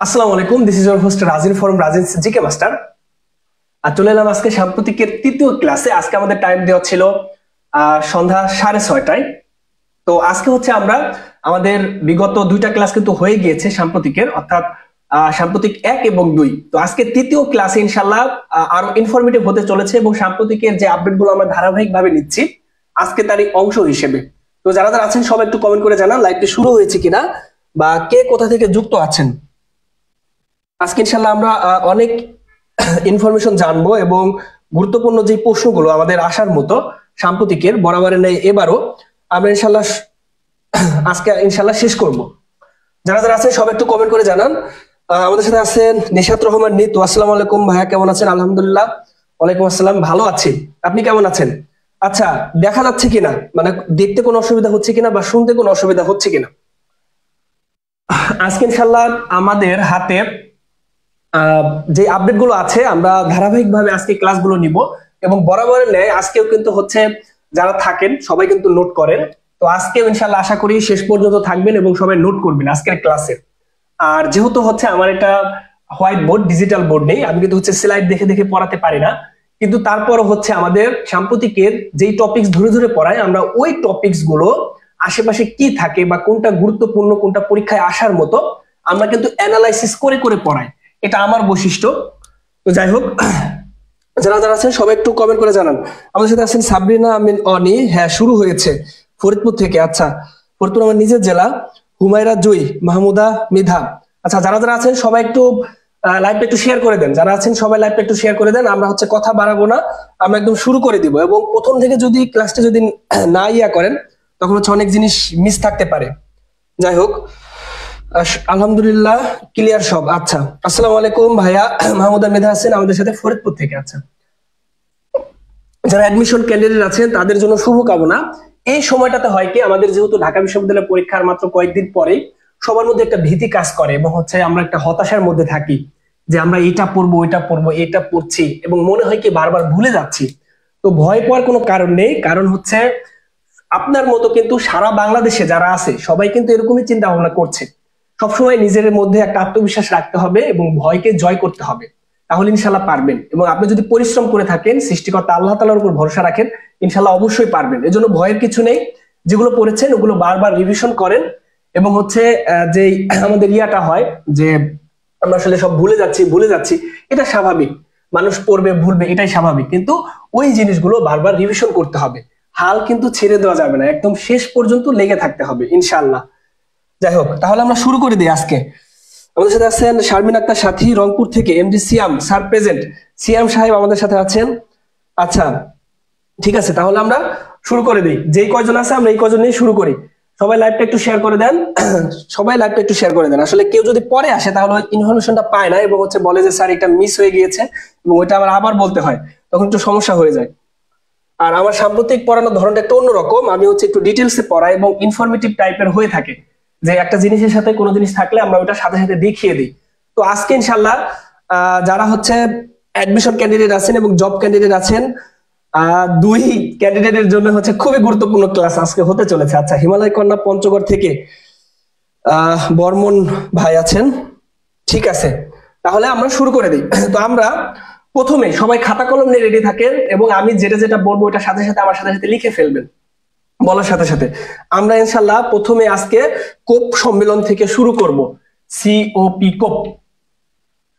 আসসালামু আলাইকুম, this is your host Rajin from Rajin GK master. আর চলে এলাম আজকে সাম্প্রতিকের তৃতীয় ক্লাসে। আজকে আমাদের টাইম দেওয়া ছিল সন্ধ্যা 6:30টায়। তো আজকে হচ্ছে আমরা আমাদের বিগত দুইটা ক্লাস কিন্তু হয়ে গিয়েছে সাম্প্রতিকের, অর্থাৎ সাম্প্রতিক 1 এবং 2। তো আজকে তৃতীয় ক্লাসে ইনশাল্লাহ আরো ইনফরমেটিভ হতে চলেছে এবং সাম্প্রতিকের যে আপডেট গুলো আমরা ধারাবাহিক ভাবে নিচ্ছি আজকে তারই অংশ হিসেবে। তো যারা যারা আছেন সবাই একটু কমেন্ট করে জানান লাইভটি শুরু হয়েছে কিনা বা কে কোথা থেকে যুক্ত আছেন। আজকে ইনশাল্লাহ আমরা অনেক ইনফরমেশন জানবো এবং গুরুত্বপূর্ণ যে প্রশ্নগুলো আমাদের আসার মতো সাম্প্রতিকের বরাবরের নেই এবারও আমরা ইনশাল্লাহ আজকে ইনশাল্লাহ শেষ করব। যারা যারা আছেন সবাই একটু কমেন্ট করে জানান। আমাদের সাথে আছেন নিশাত রহমান নিতু। আসসালামু আলাইকুম ভাইয়া, কেমন আছেন? আলহামদুলিল্লাহ। ওয়ালাইকুম আসসালাম, ভালো আছি। আপনি কেমন আছেন? আচ্ছা, দেখা যাচ্ছে কিনা, মানে দেখতে কোনো অসুবিধা হচ্ছে কিনা বা শুনতে কোনো অসুবিধা হচ্ছে কিনা? আজকে ইনশাল্লাহ আমাদের হাতে যে আপডেট গুলো আছে আমরা ধারাবাহিক ভাবে আজকে ক্লাসগুলো নিব এবং বরাবরের ন্যায় আজকেও কিন্তু হচ্ছে যারা থাকেন সবাই কিন্তু নোট করেন। তো আজকেও ইনশাল্লাহ আশা করি শেষ পর্যন্ত থাকবেন এবং সবাই নোট করবেন আজকের ক্লাসে। আর যেহেতু হচ্ছে আমার এটা হোয়াইট বোর্ড, ডিজিটাল বোর্ড নেই, আমি কিন্তু হচ্ছে স্লাইড দেখে দেখে পড়াতে পারি না, কিন্তু তারপরও হচ্ছে আমাদের সাম্প্রতিকের যেই টপিকস ধরে ধরে পড়াই আমরা ওই টপিকস গুলো আশেপাশে কি থাকে বা কোনটা গুরুত্বপূর্ণ কোনটা পরীক্ষায় আসার মতো আমরা কিন্তু অ্যানালাইসিস করে করে পড়াই। এটা আমার বৈশিষ্ট্য। তো যাই হোক, যারা যারা আছেন সবাই একটু কমেন্ট করে জানান। আমাদের সাথে আছেন সাবরিনা আমিন অনি। হ্যাঁ, শুরু হয়েছে ফরিদপুর থেকে। আচ্ছা, ফরিদপুর আমার নিজের জেলা। হুমায়রা জুই, মাহমুদা মৃধা। আচ্ছা, যারা যারা আছেন সবাই একটু লাইভটা একটু শেয়ার করে দেন। যারা আছেন সবাই লাইভটা একটু শেয়ার করে দেন। আমরা হচ্ছে কথা বাড়াবো না, আমরা একদম শুরু করে দিব এবং প্রথম থেকে যদি ক্লাসটা যদি না করেন তখন হচ্ছে অনেক জিনিস মিস থাকতে পারে। যাই হোক, আলহামদুলিল্লাহ ক্লিয়ার সব। আচ্ছা, আসসালামু আলাইকুম ভাইয়া। মাহমুদা মেধা আছেন আমাদের সাথে ফরিদপুর থেকে। আচ্ছা, যারা অ্যাডমিশন ক্যান্ডিডেট আছেন তাদের জন্য শুভকামনা। এই সময়টাতে হয় কি, আমাদের যেহেতু ঢাকা বিশ্ববিদ্যালয়ের পরীক্ষার মাত্র কয়েকদিন পরে সবার মধ্যে একটা ভীতি কাজ করে এবং হচ্ছে আমরা একটা হতাশার মধ্যে থাকি যে আমরা এটা পড়বো এটা পড়বো এটা পড়ছি এবং মনে হয় কি বারবার ভুলে যাচ্ছি। তো ভয় পাওয়ার কোনো কারণ নেই, কারণ হচ্ছে আপনার মতো কিন্তু সারা বাংলাদেশে যারা আছে সবাই কিন্তু এরকমই চিন্তা ভাবনা করছে। সবসময় নিজের মধ্যে একটা আত্মবিশ্বাস রাখতে হবে এবং ভয়কে জয় করতে হবে, তাহলে ইনশাল্লাহ পারবেন। এবং আপনি যদি পরিশ্রম করে থাকেন, সৃষ্টিকর্তা আল্লাহ তাআলার উপর ভরসা রাখেন, ইনশাল্লাহ অবশ্যই পারবেন। এজন্য ভয়ের কিছু নেই। যেগুলো পড়েছেন ওগুলো বারবার রিভিশন করেন এবং হচ্ছে যে আমাদের ইয়াটা হয় যে আমরা আসলে সব ভুলে যাচ্ছি, এটা স্বাভাবিক। মানুষ পড়বে ভুলবে, এটাই স্বাভাবিক, কিন্তু ওই জিনিসগুলো বারবার রিভিশন করতে হবে। হাল কিন্তু ছেড়ে দেওয়া যাবে না, একদম শেষ পর্যন্ত লেগে থাকতে হবে ইনশাআল্লাহ। যাই হোক, তাহলে আমরা শুরু করে দিই আজকে। আমাদের সাথে আছেন শারমিন আক্তার সাথী রংপুর থেকে। এমডি সিয়াম স্যার প্রেজেন্ট। সিয়াম সাহেব আমাদের সাথে আছেন। আচ্ছা, ঠিক আছে, তাহলে আমরা শুরু করে দিই। যেই কয়জন আছে আমরা এই কয়জন নিয়ে শুরু করি। সবাই লাইভটা একটু শেয়ার করে দেন। সবাই লাইভটা একটু শেয়ার করে দেন। আসলে কেউ যদি পরে আসে তাহলে ইনফরমেশনটা পায় না এবং হচ্ছে বলে যে স্যার এটা মিস হয়ে গিয়েছে এবং ওইটা আবার বলতে হয়, তখন একটু সমস্যা হয়ে যায়। আর আমার সাম্প্রতিক পড়ানোর ধরনটা একটু অন্যরকম, আমি হচ্ছে একটু ডিটেলসে পড়াই এবং ইনফরমেটিভ টাইপের হয়ে থাকে, যে একটা জিনিসের সাথে কোনো জিনিস থাকলে আমরা ওটা সাথে সাথে দেখিয়ে দিই। তো আজকে ইনশাল্লাহ যারা হচ্ছে অ্যাডমিশন ক্যান্ডিডেট আছেন এবং জব ক্যান্ডিডেট আছেন, দুই ক্যান্ডিডেটের জন্য হচ্ছে খুবই গুরুত্বপূর্ণ ক্লাস আজকে হতে চলেছে। আচ্ছা, হিমালয় কন্যা পঞ্চগড় থেকে বর্মন ভাই আছেন। ঠিক আছে, তাহলে আমরা শুরু করে দিই। তো আমরা প্রথমে সবাই খাতা কলম নিয়ে রেডি থাকেন এবং আমি যেটা যেটা বলবো ওটা সাথে সাথে আমার সাথে সাথে লিখে ফেলবেন বলার সাথে সাথে। আমরা ইনশাল্লাহ প্রথমে আজকে কোপ সম্মেলন থেকে শুরু করব। সিওপি, কোপ।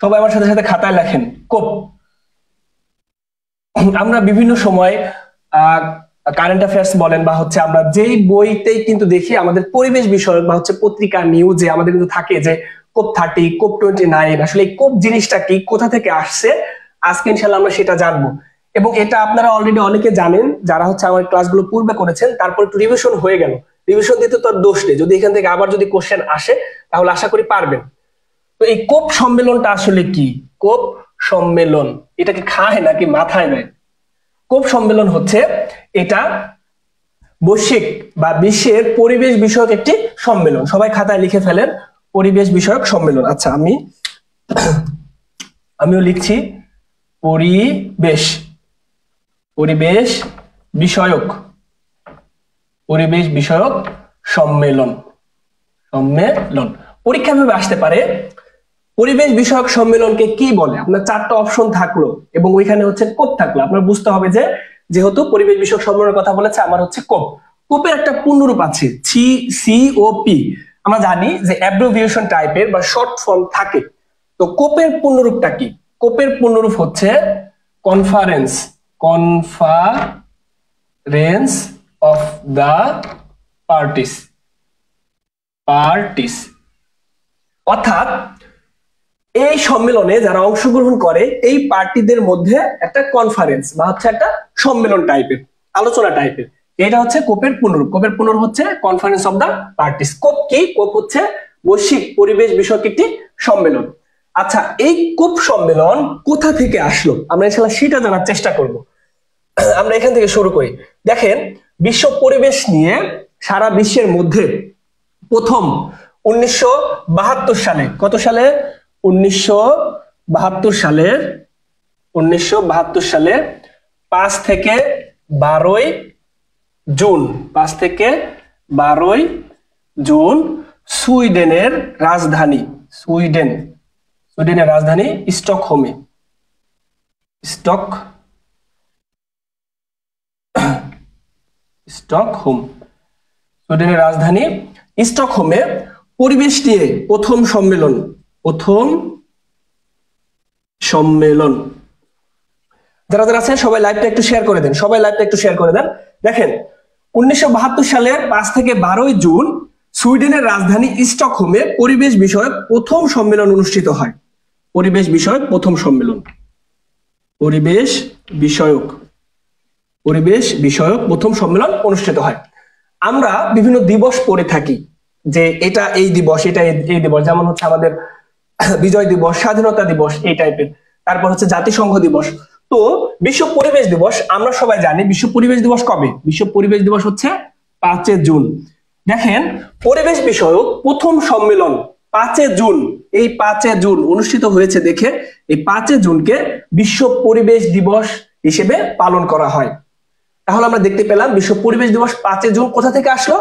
সবাই আমার সাথে সাথে খাতায় লেখেন কোপ। আমরা বিভিন্ন সময় কারেন্ট অ্যাফেয়ার্স বলেন বা হচ্ছে আমরা যেই বইতেই কিন্তু দেখি আমাদের পরিবেশ বিষয়ক বা হচ্ছে পত্রিকা নিউজে আমাদের কিন্তু থাকে যে কোপ 30, কোপ 29। আসলে এই কোপ জিনিসটা কি, কোথা থেকে আসছে, আজকে ইনশাল্লাহ আমরা সেটা জানবো। এবং এটা আপনারা অলরেডি অনেকে জানেন যারা হচ্ছে আমার ক্লাসগুলো পূর্বে করেছেন, তারপর একটু রিভিশন হয়ে গেল। রিভিশন দিতে তো আর দোষ নেই, যদি এখান থেকে আবার যদি কোশ্চেন আসে তাহলে আশা করি পারবেন। তো এই কোপ সম্মেলনটা আসলে কি? কোপ সম্মেলন এটা কি খায় নাকি মাথায় নেয়? কোপ সম্মেলন হচ্ছে এটা বৈশ্বিক বা বিশ্বের পরিবেশ বিষয়ক একটি সম্মেলন। সবাই খাতায় লিখে ফেলেন পরিবেশ বিষয়ক সম্মেলন। আচ্ছা, আমিও লিখছি পরিবেশ পরিবেশ বিষয়ক সম্মেলন। পরীক্ষা ভাবে আসতে পারে পরিবেশ বিষয়ক সম্মেলনকে কি বলে? আপনার 4টা অপশন থাকলো এবং ওইখানে হচ্ছে কোপ থাকলো। আপনার বুঝতে হবে যে যেহেতু পরিবেশ বিষয়ক সম্মেলনের কথা বলেছে, আমার হচ্ছে কোপ। কোপের একটা পূর্ণরূপ আছে COP। আমরা জানি যে অ্যাব্রিভিয়েশন টাইপের বা শর্ট ফর্ম থাকে। তো কোপের পূর্ণরূপটা কি? কোপের পূর্ণরূপ হচ্ছে কনফারেন্স অফ দা পার্টিস। অর্থাৎ এই সম্মেলনে যারা অংশগ্রহণ করে এই পার্টিদের মধ্যে একটা কনফারেন্স বা হচ্ছে একটা সম্মেলন টাইপের, আলোচনা টাইপের, এটা হচ্ছে কোপের পূর্ণরূপ। কোপের পূর্ণরূপ হচ্ছে কনফারেন্স অফ দা পার্টিস। কোপ কি? কোপ হচ্ছে বৈশ্বিক পরিবেশ বিষয়ক একটি সম্মেলন। আচ্ছা, এই কোপ সম্মেলন কোথা থেকে আসলো আমরা ইনশাআল্লাহ সেটা জানার চেষ্টা করব। আমরা এখান থেকে শুরু করি। দেখেন, বিশ্ব পরিবেশ নিয়ে সারা বিশ্বের মধ্যে প্রথম 1972 সালে, কত সালে? 1972 সালে 5 থেকে 12 জুন, 5 থেকে 12 জুন সুইডেনের রাজধানী স্টকহোমে সুইডেনের রাজধানী স্টকহোমে পরিবেশ নিয়ে প্রথম সম্মেলন। যারা যারা আছেন সবাই লাইভটা একটু শেয়ার করে দেন, দেখেন, 1972 সালের 5 থেকে 12 জুন সুইডেনের রাজধানী স্টকহোমে পরিবেশ বিষয়ক প্রথম সম্মেলন অনুষ্ঠিত হয়। পরিবেশ বিষয়ক প্রথম সম্মেলন অনুষ্ঠিত হয়। আমরা বিভিন্ন দিবস পড়ে থাকি যে এটা এই দিবস, এটা এই দিবস, যেমন হচ্ছে আমাদের বিজয় দিবস, স্বাধীনতা দিবস, এই টাইপের। তারপর হচ্ছে জাতিসংঘ দিবস। তো বিশ্ব পরিবেশ দিবস আমরা সবাই জানি। বিশ্ব পরিবেশ দিবস কবে? বিশ্ব পরিবেশ দিবস হচ্ছে 5 জুন। দেখেন, পরিবেশ বিষয়ক প্রথম সম্মেলন 5 জুন, এই 5 জুন অনুষ্ঠিত হয়েছে দেখে এই 5 জুনকে বিশ্ব পরিবেশ দিবস হিসেবে পালন করা হয়। তাহলে আমরা দেখতে পেলাম বিশ্ব পরিবেশ দিবস 5 জুন কোথা থেকে আসলো?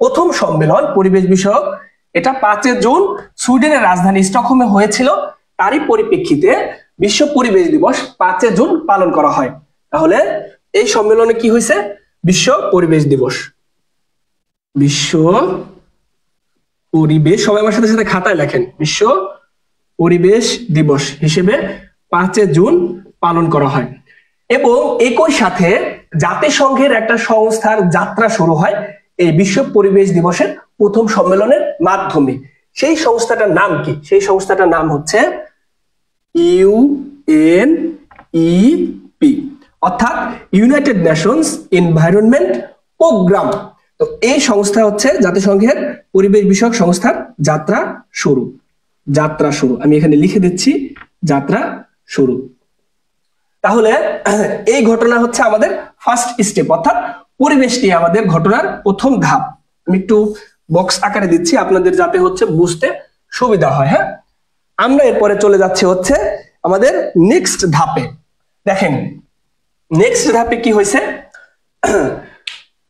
প্রথম সম্মেলন পরিবেশ বিষয়ক, এটা 5 জুন সুইডেনের রাজধানী স্টকহোমে হয়েছিল। তারই পরিপ্রেক্ষিতে বিশ্ব পরিবেশ দিবস 5 জুন পালন করা হয়। তাহলে এই সম্মেলনে কি হয়েছে? বিশ্ব পরিবেশ দিবস। সবাই আমার সাথে সাথে খাতায় লেখেন, বিশ্ব পরিবেশ দিবস হিসেবে 5 জুন পালন করা হয়। এবং একই সাথে জাতিসংঘের একটা সংস্থার যাত্রা শুরু হয় এই বিশ্ব পরিবেশ দিবসের প্রথম সম্মেলনের মাধ্যমে। সেই সংস্থাটার নাম কি? সেই সংস্থাটার নাম হচ্ছে UNEP, অর্থাৎ ইউনাইটেড নেশনস এনভায়রনমেন্ট প্রোগ্রাম। তো এই সংস্থা হচ্ছে জাতিসংঘের পরিবেশ বিষয়ক সংস্থার যাত্রা শুরু। আমি এখানে লিখে দিচ্ছি, যাত্রা শুরু। তাহলে এই ঘটনা হচ্ছে আমাদের ফার্স্ট স্টেপ, অর্থাৎ পরিবেশ নিয়ে আমাদের ঘটনার প্রথম ধাপ। আমি একটু বক্স আকারে দিচ্ছি আপনাদের যাতে হচ্ছে বুঝতে সুবিধা হয়। হ্যাঁ, আমরা এরপরে চলে যাচ্ছি হচ্ছে আমাদের নেক্সট ধাপে। দেখেন, নেক্সট ধাপে কি হয়েছে?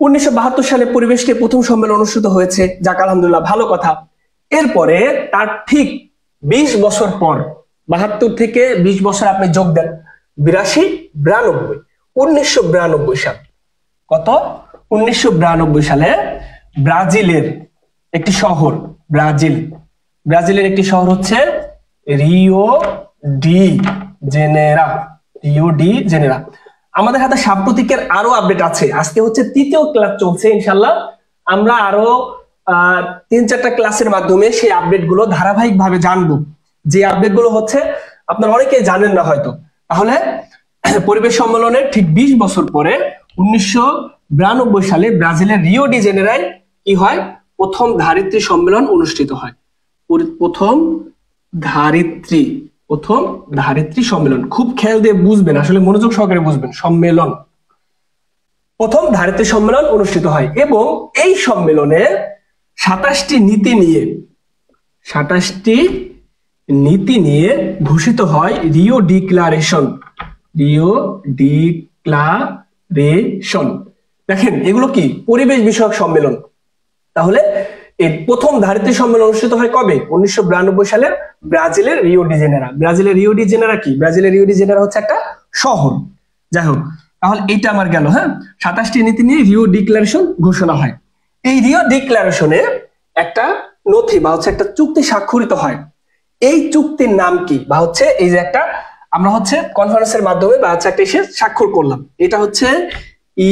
1972 সালে পরিবেশ নিয়ে প্রথম সম্মেলন অনুষ্ঠিত হয়েছে, যাক আলহামদুলিল্লাহ, ভালো কথা। এরপরে তার ঠিক 20 বছর পর, 72 থেকে 20 বছর আপনি যোগ দেন, 82, 92, 1992 সাল। কত? 1992 সালে ব্রাজিলের একটি শহর, ব্রাজিলের একটি শহর হচ্ছে রিও ডি জেনেরা। আমাদের হাতে সাম্প্রতিকের আরো আপডেট আছে। আজকে হচ্ছে 3য় ক্লাস চলছে, ইনশাল্লাহ আমরা আরো 3-4টা ক্লাসের মাধ্যমে সেই আপডেট গুলো ধারাবাহিক ভাবে জানবো, যে আপডেট গুলো হচ্ছে আপনারা অনেকেই জানেন না হয়তো। তাহলে পরিবেশ সম্মেলনের ঠিক 20 বছর পরে 1992 সালে ব্রাজিলের রিও ডি জেনেরায় কি হয়? প্রথম ধারিত্রী সম্মেলন অনুষ্ঠিত হয়। প্রথম ধারিত্রী সম্মেলন, খুব খেয়াল দিয়ে বুঝবেন, আসলে মনোযোগ সহকারে বুঝবেন। সম্মেলন, প্রথম ধারিত্রী সম্মেলন অনুষ্ঠিত হয় এবং এই সম্মেলনে 27টি নীতি নিয়ে ঘোষিত হয় রিও ডিক্লারেশন। দেখেন, এগুলো কি? পরিবেশ বিষয়ক সম্মেলন। তাহলে এই প্রথম ধারিত্রী সম্মেলন অনুষ্ঠিত হয় কবে? 1992 সালের ব্রাজিলের রিও ডি জেনেরা। ব্রাজিলের রিও ডি জেনেরা কি? ব্রাজিলের রিও ডি জেনেরা হচ্ছে একটা শহর। যাই হোক, তাহলে এইটা আমার গেল। হ্যাঁ, 27টি নীতি নিয়ে রিও ডিক্লারেশন ঘোষণা হয়। এই রিও ডিক্লারেশনে একটা নথি বা হচ্ছে একটা চুক্তি স্বাক্ষরিত হয়। এই চুক্তির নাম কি? বা হচ্ছে এই যে একটা আমরা হচ্ছে কনফারেন্সের মাধ্যমে বা হচ্ছে একটা এসে স্বাক্ষর করলাম, এটা হচ্ছে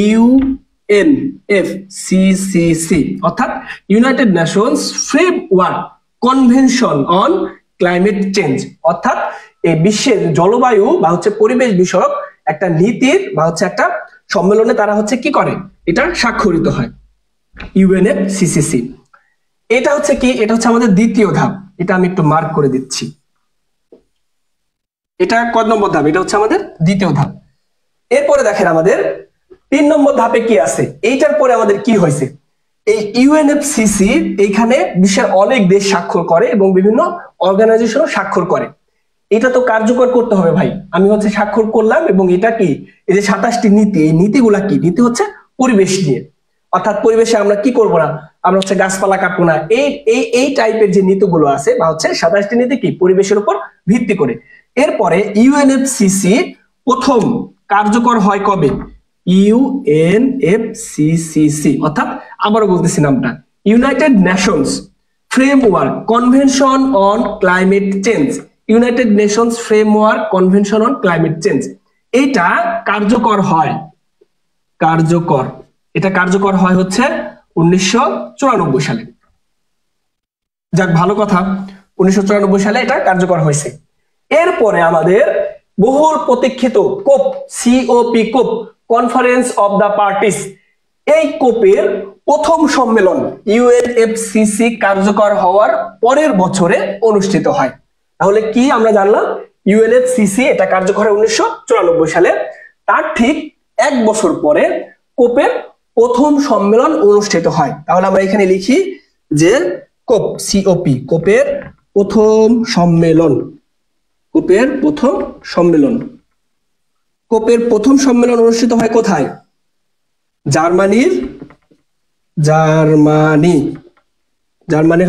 ইউএনএফসিসিসি, অর্থাৎ United Nations framework convention on climate change, অর্থাৎ এই বিশ্বের জলবায়ু বা হচ্ছে পরিবেশ বিষয়ক একটা নীতির বা হচ্ছে একটা সম্মেলনে তারা হচ্ছে কি করে, এটা স্বাক্ষরিত হয়, ইউএনএফসিসিসি। এটা হচ্ছে কি? এটা হচ্ছে আমাদের দ্বিতীয় ধাপ। এটা আমি একটু মার্ক করে দিচ্ছি। এটা কত নম্বর ধাপ? এটা হচ্ছে আমাদের দ্বিতীয় ধাপ। এরপরে দেখেন আমাদের 3 নম্বর ধাপে কি আছে। এইটার পরে আমাদের কি হয়েছে? এই ইউএনএফসিসি এইখানে বিশ্বের অনেক দেশ স্বাক্ষর করে এবং বিভিন্ন অর্গানাইজেশনও স্বাক্ষর করে। এটা তো কার্যকর করতে হবে ভাই। আমি হচ্ছে স্বাক্ষর করলাম এবং এটা কি, এই যে 27টি নীতি, এই নীতিগুলা কি? নীতি হচ্ছে পরিবেশ নিয়ে, অর্থাৎ পরিবেশে আমরা কি করব না, আমরা হচ্ছে গাছপালা কাটবো না, এই এই এই টাইপের যে নীতিগুলো আছে বা হচ্ছে 27টি নীতি কি পরিবেশের উপর ভিত্তি করে। এরপরে ইউএনএফসিসি প্রথম কার্যকর হয় কবে? ইউএনএফসিসিসি, অর্থাৎ আবারও বলতেছি নামটা, United Nations framework convention on climate change. United Nations framework convention on climate change, এটা কার্যকর হয়, এটা কার্যকর হয় হচ্ছে 1994 সালে। যাক, ভালো কথা, 1994 সালে এটা কার্যকর হয়েছে। এরপরে আমাদের বহুল প্রতীক্ষিত কোপ, সিওপি, কোপ কনফারেন্স অফ দা পার্টিস, এই কোপের প্রথম সম্মেলন ইউএনএফসিসি কার্যকর হওয়ার পরের বছরে অনুষ্ঠিত হয়। তাহলে কি আমরা জানলাম? ইউএনএফসিসি এটা কার্যকর হয় 1994 সালে। তার ঠিক 1 বছর পরে কোপের প্রথম সম্মেলন অনুষ্ঠিত হয়। তাহলে আমরা এখানে লিখি যে কোপ, সিওপি, কোপের প্রথম সম্মেলন, কোপের প্রথম সম্মেলন। কোপের প্রথম সম্মেলন অনুষ্ঠিত হয় কোথায়? জার্মানির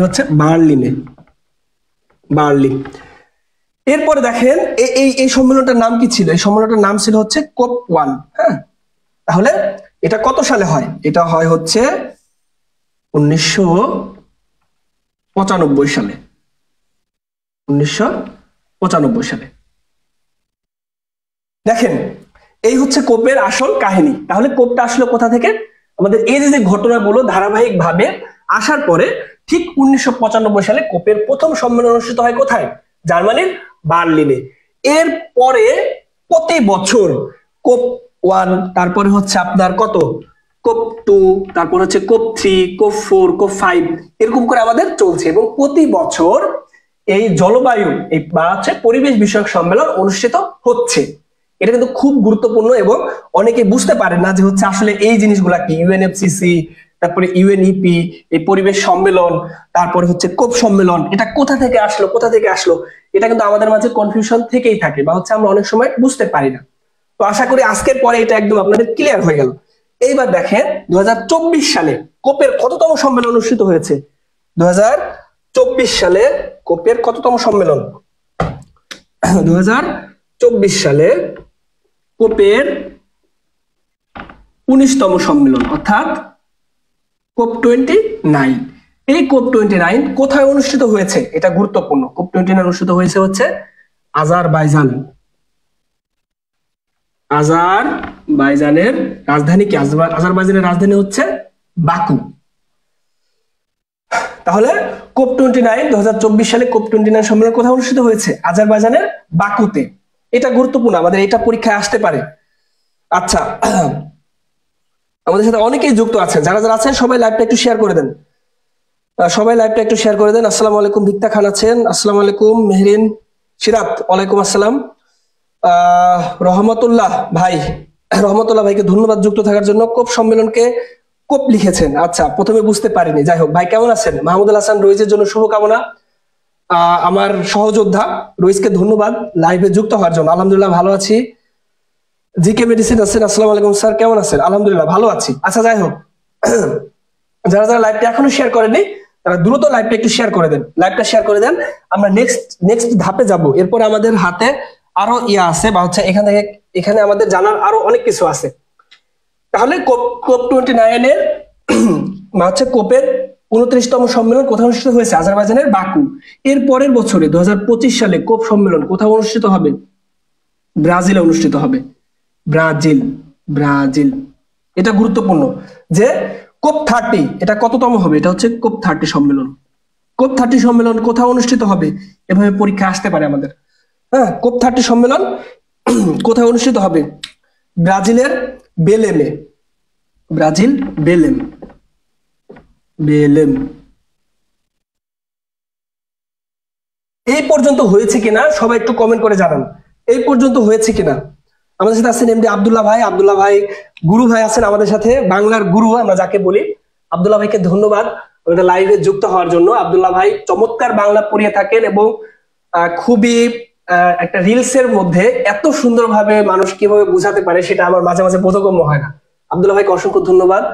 হচ্ছে বার্লিনে, বার্লিন। এরপরে দেখেন এই সম্মেলনটার নাম কি ছিল? এই সম্মেলনটার নাম ছিল হচ্ছে কোপ 1। হ্যাঁ, তাহলে এটা কত সালে হয়? এটা হয় হচ্ছে 1995 সালে, 1995 সালে। দেখেন, এই হচ্ছে কোপের আসল কাহিনী। তাহলে কোপটা আসলে কোথা থেকে? আমাদের এই যে ঘটনাগুলো ধারাবাহিক ভাবে আসার পরে ঠিক 1995 সালে কোপের প্রথম সম্মেলন অনুষ্ঠিত হয় কোথায়? জার্মানির বার্লিনে। এর পরে প্রতি বছর কোপ 1, তারপরে হচ্ছে আপনার কত, কোপ 2, তারপর হচ্ছে কোপ 3, কোপ 4, কোপ 5, এরকম করে আমাদের চলছে। এবং প্রতি বছর এই জলবায়ু এই বা হচ্ছে পরিবেশ বিষয়ক সম্মেলন অনুষ্ঠিত হচ্ছে। এটা কিন্তু খুব গুরুত্বপূর্ণ এবং অনেকে বুঝতে পারে না যে হচ্ছে আসলে এই জিনিসগুলা কি, ইউএনএফসিসি, তারপরে ইউএনইপি, এই পরিবেশ সম্মেলন, তারপরে হচ্ছে কোপ সম্মেলন, এটা কোথা থেকে আসলো, এটা কিন্তু আমাদের মাঝে কনফিউশন থেকেই থাকে বা হচ্ছে আমরা অনেক সময় বুঝতে পারি না। তো আশা করি আজকের পরে এটা একদম আপনাদের ক্লিয়ার হয়ে গেল। এইবার দেখেন 2024 সালে কোপের কততম সম্মেলন অনুষ্ঠিত হয়েছে? 2024 সালে কোপের কততম সম্মেলন? 2024 সালে কোপের 19তম সম্মেলন, অর্থাৎ কোপ 29। এই কোপ 29 কোথায় অনুষ্ঠিত হয়েছে? এটা গুরুত্বপূর্ণ। কোপ 29 অনুষ্ঠিত হয়েছে হচ্ছে আজারবাইজানের রাজধানী কি? আজারবাইজানের রাজধানী হচ্ছে বাকু। তাহলে কোপ 29 2024 সালে কোপ 29 সম্মেলন কোথায় অনুষ্ঠিত হয়েছে? আজারবাইজানের বাকুতে। এটা গুরুত্বপূর্ণ, আমাদের এটা পরীক্ষায় আসতে পারে। আচ্ছা, আমাদের সাথে অনেকেই যুক্ত আছেন, যারা আছেন সবাই লাইভটা একটু শেয়ার করে দেন, আসসালামু আলাইকুম। ভিক্তা খান আছেন, আসসালামু আলাইকুম। মেহরিন সিরাত, ওয়ালাইকুম আসসালাম। রহমতুল্লাহ ভাইকে ধন্যবাদ যুক্ত থাকার জন্য। কোপ সম্মেলনকে কোপ লিখেছেন, আচ্ছা প্রথমে বুঝতে পারিনি। যাই হোক, ভাই কেমন আছেন? মাহমুদুল হাসান রইজের জন্য শুভকামনা। আমার সহযোদ্ধা রইজকে ধন্যবাদ লাইভে যুক্ত হওয়ার জন্য। আলহামদুলিল্লাহ ভালো আছি। জিকে মেডিসিন আছেন, আসসালামু আলাইকুম স্যার, কেমন আছেন? আলহামদুলিল্লাহ ভালো আছি। আচ্ছা যাই হোক, যারা লাইভটা এখনো শেয়ার করেননি তারা দ্রুত লাইভটা একটু শেয়ার করে দেন, লাইভটা শেয়ার করে দেন। আমরা নেক্সট ধাপে যাব। এরপরে আমাদের হাতে আরো ইয়া আছে, বা হচ্ছে এখানে আমাদের জানার আরো অনেক কিছু আছে। তাহলে কোপ 29 এর বা হচ্ছে কোপের 29তম সম্মেলন কোথায় অনুষ্ঠিত হয়েছে? আজারবাইজানের বাকু। এর পরের বছরে 2025 সালে কোপ সম্মেলন কোথায় অনুষ্ঠিত হবে? ব্রাজিলে অনুষ্ঠিত হবে। ব্রাজিল। এটা গুরুত্বপূর্ণ যে কোপ 30 এটা কততম হবে? এটা হচ্ছে কোপ 30 সম্মেলন। কোপ 30 সম্মেলন কোথায় অনুষ্ঠিত হবে? এভাবে পরীক্ষা আসতে পারে আমাদের। হ্যাঁ, কোপ 30 সম্মেলন কোথায় অনুষ্ঠিত হবে? ব্রাজিলের বেলেমে। বেলেম। এই পর্যন্ত হয়েছে কিনা সবাই একটু কমেন্ট করে জানান। এই পর্যন্ত হয়েছে কিনা? আমাদের সাথে আছেন এমডি আব্দুল্লাহ ভাই, গুরু ভাই আছেন আমাদের সাথে, বাংলার গুরু আমরা যাকে বলি। আব্দুল্লাহ ভাইকে ধন্যবাদ আমাদের লাইভে যুক্ত হওয়ার জন্য। আব্দুল্লাহ ভাই চমৎকার বাংলা পড়িয়ে থাকেন এবং খুবই একটা রিলস এর মধ্যে এত সুন্দরভাবে মানুষ কিভাবে বুঝাতে পারে সেটা আমার মাঝে মাঝে বোধগম্য হয় না। আব্দুল্লাহ ভাইকে অসংখ্য ধন্যবাদ।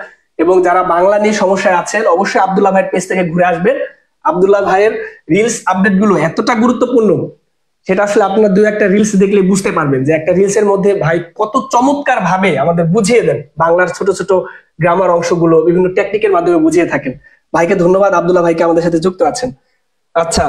এবং যারা বাংলা নিয়ে সমস্যায় আছেন অবশ্যই আব্দুল্লাহ ভাইয়ের পেজ থেকে ঘুরে আসবেন। আব্দুল্লাহ ভাইয়ের রিলস আপডেট গুলো এতটা গুরুত্বপূর্ণ, সেটা আসলে আপনারা দুই একটা রিলস দেখলে বুঝতে পারবেন যে একটা রিলস এর মধ্যে ভাই কত চমৎকার ভাবে আমাদের বুঝিয়ে দেন। বাংলার ছোট ছোট গ্রামার অংশগুলো বিভিন্ন টেকনিকের মাধ্যমে বুঝিয়ে থাকেন। ভাইকে ধন্যবাদ, আব্দুল্লাহ ভাইকে আমাদের সাথে যুক্ত আছেন। আচ্ছা,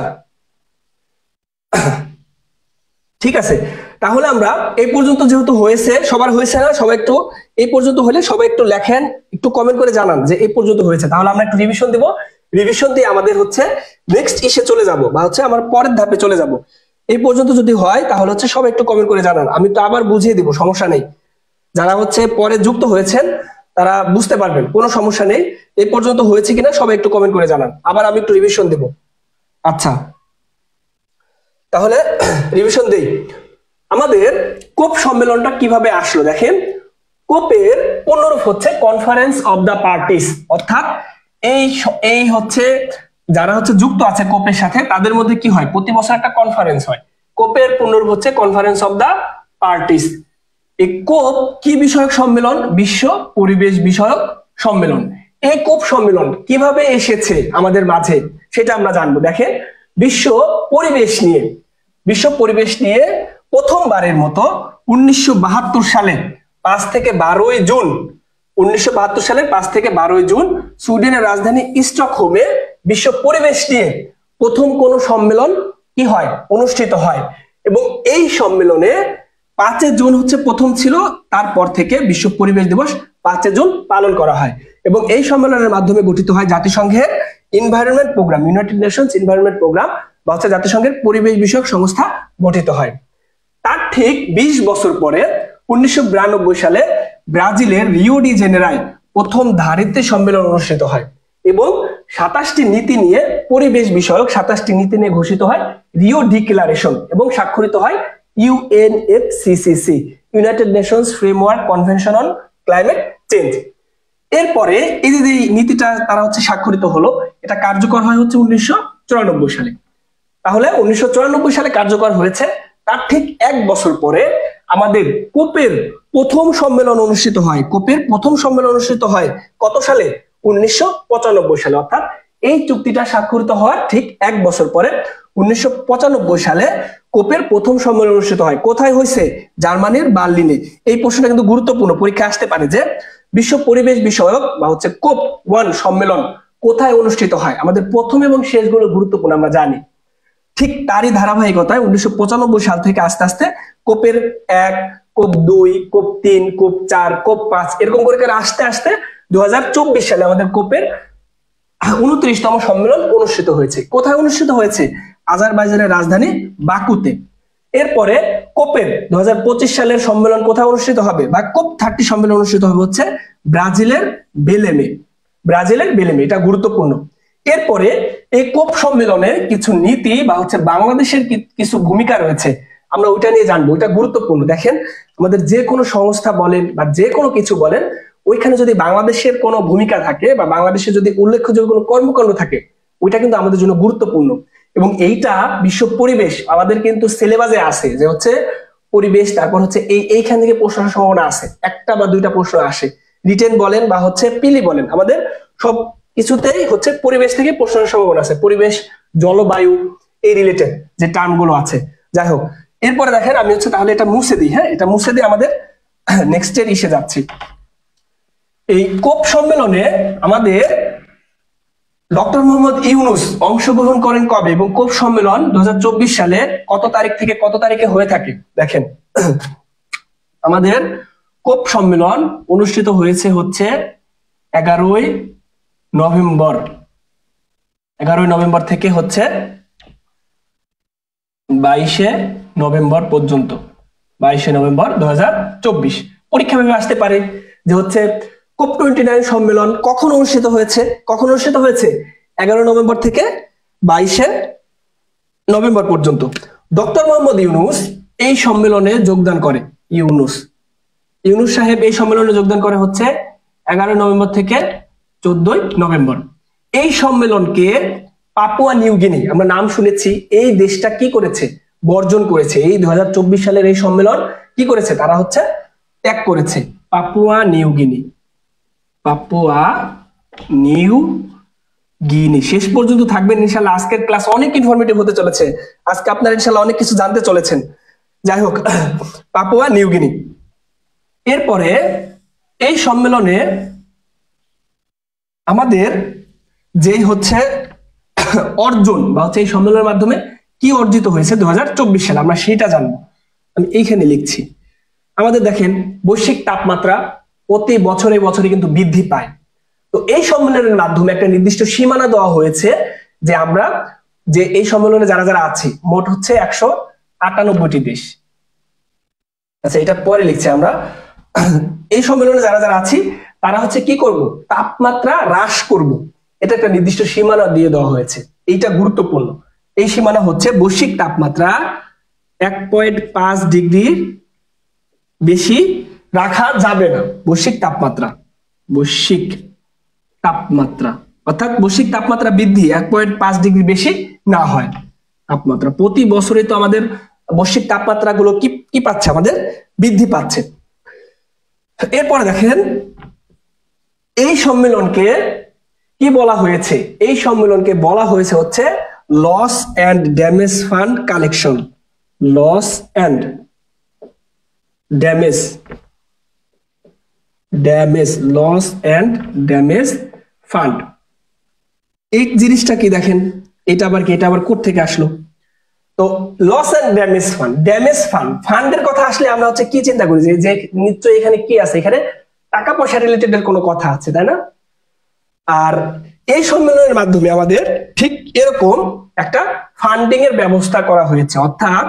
ঠিক আছে, তাহলে আমরা এই পর্যন্ত যেহেতু হয়েছে, সবার হয়েছে না? সবাই একটু এই পর্যন্ত হলে সবাই একটু লেখেন, একটু কমেন্ট করে জানান যে এই পর্যন্ত হয়েছে। তাহলে আমরা একটু রিভিশন দিব। রিভিশন দিয়ে আমাদের হচ্ছে নেক্সট ইসে চলে যাব, বা হচ্ছে আমার পরের ধাপে চলে যাব। এই পর্যন্ত যদি হয় তাহলে হচ্ছে সবাই একটু কমেন্ট করে জানান, আমি তো আবার বুঝিয়ে দিব, সমস্যা নেই। যারা হচ্ছে পরে যুক্ত হয়েছেন তারা বুঝতে পারবেন, কোনো সমস্যা নেই। এই পর্যন্ত হয়েছে কিনা সবাই একটু কমেন্ট করে জানান, আবার আমি একটু রিভিশন দেব। আচ্ছা, তাহলে রিভিশন দেই। আমাদের কোপ সম্মেলনটা কিভাবে আসলো দেখেন। কোপের পূর্ণরূপ হচ্ছে কনফারেন্স অফ দ্য পার্টিস, অর্থাৎ এই হচ্ছে যারা হচ্ছে যুক্ত আছে কোপের সাথে তাদের মধ্যে কি হয়, প্রতি বছর একটা কনফারেন্স হয়। কোপের পূর্ণরূপ হচ্ছে কনফারেন্স অফ দ্য পার্টিস। এই কোপ কি বিষয়ক সম্মেলন? বিশ্ব পরিবেশ বিষয়ক সম্মেলন। এই কোপ সম্মেলন কিভাবে এসেছে আমাদের মাঝে সেটা আমরা জানবো। দেখেন, বিশ্ব পরিবেশ নিয়ে প্রথমবারের মতো 1972 সালে 5 থেকে 12 জুন 1972 সালের 5 থেকে 12 জুন সুইডেনের রাজধানী স্টকহোমে বিশ্ব পরিবেশ নিয়ে প্রথম কোন সম্মেলন কি হয়, অনুষ্ঠিত হয়। এবং এই সম্মেলনে 5 জুন হচ্ছে প্রথম ছিল, তারপর থেকে বিশ্ব পরিবেশ দিবস 5 জুন পালন করা হয়। এবং এই সম্মেলনের মাধ্যমে গঠিত হয় জাতিসংঘের environment programme, United Nations environment programme, বা হচ্ছে জাতিসংঘের পরিবেশ বিষয়ক সংস্থা গঠিত হয়। তার ঠিক 20 বছর পরে 1992 সালে ব্রাজিলের রিও ডি জেনেরায় প্রথম ধারিত্রী সম্মেলন অনুষ্ঠিত হয় এবং 27টি নীতি নিয়ে পরিবেশ বিষয়ক 27টি নীতি নিয়ে ঘোষিত হয় রিও ডিক্লারেশন এবং স্বাক্ষরিত হয় UNFCCC, United Nations framework convention on climate change. এরপরে এই যে নীতিটা তারা হচ্ছে স্বাক্ষরিত হলো, এটা কার্যকর হয় হচ্ছে 1994 সালে। তাহলে 1994 সালে কার্যকর হয়েছে। তার ঠিক 1 বছর পরে আমাদের কোপের প্রথম সম্মেলন অনুষ্ঠিত হয়। কত সালে? 1995 সালে। অর্থাৎ এই চুক্তিটা স্বাক্ষরিত হওয়ার ঠিক 1 বছর পরে 1995 সালে কোপের প্রথম সম্মেলন অনুষ্ঠিত হয়। কোথায় হয়েছে? জার্মানির বার্লিনে। এই প্রশ্নটা কিন্তু গুরুত্বপূর্ণ, পরীক্ষা আসতে পারে যে বিশ্ব পরিবেশ বিষয়ক বা হচ্ছে কোপ 1 সম্মেলন কোথায় অনুষ্ঠিত হয়। আমাদের প্রথম এবং শেষগুলো গুরুত্বপূর্ণ আমরা জানি। ঠিক তারই ধারাবাহিকতায় 1995 সাল থেকে আস্তে আস্তে কোপের 1, কোপ 2, কোপ 3, কোপ 4, কোপ 5 এরকম করে আস্তে আস্তে 2024 সালে আমাদের কোপের 29তম সম্মেলন অনুষ্ঠিত হয়েছে। কোথায় অনুষ্ঠিত হয়েছে? আজারবাইজানের রাজধানী বাকুতে। এরপরে কোপের 2025 সালের সম্মেলন কোথায় অনুষ্ঠিত হবে, বা কোপ 30 সম্মেলন অনুষ্ঠিত হবে হচ্ছে ব্রাজিলের বেলেমে। এটা গুরুত্বপূর্ণ। এরপরে এই কোপ সম্মেলনে কিছু নীতি বা হচ্ছে বাংলাদেশের কিছু ভূমিকা রয়েছে, আমরা ওইটা নিয়ে জানবো। এটা গুরুত্বপূর্ণ। দেখেন, আমাদের যে কোনো সংস্থা বলেন বা যে কোনো কিছু বলেন, ওইখানে যদি বাংলাদেশের কোনো ভূমিকা থাকে বা বাংলাদেশের যদি উল্লেখযোগ্য কোনো কর্মকাণ্ড থাকে, ওইটা কিন্তু আমাদের জন্য গুরুত্বপূর্ণ। এবং এইটা বিশ্ব পরিবেশ আমাদের কিন্তু সিলেবাসে আছে যে হচ্ছে পরিবেশ, তারপর হচ্ছে এইখান থেকে প্রশ্ন সম্ভাবনা আছে, 1টা বা 2টা প্রশ্ন আসে। রিটেন বলেন বা হচ্ছে পিলি বলেন, আমাদের সব কিছুতেই হচ্ছে পরিবেশ থেকে প্রশ্নের সম্ভাবনা আছে, পরিবেশ, জলবায়ু, এই রিলেটেড যে টার্ম গুলো আছে। যাই হোক, এরপরে দেখেন আমি হচ্ছে তাহলে এটা মুছে দিই। হ্যাঁ, এটা মুছে দিয়ে আমাদের নেক্সট এর ইসে যাচ্ছি। এই কোপ সম্মেলনে আমাদের ডক্টর মোহাম্মদ ইউনূস অংশগ্রহণ করেন কবে, এবং কোপ সম্মেলন 2024 সালে কত তারিখ থেকে কত তারিখে হয়ে থাকে? দেখেন, আমাদের কোপ সম্মেলন অনুষ্ঠিত হয়েছে হচ্ছে 11ই নভেম্বর। 11ই নভেম্বর থেকে হচ্ছে 22শে নভেম্বর পর্যন্ত। 22শে নভেম্বর 2024। পরীক্ষা ভেবে আসতে পারে যে হচ্ছে কোপ 29 সম্মেলন কখন অনুষ্ঠিত হয়েছে? কখন অনুষ্ঠিত হয়েছে? 11 নভেম্বর থেকে 22শে নভেম্বর পর্যন্ত। ডক্টর মোহাম্মদ ইউনূস এই সম্মেলনে যোগদান করে। ইউনূস সাহেব এই সম্মেলনে যোগদান করে হচ্ছে 11 নভেম্বর থেকে 14 নভেম্বর। এই সম্মেলনকে পাপুয়া নিউ গিনি, আমরা নাম শুনেছি, এই দেশটা কি করেছে? বর্জন করেছে। এই 2024 সালের এই সম্মেলন কি করেছে? তারা হচ্ছে ত্যাগ করেছে। Papua New Guinea, Papua New Guinea. শেষ পর্যন্ত থাকবেন ইনশাআল্লাহ। আজকের ক্লাস অনেক ইনফরমেটিভ হতে চলেছে। আজকে আপনারা ইনশাআল্লাহ অনেক কিছু জানতে চলেছেন। যাই হোক, পাপুয়া নিউ গিনি। এরপরে এই সম্মেলনে আমাদের যে হচ্ছে অর্জন বা হচ্ছে এই সম্মেলনের মাধ্যমে কি অর্জিত হয়েছে 2024 সালে, আমরা সেটা জানবো। আমি এইখানে লিখছি। আমাদের দেখেন, বৈশ্বিক তাপমাত্রা প্রতি বছরে বছরে কিন্তু বৃদ্ধি পায়। তো এই সম্মেলনের মাধ্যমে একটা নির্দিষ্ট সীমানা দেওয়া হয়েছে যে আমরা যে এই সম্মেলনে যারা যারা আছি, মোট হচ্ছে 198টি দেশ। আচ্ছা, এটা পরে লিখছি আমরা। এই সম্মেলনে যারা যারা আছি তারা হচ্ছে কি করব? তাপমাত্রা হ্রাস করব। এটা একটা নির্দিষ্ট সীমানা দিয়ে দেওয়া হয়েছে। এইটা গুরুত্বপূর্ণ। এই সীমানা হচ্ছে বৈশ্বিক তাপমাত্রা 1.5 ডিগ্রির বেশি রাখা যাবে না। বৈশ্বিক তাপমাত্রা অর্থাৎ বৈশ্বিক তাপমাত্রা বৃদ্ধি 1.5 ডিগ্রি বেশি না হয়। তাপমাত্রা প্রতি বছরে তো আমাদের বৈশ্বিক তাপমাত্রা গুলো কি পাচ্ছে? আমাদের বৃদ্ধি পাচ্ছে। এরপরে দেখেন, এই সম্মেলনকে কি বলা হয়েছে? এই সম্মেলনকে বলা হয়েছে হচ্ছে loss and damage fund collection. Loss and damage loss and damage fund. এই জিনিসটা কি দেখেন, এটা আবার কি? এটা আবার কোথা থেকে আসলো? তো লস এন্ড ড্যামেজ ফান্ড, ফান্ডের কথা আসলে আমরা হচ্ছে কি চিন্তা করি যে নিশ্চয়ই এখানে কি আছে? এখানে টাকা পয়সা রিলেটেড এর কোনো কথা আছে, তাই না? আর এই সম্মেলনের মাধ্যমে আমাদের ঠিক এরকম একটা ফান্ডিং এর ব্যবস্থা করা হয়েছে। অর্থাৎ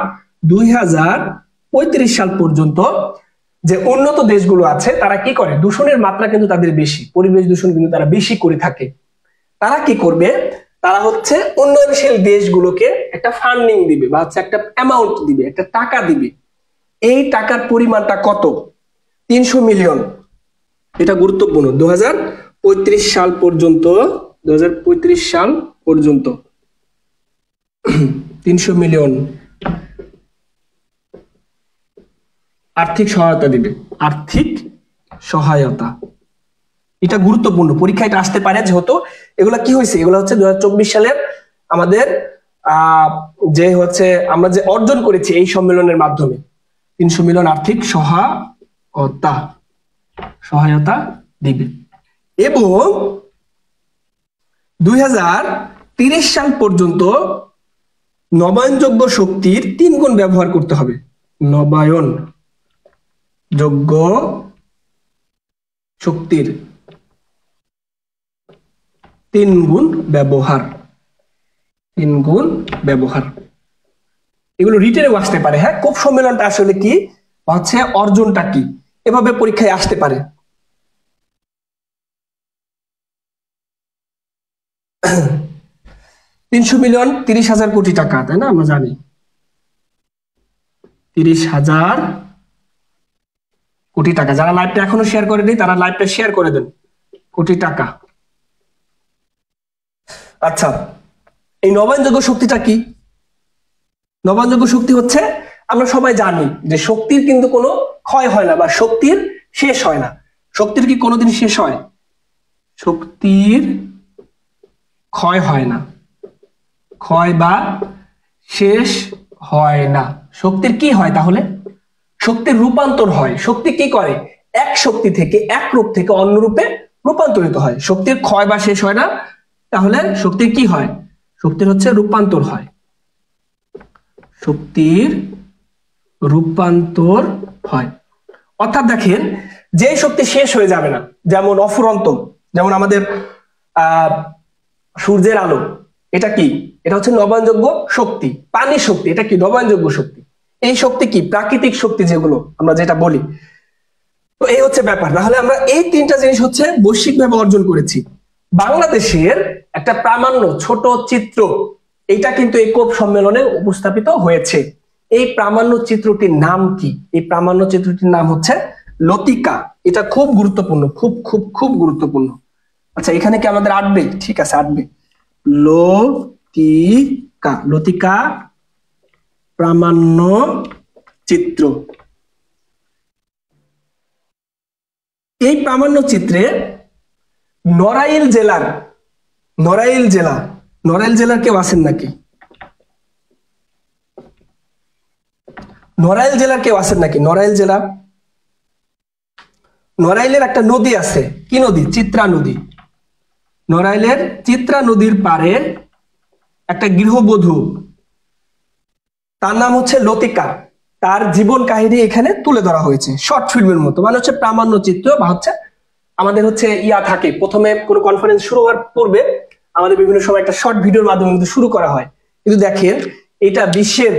2035 সাল পর্যন্ত যে উন্নত দেশগুলো আছে তারা কি করে? দূষণের মাত্রা কিন্তু তাদের বেশি, পরিবেশ দূষণ কিন্তু তারা বেশি করে থাকে। তারা কি করবে? তারা হচ্ছে উন্নয়নশীল দেশগুলোকে একটা ফান্ডিং দিবে বা হচ্ছে একটা অ্যামাউন্ট দিবে, একটা টাকা দিবে। এই টাকার পরিমাণটা কত? 300 মিলিয়ন। এটা গুরুত্বপূর্ণ। 2035 সাল পর্যন্ত 300 মিলিয়ন আর্থিক সহায়তা দিবে। আর্থিক সহায়তা, এটা গুরুত্বপূর্ণ। পরীক্ষায় এটা আসতে পারে, যেহেতু এগুলা কি হয়েছে? এগুলা হচ্ছে 2024 সালের আমাদের যে হচ্ছে আমরা যে অর্জন করেছি এই সম্মেলনের মাধ্যমে। 300 মিলিয়ন আর্থিক সহায়তা দিবে। এবং 2030 সাল পর্যন্ত নবায়নযোগ্য শক্তির 3 গুণ ব্যবহার করতে হবে। নবায়নযোগ্য শক্তির 3 গুণ ব্যবহার। এগুলো রিটেনেও আসতে পারে। হ্যাঁ, কোপ সম্মেলনটা আসলে কি, হচ্ছে অর্জনটা কি, এভাবে পরীক্ষায় আসতে পারে। 300 মিলিয়ন 30,000 কোটি টাকা, তাই না? আমরা জানি 30,000 কোটি টাকা। যারা লাইভটা এখনো শেয়ার করেনি তারা লাইভটা শেয়ার করে দেন। কোটি টাকা। আচ্ছা, এই নবায়নযোগ্য শক্তিটা কি? নবায়নযোগ্য শক্তি হচ্ছে, আমরা সবাই জানি যে শক্তির কিন্তু কোনো ক্ষয় হয় না বা শক্তির শেষ হয় না। শক্তির কি কোনোদিন শেষ হয়? শক্তির ক্ষয় হয় না, ক্ষয় বা শেষ হয় না। শক্তির কি হয় তাহলে? শক্তির রূপান্তর হয়। শক্তি কি করে? এক শক্তি থেকে, এক রূপ থেকে অন্য রূপে রূপান্তরিত হয়। শক্তির ক্ষয় বা শেষ হয় না, তাহলে শক্তির কি হয়? শক্তির হচ্ছে রূপান্তর হয়। শক্তির রূপান্তর হয়। অর্থাৎ দেখেন, যে শক্তি শেষ হয়ে যাবে না, যেমন অফুরন্ত, যেমন আমাদের সূর্যের আলো, এটা কি? এটা হচ্ছে নবায়নযোগ্য শক্তি। পানির শক্তি, এটা কি? নবায়নযোগ্য শক্তি। এই শক্তি কি? প্রাকৃতিক শক্তি, যেগুলো আমরা যেটা বলি। তো এই হচ্ছে ব্যাপার। তাহলে আমরা এই তিনটা জিনিস হচ্ছে বৈশ্বিকভাবে অর্জন করেছি। বাংলাদেশের একটা প্রামাণ্য ছোট চিত্র, এটা কিন্তু এই কোপ সম্মেলনে উপস্থাপিত হয়েছে। এই প্রামাণ্য চিত্রটির নাম কি? এই প্রামাণ্য চিত্রটির নাম হচ্ছে লতিকা। এটা খুব গুরুত্বপূর্ণ, খুব খুব খুব গুরুত্বপূর্ণ। আচ্ছা, এখানে কি আমাদের আটবে? ঠিক আছে, আটবে। লতিকা, লতিকা প্রামাণ্য চিত্র। এই প্রামাণ্য চিত্রে নড়াইল জেলার, নড়াইল জেলার কেউ আছেন নাকি? নড়াইল জেলার কেউ আছেন নাকি? নড়াইল জেলা, নড়াইলের একটা নদী আছে। কি নদী? চিত্রা নদী। নড়াইলের চিত্রা নদীর পারে একটা গৃহবধূ, তার নাম হচ্ছে লতিকা। তার জীবন কাহিনী এখানে তুলে ধরা হয়েছে শর্ট ফিল্মের মতো। মানে হচ্ছে প্রামাণ্য চিত্র, বা হচ্ছে আমাদের হচ্ছে ইয়া থাকে, প্রথমে কোনো কনফারেন্স শুরু হওয়ার পূর্বে আমাদের বিভিন্ন সময় একটা শর্ট ভিডিওর মাধ্যমে কিন্তু শুরু করা হয়। কিন্তু দেখেন, এটা বিশ্বের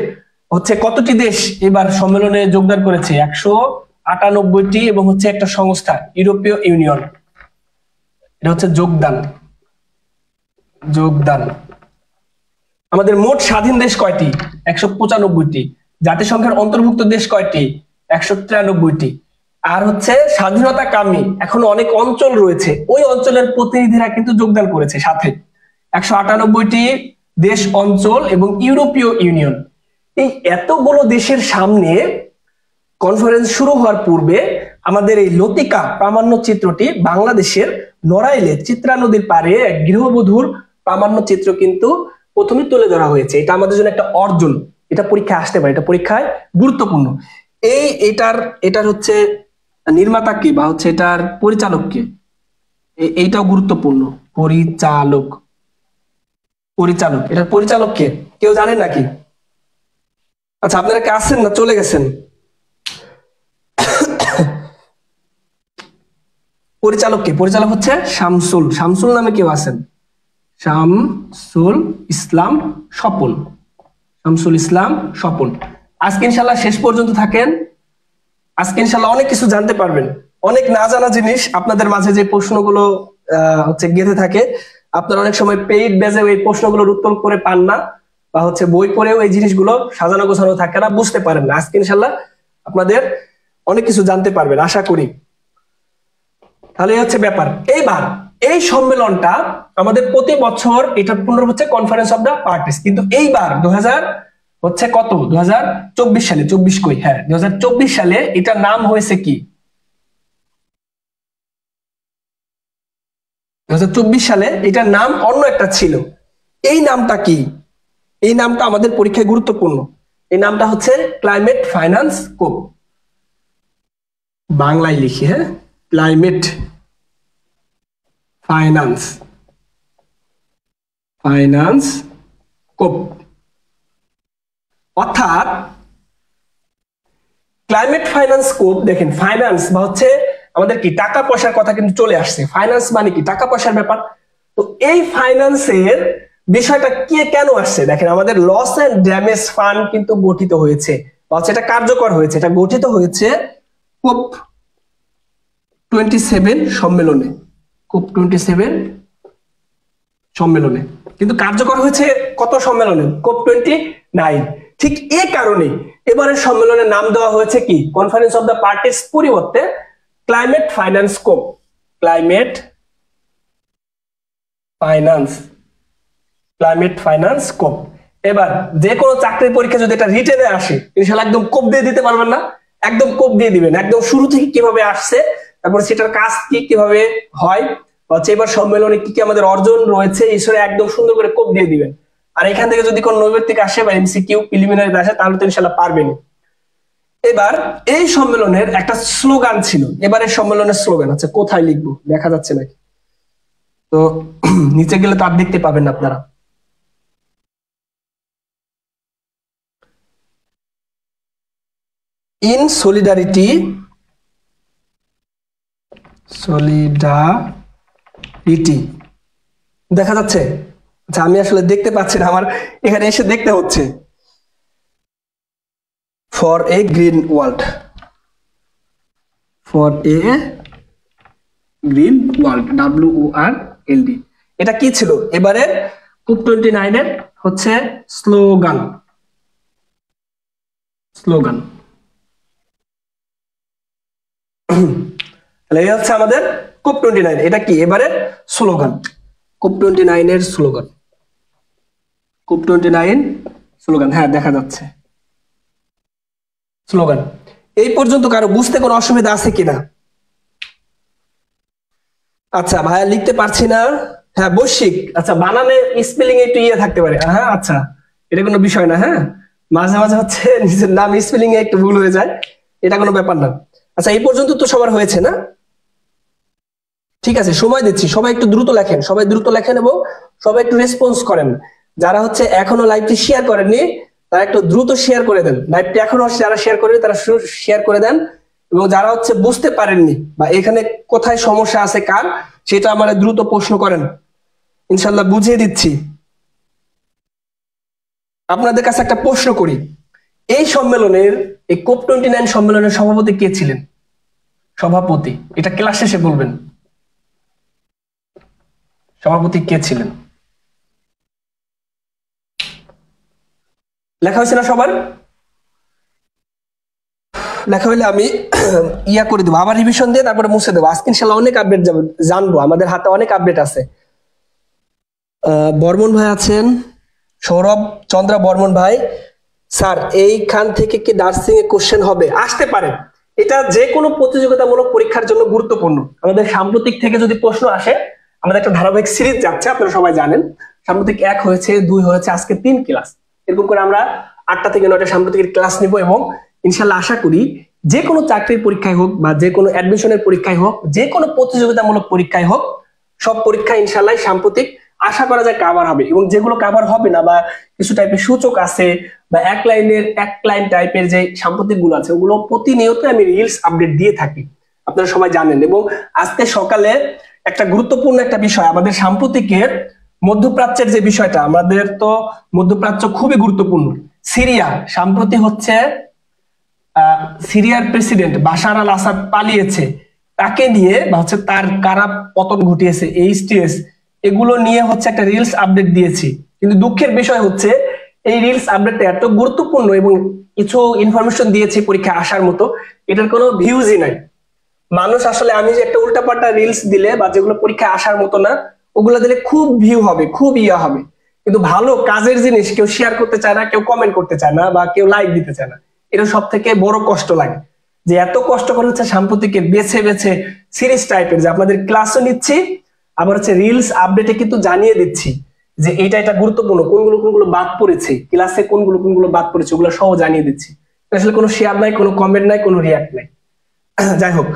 হচ্ছে কতটি দেশ এবার সম্মেলনে যোগদান করেছে? 198টি, এবং হচ্ছে একটা সংস্থা ইউরোপীয় ইউনিয়ন, এটা হচ্ছে যোগদান। আমাদের মোট স্বাধীন দেশ কয়টি? 195টি। জাতিসংঘের অন্তর্ভুক্ত দেশ কয়টি? 193টি। আর হচ্ছে স্বাধীনতা কামী এখনো অনেক অঞ্চল রয়েছে, ওই অঞ্চলের প্রতিনিধিরা কিন্তু যোগদান করেছে সাথে। 198টি দেশ, অঞ্চল এবং ইউরোপীয় ইউনিয়ন। এই এতগুলো দেশের সামনে কনফারেন্স শুরু হওয়ার পূর্বে আমাদের এই লতিকা প্রামাণ্য চিত্রটি বাংলাদেশের নড়াইলে চিত্রা নদীর পাড়ে এক গৃহবধূর প্রামাণ্য চিত্র কিন্তু প্রথমে তুলে ধরা হয়েছে। এটা আমাদের জন্য একটা অর্জন। এটা পরীক্ষায় আসতে পারে, এটা পরীক্ষায় গুরুত্বপূর্ণ। এটার হচ্ছে নির্মাতা কে, বা হচ্ছে এটার পরিচালক কে, এইটাও গুরুত্বপূর্ণ। পরিচালক, এটার পরিচালক কে কেউ জানেন নাকি? আচ্ছা, আপনারা কে আসছেন না চলে গেছেন? পরিচালক কে? পরিচালক হচ্ছে শামসুল নামে কেউ আছেন? শামসুল ইসলাম স্বপন। আজকে ইনশাল্লাহ শেষ পর্যন্ত থাকেন। আজকে ইনশাল্লাহ অনেক কিছু জানতে পারবেন, অনেক না জানা জিনিস আপনাদের মাঝে যে প্রশ্নগুলো হচ্ছে গেঁথে থাকে। আপনারা অনেক সময় পেইড বেজে এই প্রশ্নগুলোর উত্তর করে পান না, বা হচ্ছে বই পড়েও এই জিনিসগুলো সাজানো গোছানো থাকে না, বুঝতে পারেন না। আজকে ইনশাল্লাহ আপনাদের অনেক কিছু জানতে পারবেন আশা করি। তাহলে এই হচ্ছে ব্যাপার। এইবার এই সম্মেলনটা আমাদের প্রতি বছর এটা পুনর হচ্ছে কনফারেন্স অফ দ্য পার্টিস, কিন্তু এইবার 2000 হচ্ছে কত 2024 সালে, 24 কই, হ্যাঁ 2024 সালে এটার নাম হয়েছে কি? 2024 সালে এটার নাম অন্য একটা ছিল। এই নামটা কি? এই নামটা আমাদের পরীক্ষায় গুরুত্বপূর্ণ। এই নামটা হচ্ছে ক্লাইমেট ফাইন্যান্স কোপ। বাংলায় লিখি, হ্যাঁ, ক্লাইমেট ফাইন্যান্স কোপ। অর্থাৎ ক্লাইমেট ফাইন্যান্স কোপ, দেখেন ফাইন্যান্স বা হচ্ছে আমাদের কি টাকা পয়সার কথা কিন্তু চলে আসছে। ফাইন্যান্স মানে কি? টাকা পয়সার ব্যাপার। তো এই ফাইন্যান্সের বিষয়টা কি কেন আসছে? দেখেন, আমাদের লস এন্ড ড্যামেজ ফান্ড কিন্তু গঠিত হয়েছে, বা হচ্ছে এটা কার্যকর হয়েছে, এটা গঠিত হয়েছে কোপ 27 সম্মেলনে। কোপ 27 সম্মেলনে, কিন্তু কার্যকর হয়েছে কত সম্মেলনে? কোপ 29। ঠিক এই কারণে এবারের সম্মেলনের নাম দেওয়া হয়েছে কি? কনফারেন্স অফ দ্য পার্টিস পরিবর্তে ক্লাইমেট ফাইন্যান্স কোপ। ক্লাইমেট ফাইন্যান্স কোপ। এবার যে কোনো চাকরির পরীক্ষা যদি এটা রিটেনে আসে, ইনশাআল্লাহ একদম কোপ দিয়ে দিতে পারবেন না? একদম কোপ দিয়ে দিবেন, একদম শুরু থেকে কিভাবে আসছে, তারপর সেটার কাজ কি, কিভাবে হয়, হচ্ছে এবার সম্মেলনে কি কি আমাদের অর্জন রয়েছে ঈশ্বরে একদম সুন্দর করে কোপ দিয়ে দিবেন। আর এখান থেকে যদি কোনো নৈবেত্তিক আসে বা এমসিকিউ প্রিলিমিনারি আসে তাহলে তো ইনশাল্লাহ পারবেন। এবার এই সম্মেলনের একটা স্লোগান ছিল, এবারের সম্মেলনের স্লোগান আচ্ছা কোথায় লিখবো দেখা যাচ্ছে নাকি, তো নিচে গেলে তো আর দেখতে পাবেন না আপনারা। ইন সলিডারিটি, সলিডারিটি দেখা যাচ্ছে? আচ্ছা আমি আসলে দেখতে পাচ্ছি না, আমার এখানে এসে দেখতে হচ্ছে। For a green world, for a green world, WORLD, এটা কি ছিল এবারে COP29 এর হচ্ছে স্লোগান। স্লোগান তাহলে এই হচ্ছে আমাদের COP29, এটা কি এবারে স্লোগান, COP29 এর স্লোগান, COP29 স্লোগান, হ্যাঁ দেখা যাচ্ছে স্লোগান। এই পর্যন্ত কারো বুঝতে কোনো অসুবিধা আছে কিনা? আচ্ছা ভাইয়া লিখতে পারছি না, হ্যাঁ বৈশ্বিক, আচ্ছা বানানে স্পেলিং একটু ইয়ে থাকতে পারে, হ্যাঁ আচ্ছা এটা কোনো বিষয় না, হ্যাঁ মাঝে মাঝে হচ্ছে নিজের নাম স্পেলিং এ একটু ভুল হয়ে যায়, এটা কোনো ব্যাপার না। আচ্ছা এই পর্যন্ত তো সবার হয়েছে না? ঠিক আছে সময় দিচ্ছি, সবাই একটু দ্রুত লেখেন, সবাই দ্রুত লেখেন এবং সবাই একটু রেসপন্স করেন। যারা হচ্ছে এখনো লাইভটি শেয়ার করেননি তারা একটু দ্রুত শেয়ার করে দেন, লাইভটি এখনো যারা শেয়ার করেনি তারা শেয়ার করে দেন। এবং যারা হচ্ছে বুঝতে পারেননি বা এখানে কোথায় সমস্যা আছে কার, সেটা আমার দ্রুত প্রশ্ন করেন, ইনশাল্লাহ বুঝিয়ে দিচ্ছি। আপনাদের কাছে একটা প্রশ্ন করি, এই সম্মেলনের এই COP29 সম্মেলনের সভাপতি কে ছিলেন? সভাপতি এটা ক্লাস শেষে বলবেন, সভাপতি কে ছিলেন? লেখা হয়েছে না সবার? লেখা হইলে আমি ইয়া করে দেবো, আবার রিভিশন দিয়ে তারপরে মুছে দেবো। আজকে ইনশাল্লাহ অনেক আপডেট জানবো, আমাদের হাতে অনেক আপডেট আছে। বর্মন ভাই আছেন, সৌরভ চন্দ্রা বর্মন ভাই, স্যার এইখান থেকে কি নার্সিং এ কোশ্চেন হবে? আসতে পারে, এটা যে কোনো প্রতিযোগিতামূলক পরীক্ষার জন্য গুরুত্বপূর্ণ। আমাদের সাম্প্রতিক থেকে যদি প্রশ্ন আসে, আমাদের একটা ধারাবাহিক সিরিজ যাচ্ছে আপনারা সবাই জানেন, সাম্প্রতিক 1 হয়েছে, 2 হয়েছে, আজকে 3 ক্লাস, এরকম করে আমরা 8টা থেকে 9টা সাম্প্রতিকের ক্লাস নিব। এবং ইনশাল্লাহ আশা করি যে কোনো চাকরির পরীক্ষায় হোক বা যে কোনো অ্যাডমিশনের পরীক্ষায় হোক, যে কোনো প্রতিযোগিতামূলক পরীক্ষায় হোক, সব পরীক্ষা ইনশাল্লাহ সাম্প্রতিক আশা করা যায় কাভার হবে। এবং যেগুলো কাভার হবে না বা কিছু টাইপের সূচক আছে বা এক লাইন টাইপের যে সাম্প্রতিক গুলো আছে, ওগুলো প্রতিনিয়ত আমি রিলস আপডেট দিয়ে থাকি, আপনারা সবাই জানেন। এবং আজকে সকালে একটা গুরুত্বপূর্ণ একটা বিষয়, আমাদের সাম্প্রতিকের মধ্যপ্রাচ্যের যে বিষয়টা, আমাদের তো মধ্যপ্রাচ্য খুবই গুরুত্বপূর্ণ। সিরিয়া সাম্প্রতি হচ্ছে সিরিয়ার প্রেসিডেন্ট বাশার আল আসাদ পালিয়েছে, তাকে নিয়ে বা হচ্ছে তার কারা পতন ঘটিয়েছে, HTS, এগুলো নিয়ে হচ্ছে একটা রিলস আপডেট দিয়েছি। কিন্তু দুঃখের বিষয় হচ্ছে এই রিলস আপডেটটা এত গুরুত্বপূর্ণ এবং কিছু ইনফরমেশন দিয়েছি পরীক্ষায় আসার মতো, এটার কোনো ভিউজই নাই। মানুষ আসলে আমি যে একটা উল্টাপাল্টা রিলস দিলে বা যেগুলো পরীক্ষায় আসার মতো না, ওগুলো দিলে খুব ভিউ হবে, খুব ইয়া হবে, কিন্তু ভালো কাজের জিনিস কেউ শেয়ার করতে চায় না, কেউ কমেন্ট করতে চায় না বা কেউ লাইক দিতে চায় না। এটা সব থেকে বড় কষ্ট লাগে যে এত কষ্ট করে হচ্ছে সাম্প্রতিকের বেছে বেছে সিরিজ টাইপের যে আপনাদের ক্লাসও নিচ্ছি, আবার হচ্ছে রিলস আপডেটে কিন্তু জানিয়ে দিচ্ছি যে এটা গুরুত্বপূর্ণ, কোনগুলো বাদ পড়েছে ক্লাসে, কোনগুলো বাদ পড়েছে, ওগুলো সহ জানিয়ে দিচ্ছি। আসলে কোনো শেয়ার নাই, কোনো কমেন্ট নাই, কোনো রিয়াক্ট নাই। যাই হোক,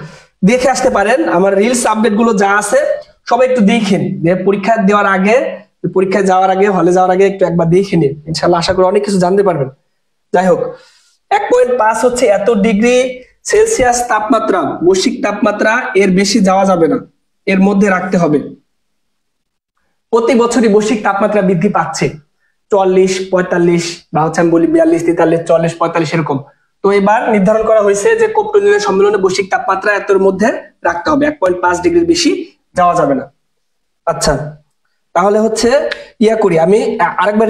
দেখে আসতে পারেন আমার রিলস আপডেট গুলো যা আছে, সবাই একটু দেখেন, পরীক্ষা দেওয়ার আগে, পরীক্ষায় যাওয়ার আগে, হলে যাওয়ার আগে একটু একবার দেখে নিন, ইনশাল্লাহ আশা করি অনেক কিছু জানতে পারবেন। যাই হোক, 1.5 হচ্ছে এত ডিগ্রি সেলসিয়াস তাপমাত্রা, বৈশ্বিক তাপমাত্রা, এর বেশি যাওয়া যাবে না, এর মধ্যে রাখতে হবে। প্রতি বছরই বৈশ্বিক তাপমাত্রা বৃদ্ধি পাচ্ছে, 44, 45 বা হচ্ছে আমি বলি 42, 43, 40, 45 এরকম। তো এবার নির্ধারণ করা হয়েছে যে COP29 সম্মেলনে বৈশ্বিক তাপমাত্রা এতর মধ্যে রাখতে হবে, 1.5 ডিগ্রির বেশি যাওয়া যাবে না। আচ্ছা তাহলে হচ্ছে ইয়া করি, আমি আরেকবার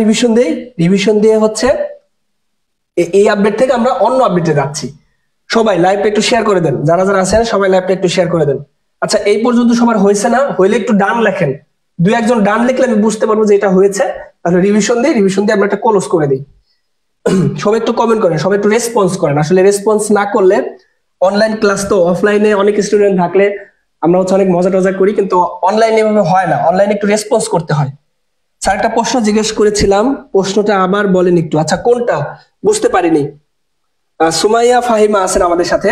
রিভিশন দিয়ে হচ্ছে এই আপডেট থেকে আমরা অন্য আপডেটে যাচ্ছি। সবাই লাইভটা একটু শেয়ার করে দেন, যারা যারা আছেন সবাই লাইভটা একটু শেয়ার করে দেন। আচ্ছা এই পর্যন্ত সবার হয়েছে না? হইলে একটু ডান লেখেন, 2-1 জন ডান লিখলে আমি বুঝতে পারবো যে এটা হয়েছে। তাহলে রিভিশন দিয়ে আমরা একটা ক্লোজ করে দিই। সবাই একটু কমেন্ট করেন, সবাই একটু রেসপন্স করেন। আসলে রেসপন্স না করলে, অনলাইন ক্লাস তো, অফলাইনে অনেক স্টুডেন্ট থাকলে আমরা হচ্ছে অনেক মজা টজা করি, কিন্তু অনলাইনে এভাবে হয় না, অনলাইনে একটু রেসপন্স করতে হয়। স্যার একটা প্রশ্ন জিজ্ঞেস করেছিলাম, প্রশ্নটা আবার বলেন একটু। আচ্ছা কোনটা বুঝতে পারিনি। সুমাইয়া ফাহিমা আছেন আমাদের সাথে,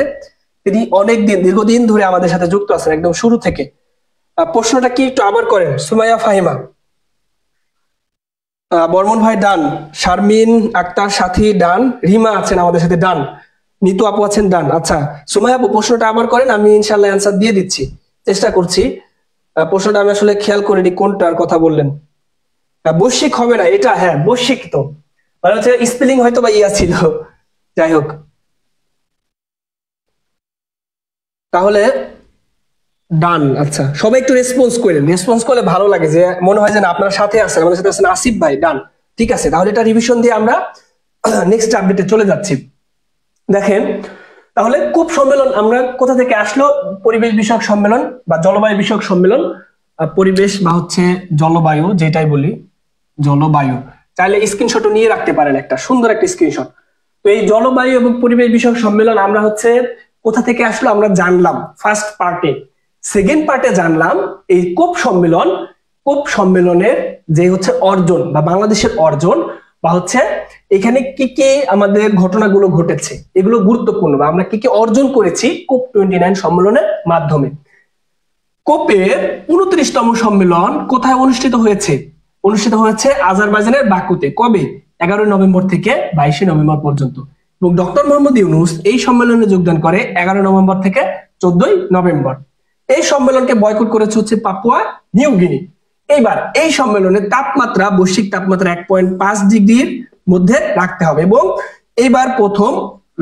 তিনি দীর্ঘদিন ধরে আমাদের সাথে যুক্ত আছেন একদম শুরু থেকে। প্রশ্নটা কি একটু আবার করেন সুমাইয়া ফাহিমা। বর্মন ভাই ডান, শারমিন আক্তার সাথী ডান, রিমা আছেন আমাদের সাথে ডান, নিতু আপু আছেন ডান। আচ্ছা সুমাইয়া আপু প্রশ্নটা আবার করেন, আমি ইনশাল্লাহ অ্যান্সার দিয়ে দিচ্ছি, চেষ্টা করছি। প্রশ্নটা আমি আসলে খেয়াল করিনি কোনটার কথা বললেন। বৈশ্বিক হবে না এটা, হ্যাঁ বৈশ্বিক তো, মানে হচ্ছে স্পেলিং হয়তো বা ইয়া ছিল, যাই হোক। তাহলে ডান। আচ্ছা সবাই একটু রেসপন্স করেন, রেসপন্স করলে ভালো লাগে, যে মনে হয় যে না আপনার সাথে আছেন, আমাদের সাথে আছেন আসিফ ভাই ডান। ঠিক আছে, তাহলে এটা রিভিশন দিয়ে আমরা নেক্সট আপডেটে চলে যাচ্ছি। দেখেন তাহলে কোপ সম্মেলন আমরা কোথা থেকে আসলো? পরিবেশ বিষয়ক সম্মেলন বা জলবায়ু বিষয়ক সম্মেলন। পরিবেশ বা হচ্ছে জলবায়ু যেটাই বলি, জলবায়ু। চাইলে স্ক্রিনশটও নিয়ে রাখতে পারেন, একটা সুন্দর একটা স্ক্রিনশট। তো এই জলবায়ু এবং পরিবেশ বিষয়ক সম্মেলন আমরা হচ্ছে কোথা থেকে আসলো আমরা জানলাম ফার্স্ট পার্টে। সেকেন্ড পার্টে জানলাম এই কোপ সম্মেলন, কোপ সম্মেলনের যে হচ্ছে অর্জন বা বাংলাদেশের অর্জন, বা হচ্ছে এখানে কি কি আমাদের ঘটনাগুলো ঘটেছে, এগুলো গুরুত্বপূর্ণ, বা আমরা কি কি অর্জন করেছি কোপ 29 সম্মেলনের মাধ্যমে। কোপের 29তম সম্মেলন কোথায় অনুষ্ঠিত হয়েছে? অনুষ্ঠিত হয়েছে আজারবাইজানের বাকুতে। কবে? 11 নভেম্বর থেকে 22 নভেম্বর পর্যন্ত। এবং ডক্টর মোহাম্মদ ইউনূস এই সম্মেলনে যোগদান করে 11 নভেম্বর থেকে 14 নভেম্বর। এই সম্মেলনকে বয়কট করেছে হচ্ছে পাপুয়া নিউ গিনি। এইবার এই সম্মেলনের তাপমাত্রা, বৈশ্বিক তাপমাত্রা 1.5 ডিগ্রির মধ্যে রাখতে হবে, এবং এইবার প্রথম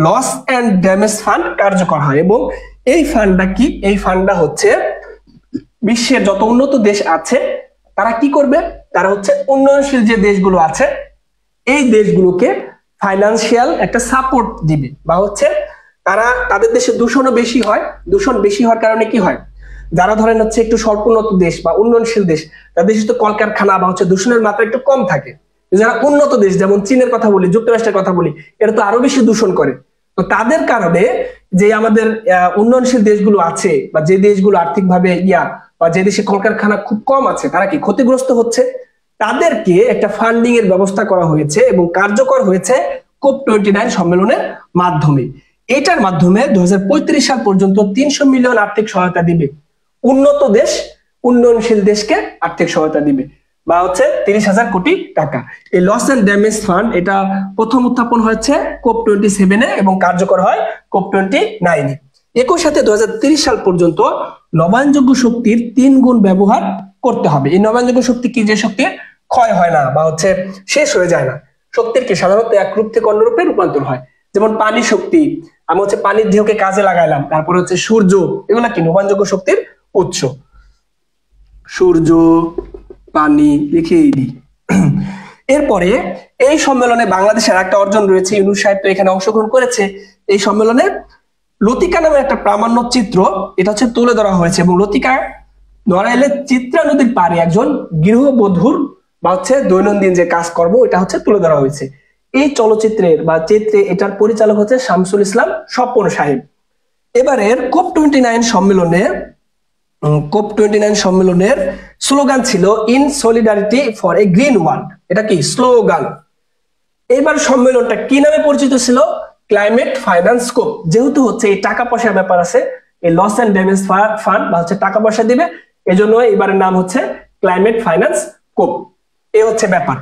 লস এন্ড ড্যামেজ ফান্ড কার্যকর হয়। এবং এই ফান্ডটা কি? এই ফান্ডটা হচ্ছে বিশ্বের যত উন্নত দেশ আছে তারা কি করবে, তারা হচ্ছে উন্নয়নশীল যে দেশগুলো আছে এই দেশগুলোকে ফাইন্যান্সিয়াল একটা সাপোর্ট দিবে, বা হচ্ছে তারা তাদের দেশে দূষণও বেশি হয়, দূষণ বেশি হওয়ার কারণে কি হয়, যারা ধরেন হচ্ছে একটু স্বল্পোন্নত দেশ বা উন্নয়নশীল দেশ, তাদের দেশে তো কলকারখানা বা হচ্ছে দূষণের মাত্রা একটু কম থাকে। যারা উন্নত দেশ যেমন চীনের কথা বলি, যুক্তরাষ্ট্রের কথা বলি, এরা তো আরো বেশি দূষণ করে। তো তাদের কারণে যে আমাদের উন্নয়নশীল দেশগুলো আছে বা যে দেশগুলো আর্থিকভাবে বা যে দেশে কলকারখানা খুব কম আছে, তারা কি ক্ষতিগ্রস্ত হচ্ছে, তাদেরকে একটা ফান্ডিং এর ব্যবস্থা করা হয়েছে এবং কার্যকর হয়েছে কোপ 29 সম্মেলনের মাধ্যমে। এটার মাধ্যমে 2035 সাল পর্যন্ত 300 মিলিয়ন আর্থিক সহায়তা দিবে উন্নত দেশ, উন্নয়নশীল দেশকে আর্থিক সহায়তা দিবে, বা হচ্ছে 30,000 কোটি টাকা। এই লস এন্ড ড্যামেজ ফান্ড এটা প্রথম উত্থাপন হয়েছে কোপ 27 এবং কার্যকর হয় কোপ 29। একই সাথে 2030 সাল পর্যন্ত নবায়নযোগ্য শক্তির 3 গুণ ব্যবহার করতে হবে। এই নবায়নযোগ্য শক্তি কি? যে শক্তি ক্ষয় হয় না বা হচ্ছে শেষ হয়ে যায় না, শক্তির কি সাধারণত এক রূপ থেকে অন্য রূপে রূপান্তর হয়। যেমন পানি শক্তি, আমি হচ্ছে পানির ঢেউকে কাজে লাগাইলাম, তারপর হচ্ছে সূর্য, এগুলা কি নবায়নযোগ্য শক্তির উৎস। সূর্য, পানি লিখেই দিই। এরপরে এই সম্মেলনে বাংলাদেশের একটা অর্জন রয়েছে, ইউনূস সাহেব তো এখানে অংশগ্রহণ করেছে। এই সম্মেলনে লতিকা নামের একটা প্রামাণ্য চিত্র এটা হচ্ছে তুলে ধরা হয়েছে, এবং লতিকা নড়াইলের চিত্রা নদীর পাড়ে একজন গৃহবধূর বা হচ্ছে দৈনন্দিন যে কাজকর্ম এটা হচ্ছে তুলে ধরা হয়েছে। এই চলচ্চিত্রের বা চিত্রে এটার পরিচালক হচ্ছে শামসুল ইসলাম স্বপন সাহেব। এবারের কোপ 29 সম্মেলনের স্লোগান ছিল in solidarity for a green world. এটা কি স্লোগান? এবার সম্মেলনটা কি নামে পরিচিত ছিল? ক্লাইমেট ফাইন্যান্স কোপ। যেহেতু হচ্ছে এই টাকা পয়সার ব্যাপার আছে, এই লস এন্ড ড্যামেজ ফান্ড বা হচ্ছে টাকা পয়সা দিবে, এজন্য এবারের নাম হচ্ছে ক্লাইমেট ফাইন্যান্স কোপ। এই হচ্ছে ব্যাপার।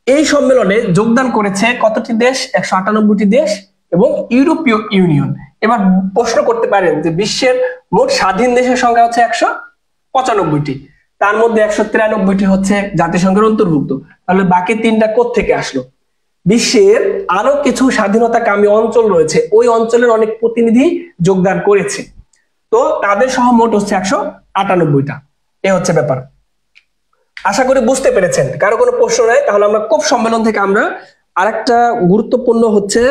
এই সম্মেলনে যোগদান করেছে কতটি দেশ? 198টি দেশ এবং ইউরোপীয় ইউনিয়ন। এবার প্রশ্ন করতে পারেন যে বিশ্বের মোট স্বাধীন দেশের সংখ্যা হচ্ছে 195টি, তার মধ্যে 193টি হচ্ছে জাতিসংঘের অন্তর্ভুক্ত, তাহলে বাকি 3টা কোত্থেকে আসলো? বিশ্বের আরো কিছু স্বাধীনতাকামী অঞ্চল রয়েছে, ওই অঞ্চলের অনেক প্রতিনিধি যোগদান করেছে, তো তাদের সহ মোট হচ্ছে 198টা। এ হচ্ছে ব্যাপার। আশা করি বুঝতে পেরেছেন। কারো কোনো প্রশ্ন নাই? তাহলে আমরা কোপ সম্মেলন থেকে আমরা আরেকটা গুরুত্বপূর্ণ হচ্ছে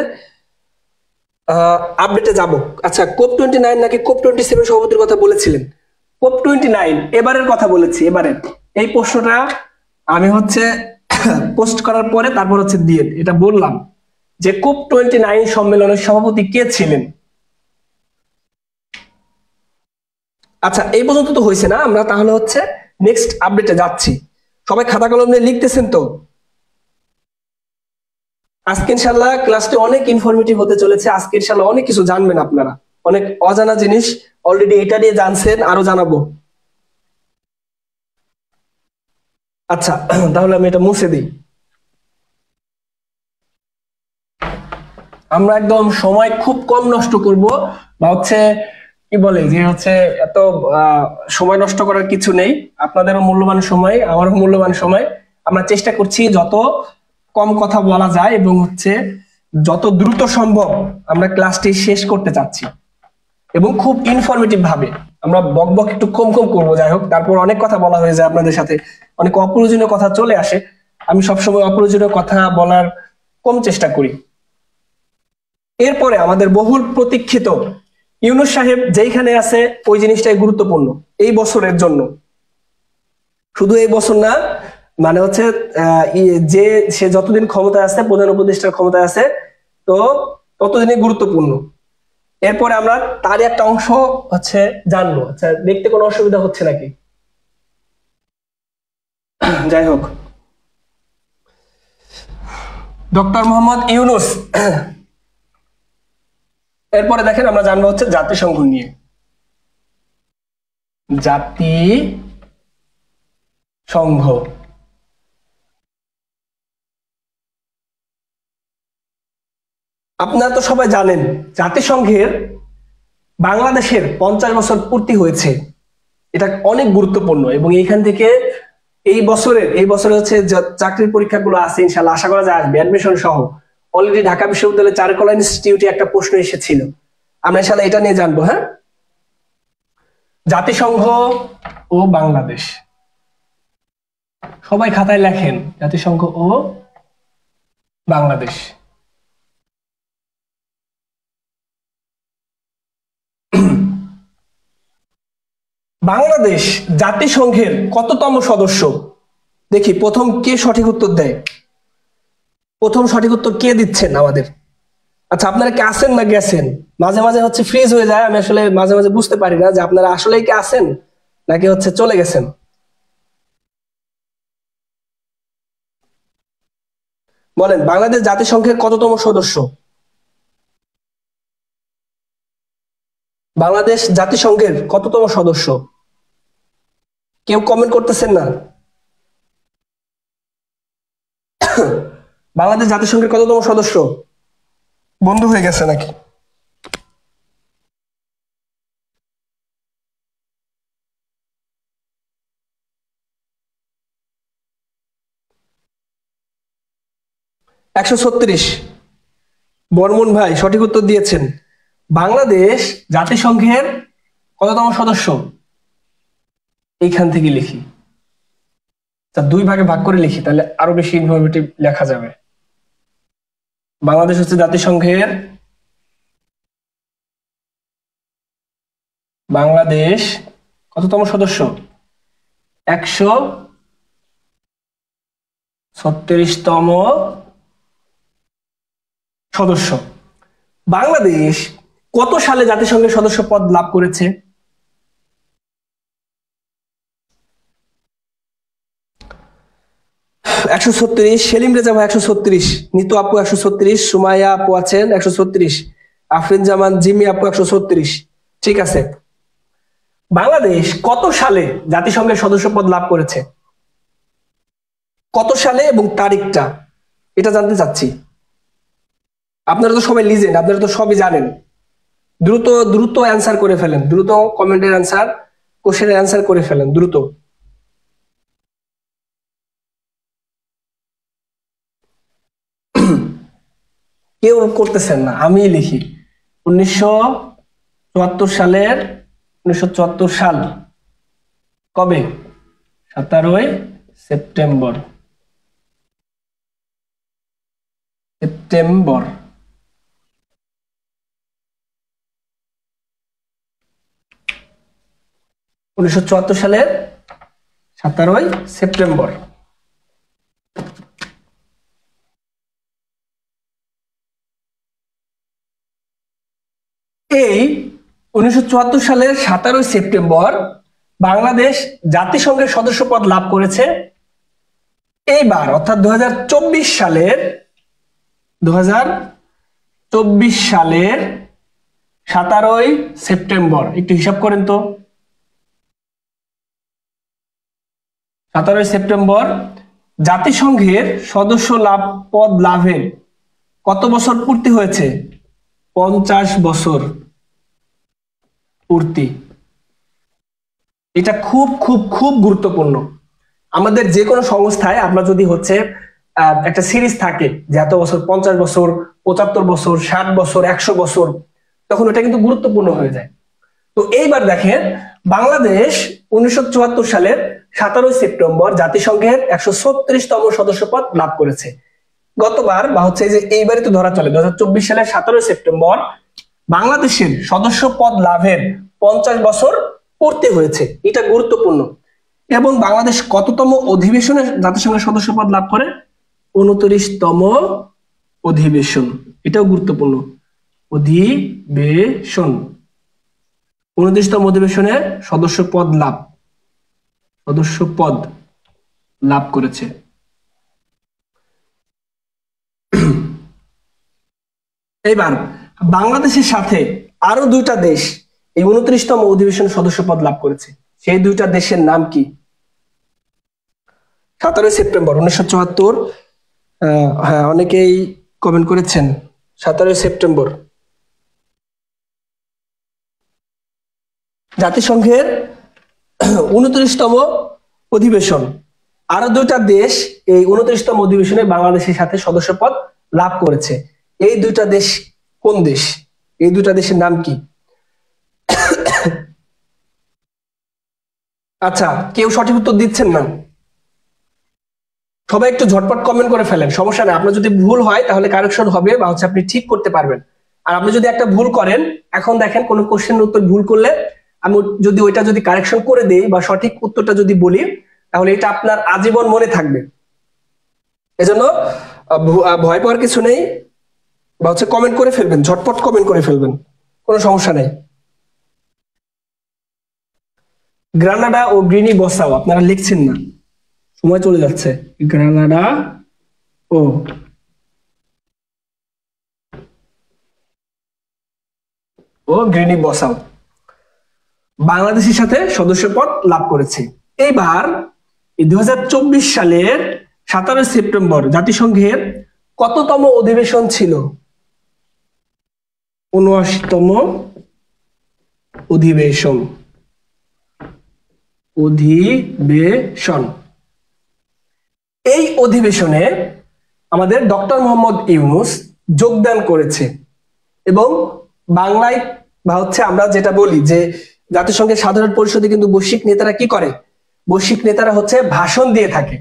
আপডেটে যাব। আচ্ছা কোপ 29 নাকি কোপ 27 সভাপতির কথা বলেছিলেন? কোপ 29 এবারের কথা বলেছি। এবারে এই প্রশ্নটা আমি হচ্ছে পোস্ট করার পরে তারপর হচ্ছে দিয়ে এটা বললাম যে কোপ 29 সম্মেলনের সভাপতি কে ছিলেন। আচ্ছা, এই পর্যন্ত তো হয়েছে না, আমরা তাহলে হচ্ছে নেক্সট আপডেটে যাচ্ছি। সবাই খাতা কলম নিয়ে লিখতেছেন তো? আজকে ইনশাল্লাহ ক্লাসটি অনেক ইনফরমেটিভ হতে চলেছে। আজকে ইনশাল্লাহ অনেক কিছু জানবেন আপনারা, অনেক অজানা জিনিস অলরেডি এটা নিয়ে জানছেন, আরো জানাবো। আচ্ছা, তাহলে আমি এটা মুছে দিই। আমরা একদম সময় খুব কম নষ্ট করব, বা হচ্ছে কি বলে যে হচ্ছে এত সময় নষ্ট করার কিছু নেই। আপনাদেরও মূল্যবান সময়, আমারও মূল্যবান সময়। আমরা চেষ্টা করছি যত কম কথা বলা যায় এবং হচ্ছে যত দ্রুত সম্ভব আমরা ক্লাসটি শেষ করতে চাচ্ছি, এবং খুব ইনফরমেটিভ ভাবে। আমরা বক বক একটু কম কম করবো, যাই হোক। তারপর অনেক কথা বলা হয়ে যায় আপনাদের সাথে, অনেক অপ্রয়োজনীয় কথা চলে আসে। আমি সবসময় অপ্রয়োজনীয় কথা বলার কম চেষ্টা করি। এরপরে আমাদের বহুল প্রতীক্ষিত ইউনূস সাহেব যেখানে আছে, ওই জিনিসটাই গুরুত্বপূর্ণ এই বছরের জন্য। শুধু এই বছর না, মানে হচ্ছে যে সে যতদিন ক্ষমতায় আছে, প্রধান উপদেষ্টার ক্ষমতায় আছে, তো ততদিনই গুরুত্বপূর্ণ। এরপরে আমরা তারই একটা অংশ হচ্ছে জানবো। আচ্ছা, দেখতে কোনো অসুবিধা হচ্ছে নাকি? যাই হোক, ডক্টর মোহাম্মদ ইউনূস। এরপরে দেখেন আমরা জানবো হচ্ছে জাতিসংঘ নিয়ে। জাতিসংঘ, আপনারা তো সবাই জানেন জাতিসংঘের বাংলাদেশের 50 বছর পূর্তি হয়েছে। এটা অনেক গুরুত্বপূর্ণ, এবং এইখান থেকে এই বছরে হচ্ছে চাকরির পরীক্ষাগুলো আছে, ইনশাল্লাহ আশা করা যায় আসবে, অ্যাডমিশন সহ। অলরেডি ঢাকা বিশ্ববিদ্যালয়ের চারুকলা ইনস্টিটিউটে একটা প্রশ্ন এসেছিল, আমরা ইনশাল্লাহ এটা নিয়ে জানবো। হ্যাঁ, জাতিসংঘ ও বাংলাদেশ, সবাই খাতায় লেখেন জাতিসংঘ ও বাংলাদেশ। বাংলাদেশ জাতিসংঘের কততম সদস্য? দেখি প্রথম কে সঠিক উত্তর দেয়। প্রথম সঠিক উত্তর কে দিচ্ছেন আমাদের? আচ্ছা, আপনারা কি আছেন না গেছেন? মাঝে মাঝে হচ্ছে ফ্রিজ হয়ে যায়, আমি আসলে মাঝে মাঝে বুঝতে পারি না যে আপনারা আসলেই কি আছেন নাকি হচ্ছে চলে গেছেন। বলেন, বাংলাদেশ জাতিসংঘের কততম সদস্য? বাংলাদেশ জাতিসংঘের কততম সদস্য? কেউ কমেন্ট করতেছেন না। বাংলাদেশ জাতিসংঘের কততম সদস্য? বন্ধ হয়ে গেছে নাকি? একশো 36। বর্মন ভাই সঠিক উত্তর দিয়েছেন। বাংলাদেশ জাতিসংঘের কততম সদস্য? এইখান থেকে লিখি, তা দুই ভাগে ভাগ করে লিখি, তাহলে আরো বেশি ইনফরমেটিভ লেখা যাবে। বাংলাদেশ হচ্ছে জাতিসংঘের, বাংলাদেশ কততম সদস্য? 136তম সদস্য। বাংলাদেশ কত সালে জাতিসংঘের সদস্য পদ লাভ করেছে? একশো 36। সেলিম রেজা ভাই 136, নিতু আপু 136, সুমাইয়া আপু আছেন 136, আফরিন জামান জিমি আপু 136। ঠিক আছে, বাংলাদেশ কত সালে জাতিসংঘের সদস্য পদ লাভ করেছে? কত সালে এবং তারিখটা এটা জানতে চাচ্ছি। আপনারা তো সবাই লিজেন্ড, আপনারা তো সবই জানেন। দ্রুত দ্রুত অ্যান্সার করে ফেলেন, দ্রুত কমেন্টের অ্যান্সার, কোশ্চেনের অ্যান্সার করে ফেলেন দ্রুত। কেউ করতেছেন না, আমি লিখি। 1974 সালের 1974 সাল কবে? 17 সেপ্টেম্বর। সেপ্টেম্বর 1974 সালের 17 সেপ্টেম্বর। এই 1974 সালের 17 সেপ্টেম্বর বাংলাদেশ জাতিসংঘের সদস্যপদ লাভ করেছে। এইবার অর্থাৎ 2024 সালের 17 সেপ্টেম্বর, একটু হিসাব করেন তো, 17 সেপ্টেম্বর জাতিসংঘের সদস্য পদ লাভের কত বছর পূর্তি হয়েছে? 50 বছর পূর্তি। এটা খুব খুব খুব গুরুত্বপূর্ণ। আমাদের যে কোনো সংস্থায় আমরা যদি হচ্ছে একটা সিরিজ থাকে যে এত বছর, 50 বছর, 75 বছর, 60 বছর, 100 বছর, তখন এটা কিন্তু গুরুত্বপূর্ণ হয়ে যায়। তো এইবার দেখেন, বাংলাদেশ 1974 সালের 17 সেপ্টেম্বর জাতিসংঘের 136তম সদস্যপদ লাভ করেছে। গতবার বা হচ্ছে যে এইবারই তো ধরা চলে 2024 সালের 17 সেপ্টেম্বর বাংলাদেশের সদস্য পদ লাভের 50 বছর পূর্তি হয়েছে। এটা গুরুত্বপূর্ণ। এবং বাংলাদেশ কততম অধিবেশনে জাতিসংঘের সদস্য পদ লাভ করে? 29তম অধিবেশন। এটাও গুরুত্বপূর্ণ। অধিবেশন, 29তম অধিবেশনে সদস্য পদ লাভ করেছে। এবার বাংলাদেশের সাথে আরো দুইটা দেশ এই 29তম অধিবেশনে সদস্যপদ লাভ করেছে। সেই দুইটা দেশের নাম কি? 17 সেপ্টেম্বর 1974, হ্যাঁ অনেকেই কমেন্ট করেছেন 17 সেপ্টেম্বর জাতিসংঘের 29তম অধিবেশন। আরো দুইটা দেশ এই 29তম অধিবেশনে বাংলাদেশের সাথে সদস্যপদ লাভ করেছে। এই দুইটা দেশ কোন দেশ? এই দুইটা দেশের নাম কি? আচ্ছা, কেউ সঠিক উত্তর দিচ্ছেন না। সবাই একটু ঝটপট কমেন্ট করে ফেলেন, সমস্যা নেই। আপনার যদি ভুল হয় তাহলে কারেকশন হবে বা হচ্ছে আপনি ঠিক করতে পারবেন। আর আপনি যদি একটা ভুল করেন, এখন দেখেন কোন কোশ্চেনের উত্তর ভুল করলে আমি যদি ওইটা যদি কারেকশন করে দেই বা সঠিক উত্তরটা যদি বলি, তাহলে এটা আপনার আজীবন মনে থাকবে। এজন্য ভয় পাওয়ার কিছু নেই, বা হচ্ছে কমেন্ট করে ফেলবেন, ঝটপট কমেন্ট করে ফেলবেন, কোনো সমস্যা নেই। গ্রানাডা ও গিনি বসাও আপনারা লিখছেন না, সময় চলে যাচ্ছে। গ্রানাডা ও গিনি বসাও বাংলাদেশের সাথে সদস্যপদ লাভ করেছে। এইবার 2024 সালের 17 সেপ্টেম্বর জাতিসংঘের কততম অধিবেশন ছিল? 79তম অধিবেশন। এই অধিবেশনে আমাদের ডক্টর মোহাম্মদ ইউনূস যোগদান করেছে। এবং বাংলায় বা হচ্ছে আমরা যেটা বলি যে জাতিসংঘের সাধারণ পরিষদে কিন্তু বৈশ্বিক নেতারা কি করে? বৈশ্বিক নেতারা হচ্ছে ভাষণ দিয়ে থাকে।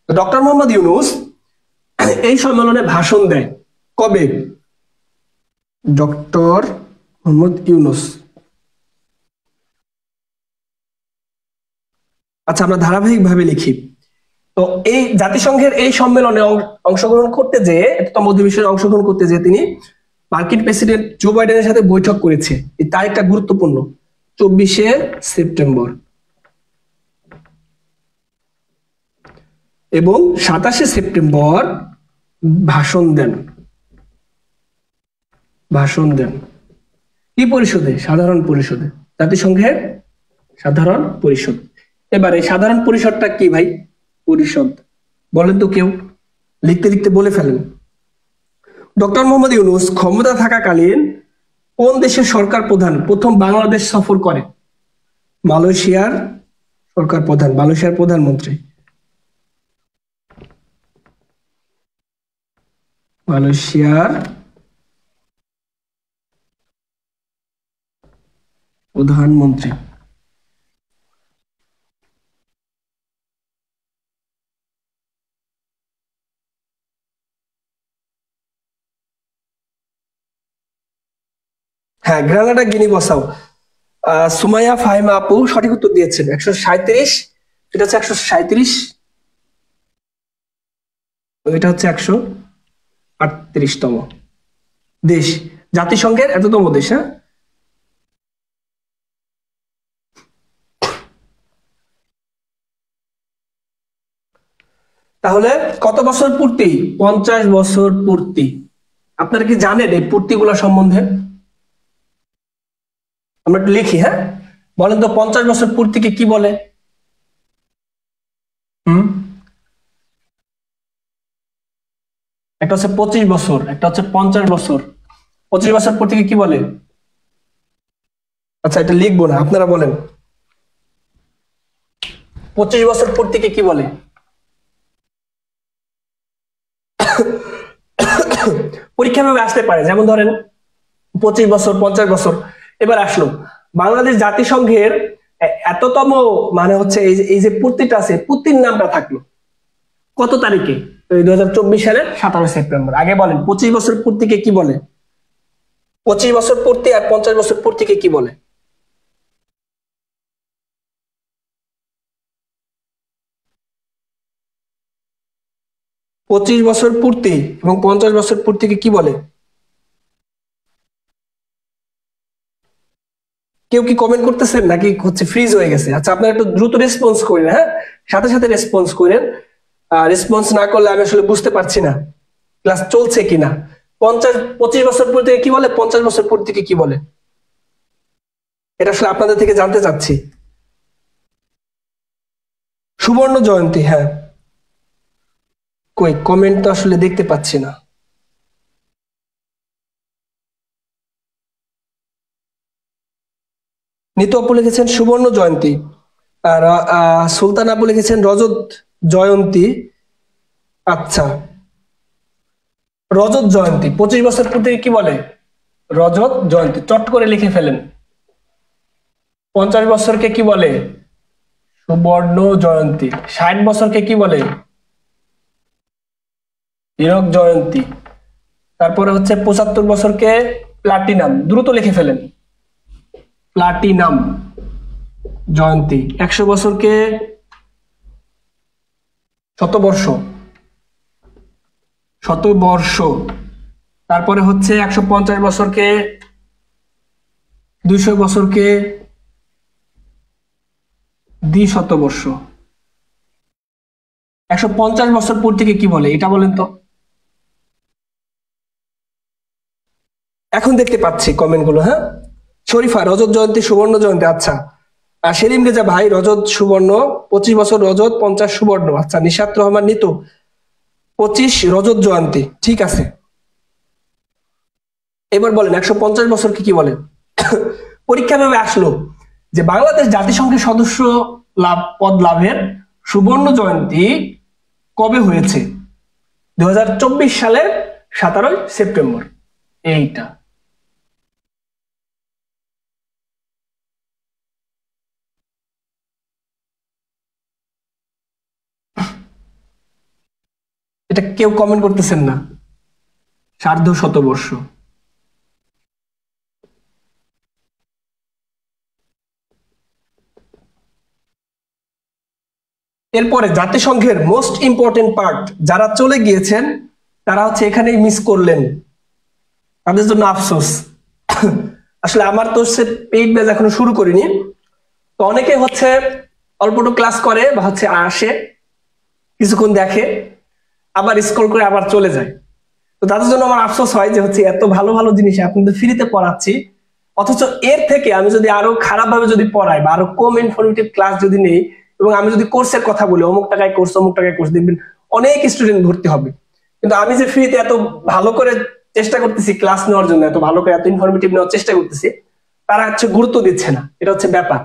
ডক্টর মোহাম্মদ ইউনূস এই সম্মেলনে ভাষণ দেয়। কবে? ডক্টর মোহাম্মদ ইউনূস, আচ্ছা আমরা ধারাবাহিকভাবে লিখি। তো এই জাতিসংঘের এই সম্মেলনে অংশগ্রহণ করতে যে তম অধিবেশনে অংশগ্রহণ করতে যে তিনি মার্কিন প্রেসিডেন্ট জো বাইডেনের সাথে বৈঠক করেছে। এই তারিখটা গুরুত্বপূর্ণ, 24 সেপ্টেম্বর। এবং 27 সেপ্টেম্বর ভাষণ দেন। কি পরিষদে? সাধারণ পরিষদে, জাতিসংঘের সাধারণ পরিষদ। এবার এই সাধারণ পরিষদটা কি ভাই? পরিষদ বলেন তো কেউ, লিখতে লিখতে বলে ফেলেন। ডক্টর মোহাম্মদ ইউনূস ক্ষমতা থাকাকালীন কোন দেশের সরকার প্রধান প্রথম বাংলাদেশ সফর করে? মালয়েশিয়ার সরকার প্রধান, মালয়েশিয়ার প্রধানমন্ত্রী। মালয়েশিয়ার প্রধানমন্ত্রী। হ্যাঁ, গ্রানাডা গিনি বসাও। সুমাইয়া ফাহিমা আপু সঠিক উত্তর দিয়েছেন। 137, এটা হচ্ছে 137, এটা হচ্ছে 138তম দেশ, জাতিসংঘের এততম দেশ। হ্যাঁ, তাহলে কত বছর পূর্তি? 50 বছর পূর্তি। আপনারা কি জানেন এই পূর্তিগুলো সম্বন্ধে? আমরা একটু লিখি, হ্যাঁ। বলেন তো 50 বছর পূর্তিকে কি বলে? হুম একটা হচ্ছে 25 বছর, একটা হচ্ছে 50 বছর। 25 বছর পূর্তিকে কি বলে? আচ্ছা, এটা লিখবো না, আপনারা বলেন 25 বছর পূর্তিকে কি বলে? পরীক্ষা ভাবে আসতে পারে, যেমন ধরেন 25 বছর, 50 বছর। এবার আসলো বাংলাদেশ জাতিসংঘের এততম, মানে হচ্ছে এই যে পূর্তিটা আছে, পূর্তির নামটা থাকলো কত তারিখে? 2024 সালের 17 সেপ্টেম্বর। আগে বলেন 25 বছর পূর্তিকে কি বলে? 25 বছর পূর্তি আর 50 বছর পূর্তিকে কি বলে? 25 বছর পূর্তি এবং 50 বছর পূর্তিকে কি বলে? কেউ কি কমেন্ট করতেছেন নাকি হচ্ছে ফ্রিজ হয়ে গেছে? আচ্ছা, আপনারা একটু দ্রুত রেসপন্স করেন, হ্যাঁ, সাথে সাথে রেসপন্স করেন। রেসপন্স না করলে আমি আসলে বুঝতে পারছি না ক্লাস চলছে কিনা। 25 বছর পর থেকে কি বলে, 50 বছর পর থেকে কি বলে, এটা আসলে আপনাদের থেকে জানতে চাচ্ছি। সুবর্ণ জয়ন্তী, হ্যাঁ। কই কমেন্ট তো আসলে দেখতে পাচ্ছি না। নিতু আপু লিখেছেন সুবর্ণ জয়ন্তী, আর সুলতান আপু লিখেছেন রজত জয়ন্তী। আচ্ছা, রজত জয়ন্তী 25 বছর পর থেকে কি বলে? রজত জয়ন্তী চট করে লিখে ফেলেন। 50 বছরকে কি বলে? সুবর্ণ জয়ন্তী। 60 বছরকে কি বলে? হীরক জয়ন্তী। তারপরে হচ্ছে 75 বছরকে প্লাটিনাম, দ্রুত লিখে ফেলেন, প্লাটিনাম জয়ন্তী। 100 বছরকে শতবর্ষ, শতবর্ষ। তারপরে হচ্ছে 150 বছরকে, 200 বছরকে দ্বিশতবর্ষ। 150 বছর পর থেকে কি বলে এটা বলেন তো? এখন দেখতে পাচ্ছি কমেন্ট গুলো, হ্যাঁ। শরীফা রজত জয়ন্তী, সুবর্ণ জয়ন্তী, আচ্ছা। আর সেলিম রেজা ভাই রজত সুবর্ণ, 25 বছর রজত, 50 সুবর্ণ। আচ্ছা, নিশাত রহমান নিতু 25 রজত জয়ন্তী, ঠিক আছে। এবার বলেন 150 বছরকে কি বলে? পরীক্ষা ভাবে আসলো যে বাংলাদেশ জাতিসংঘের সদস্য পদ লাভের সুবর্ণ জয়ন্তী কবে হয়েছে? 2024 সালের 17 সেপ্টেম্বর। এইটা এটা কেউ কমেন্ট করতেছেন না। সার্ধ শতবর্ষ। এরপরে জাতিসংঘের মোস্ট ইম্পর্টেন্ট পার্ট, যারা চলে গিয়েছেন তারা হচ্ছে এখানেই মিস করলেন, তাদের জন্য আফসোস। আসলে আমার তো হচ্ছে পেইড ব্যাচ এখনো শুরু করিনি, তো অনেকে হচ্ছে অল্পটু ক্লাস করে বা হচ্ছে আসে, কিছুক্ষণ দেখে, আবার স্ক্রল করে আবার চলে যায়। তো তাদের জন্য আমার আফসোস হয় যে হচ্ছে এত ভালো ভালো জিনিস আপনাদের ফ্রিতে পড়াচ্ছি, অথচ এর থেকে আমি যদি আরো খারাপ ভাবে যদি পড়াই বা আরো কম ইনফরমেটিভ ক্লাস যদি নেই, এবং আমি যদি কোর্সের কথা বলি অমুক টাকায় কোর্স, অমুক টাকায় কোর্স, দেখবেন অনেক স্টুডেন্ট ভর্তি হবে। কিন্তু আমি যে ফ্রিতে এত ভালো করে চেষ্টা করতেছি ক্লাস নেওয়ার জন্য, এত ভালো করে এত ইনফরমেটিভ নেওয়ার চেষ্টা করতেছি, তারা হচ্ছে গুরুত্ব দিচ্ছে না। এটা হচ্ছে ব্যাপার।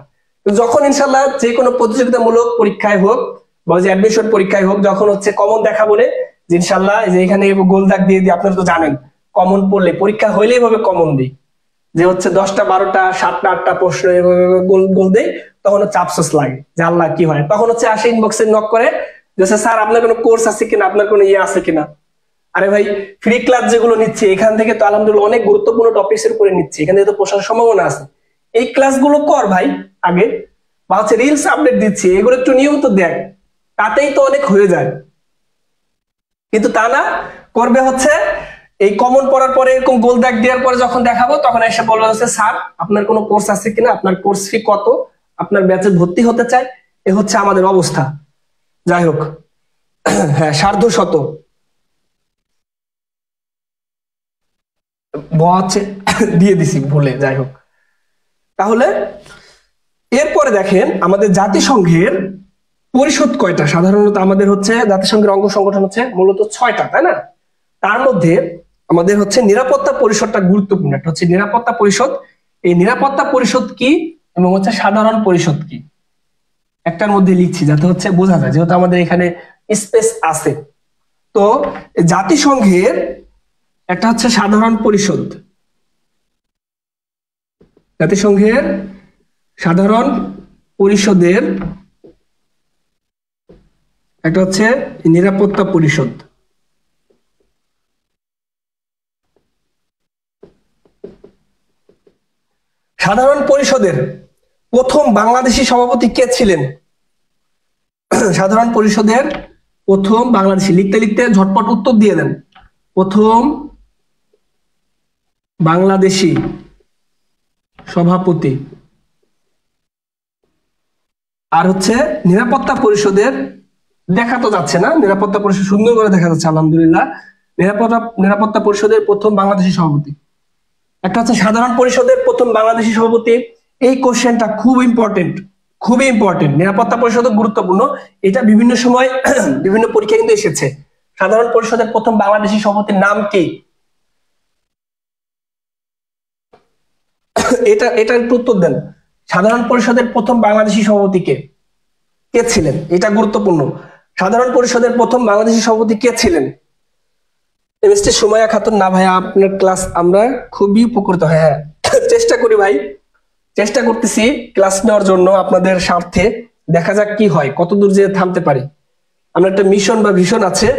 তো যখন ইনশাল্লাহ যে কোনো প্রতিযোগিতামূলক পরীক্ষায় হোক বা যে অ্যাডমিশন পরীক্ষায় হোক, যখন হচ্ছে কমন দেখা বলে যে ইনশাল্লাহ যে এখানে গোল দাগ দিয়ে দিই, আপনারা তো জানেন কমন পড়লে পরীক্ষা হইলে এভাবে কমন দিই, যে হচ্ছে 10টা 12টা 7টা 8টা প্রশ্ন এভাবে গোল গোল দেই, তখন হচ্ছে আফসোস লাগে যে আল্লাহ কি হয়। তখন হচ্ছে আসে ইনবক্সে নক করে যে স্যার আপনার কোনো কোর্স আছে কিনা, আপনার কোনো ইয়ে আছে কিনা। আরে ভাই, ফ্রি ক্লাস যেগুলো নিচ্ছে এখান থেকে তো আলহামদুলিল্লাহ অনেক গুরুত্বপূর্ণ টপিকস এর উপরে নিচ্ছে, এখান থেকে তো প্রশ্নের সম্ভাবনা আছে। এই ক্লাসগুলো কর ভাই আগে, বা হচ্ছে রিলস আপডেট দিচ্ছি, এগুলো একটু নিয়মিত দেখ, তাতেই তো অনেক হয়ে যায়। কিন্তু তা না, করবে হচ্ছে এই কমন পড়ার পরে এরকম গোল দাগ দেওয়ার পরে যখন দেখাবো তখন এসে বলবে হচ্ছে স্যার আপনার কোনো কোর্স আছে কিনা, আপনার কোর্স ফি কত, আপনার ব্যাচে ভর্তি হতে চাই। এ হচ্ছে আমাদের অবস্থা। যাই হোক, হ্যাঁ, সার্ধশত। হচ্ছে দিয়ে দিছি ভুলে, যাই হোক। তাহলে এরপরে দেখেন আমাদের জাতিসংঘের পরিষদ কয়টা? সাধারণত আমাদের হচ্ছে জাতিসংঘের অঙ্গ সংগঠন হচ্ছে মূলত 6টা, তাই না? তার মধ্যে আমাদের হচ্ছে নিরাপত্তা পরিষদটা গুরুত্বপূর্ণ। একটা হচ্ছে নিরাপত্তা পরিষদ। এই নিরাপত্তা পরিষদ কি এবং হচ্ছে সাধারণ পরিষদ কি, একটার মধ্যে লিখছি যাতে হচ্ছে বোঝা যায়, যেহেতু আমাদের এখানে স্পেস আছে। তো জাতিসংঘের একটা হচ্ছে সাধারণ পরিষদ, জাতিসংঘের সাধারণ পরিষদের একটা হচ্ছে নিরাপত্তা পরিষদ। সাধারণ পরিষদের প্রথম বাংলাদেশি সভাপতি কে ছিলেন? সাধারণ পরিষদের প্রথম বাংলাদেশি, লিখতে লিখতে ঝটপট উত্তর দিয়ে দেন। প্রথম বাংলাদেশি সভাপতি। আর হচ্ছে নিরাপত্তা পরিষদের, দেখা তো যাচ্ছে না, নিরাপত্তা পরিষদ সুন্দর করে দেখা যাচ্ছে আলহামদুলিল্লাহ। নিরাপত্তা পরিষদের প্রথম বাংলাদেশি সভাপতি। একটা হচ্ছে সাধারণ পরিষদের প্রথম বাংলাদেশি সভাপতি। এই কোশ্চেনটা খুব ইম্পর্টেন্ট, খুবই ইম্পর্টেন্ট। নিরাপত্তা পরিষদ গুরুত্বপূর্ণ, এটা বিভিন্ন সময় বিভিন্ন পরীক্ষা কিন্তু এসেছে। সাধারণ পরিষদের প্রথম বাংলাদেশি সভাপতির নাম কি? এটা একটু উত্তর দেন। সাধারণ পরিষদের প্রথম বাংলাদেশি সভাপতি কে কে ছিলেন? এটা গুরুত্বপূর্ণ। সাধারণ পরিষদের প্রথম বাংলাদেশি সভাপতি কে ছিলেন? এমএসটি সুমাইয়া খাতুন। না ভাই, আপনার ক্লাস আমরা খুবই উপকৃত। হ্যাঁ, চেষ্টা করি ভাই, চেষ্টা করতেছি ক্লাস নেওয়ার জন্য আপনাদের স্বার্থে। দেখা যাক কি হয়, কত দূর যে থামতে পারি। আমরা একটা মিশন বা ভিশন আছে,